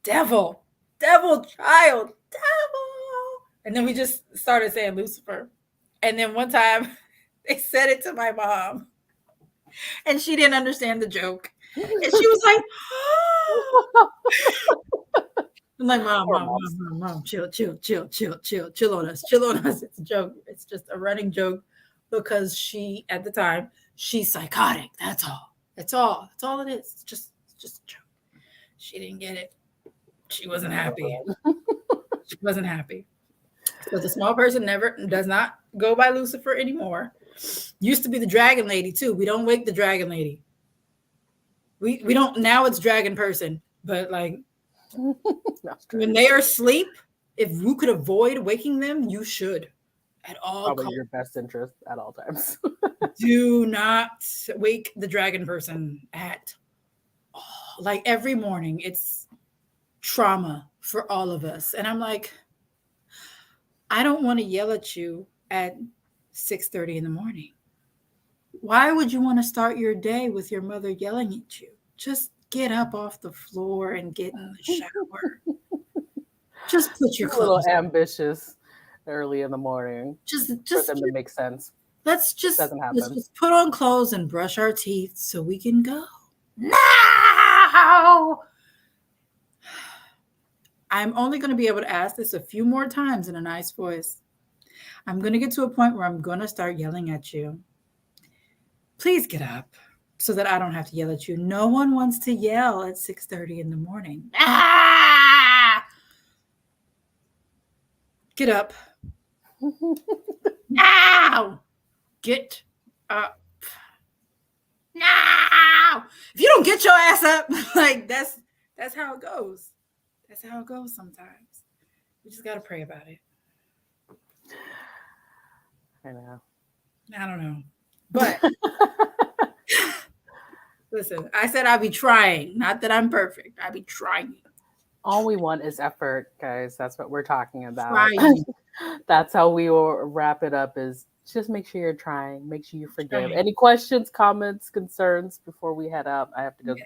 devil, devil child, devil. And then we just started saying Lucifer. And then one time they said it to my mom and she didn't understand the joke. And she was like, I'm like, mom, Poor mom, moms. mom, mom, mom, chill, chill, chill, chill, chill, chill on us, chill on us. It's a joke. It's just a running joke because she, at the time, she's psychotic. That's all. That's all. That's all it is. It's just a joke. She didn't get it. She wasn't happy. She wasn't happy. So the small person never does not go by Lucifer anymore. Used to be the dragon lady too. We don't wake the dragon lady. We don't now. It's dragon person. But like That's when true. they are asleep, if you could avoid waking them, you should at all Probably costs. your best interest at all times. Do not wake the dragon person at all. Like every morning, it's trauma for all of us. And I'm like, I don't want to yell at you at 6:30 in the morning. Why would you want to start your day with your mother yelling at you? Just get up off the floor and get in the shower. Just put your A little clothes. ambitious early in the morning Just for just them to make sense. Doesn't let's happen. just put on clothes and brush our teeth so we can go. Now I'm only going to be able to ask this a few more times in a nice voice. I'm going to get to a point where I'm going to start yelling at you. Please get up so that I don't have to yell at you. No one wants to yell at 6:30 in the morning. Get up. Now. Get up. Now. If you don't get your ass up, like that's how it goes. That's how it goes sometimes. We just got to pray about it. I know. I don't know. But listen, I said I'll be trying. Not that I'm perfect. I'll be trying. All we want is effort, guys. That's what we're talking about. Trying. That's how we will wrap it up is just make sure you're trying. Make sure you forgive. Trying. Any questions, comments, concerns before we head out? I have to go Yeah.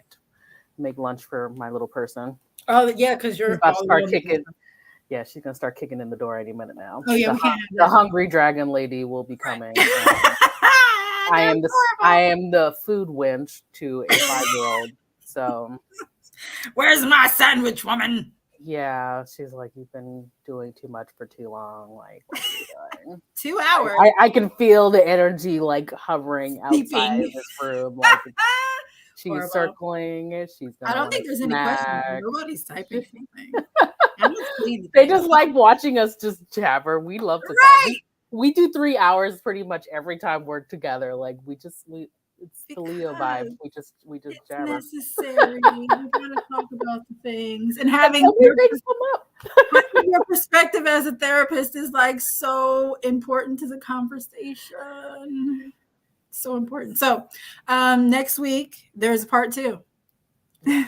make lunch for my little person. Oh yeah, because She's you're about to all start alone. kicking. Yeah, she's gonna start kicking in the door any minute now. Oh yeah, The we can't have the that. hungry dragon lady will be coming. I That's am I horrible. am the food wench to a 5-year-old. So Where's my sandwich, woman? yeah, she's like, you've been doing too much for too long. Like, what are you doing? 2 hours I can feel the energy like hovering outside sleeping. of this room. Like she's Horrible. circling. She's I gonna don't like think there's any questions. snack. Nobody's typing anything. I don't see They anything. just like watching us just jabber. We love to talk. Right. We do 3 hours pretty much every time we're together. Like we it's the Leo vibes. Because We just it's jabber. necessary. We gotta talk about the things. And And so many things come up. having your perspective as a therapist is like so important to the conversation. So important. So next week there's part two. Yeah.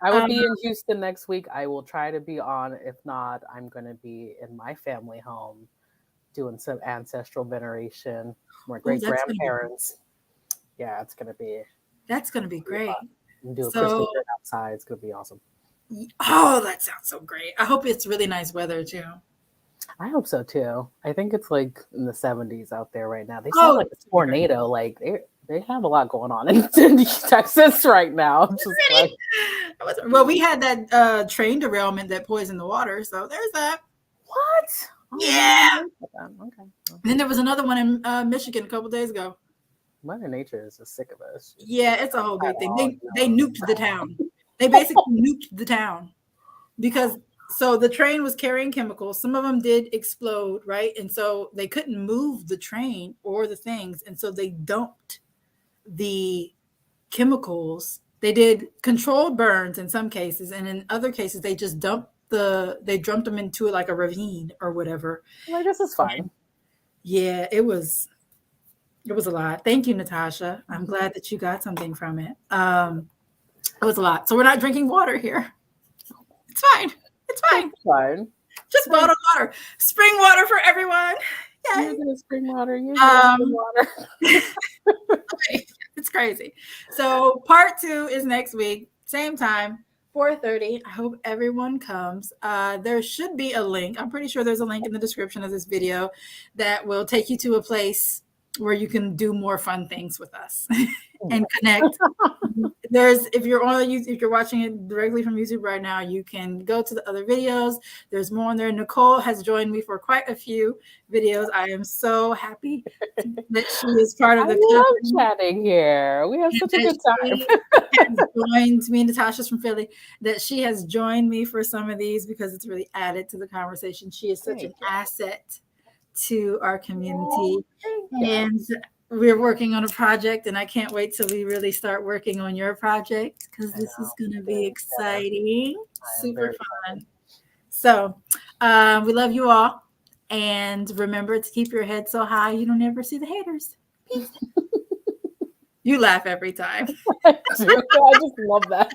I will Um, be in Houston next week. I will try to be on. If not, I'm going to be in my family home doing some ancestral veneration. My oh, great grandparents. Yeah, it's going to be that's gonna be great. and do a So Christmas dinner outside. It's going to be awesome. oh, that sounds so great. I hope it's really nice weather too. I hope so too. I think it's like in the 70s out there right now. They sound Oh, like a tornado. Like they have a lot going on in Texas right now. Just like well, we had that train derailment that poisoned the water, so there's that. what? Oh, Yeah. Okay. And then there was another one in Michigan a couple days ago. Mother Nature is just sick of us. Yeah, it's a whole big thing. Oh, They no. nuked the town. They basically nuked the town because so the train was carrying chemicals. Some of them did explode, right? And so they couldn't move the train or the things, and so they dumped the chemicals. They did controlled burns in some cases, and in other cases they just dumped them into like a ravine or whatever. Like this is fine. Yeah, it was a lot. Thank you, Natasha. I'm glad that you got something from it. It was a lot. So we're not drinking water here. It's fine. It's fine. It's fine. Just bottled water. Spring water for everyone. You're Yay. gonna spring water. You're gonna spring water. crazy. So part 2 is next week, same time, 4:30. I hope everyone comes. There should be a link. I'm pretty sure there's a link in the description of this video that will take you to a place where you can do more fun things with us and connect. There's if you're on YouTube, if you're watching it directly from YouTube right now, you can go to the other videos. There's more on there. Nicole has joined me for quite a few videos. I am so happy that she is part of I the love company chatting here. We have and such a that good time. she has joined me. Natasha's from Philly. That she has joined me for some of these because it's really added to the conversation. She is such an Thank you. asset to our Oh, community, thank you. and we're working on a project, and I can't wait till we really start working on your project because I this is know. going to be Very excited. exciting, I am super very excited. fun. So, we love you all, and remember to keep your head so high you don't ever see the haters. Peace. You laugh every time. I do. I just love that.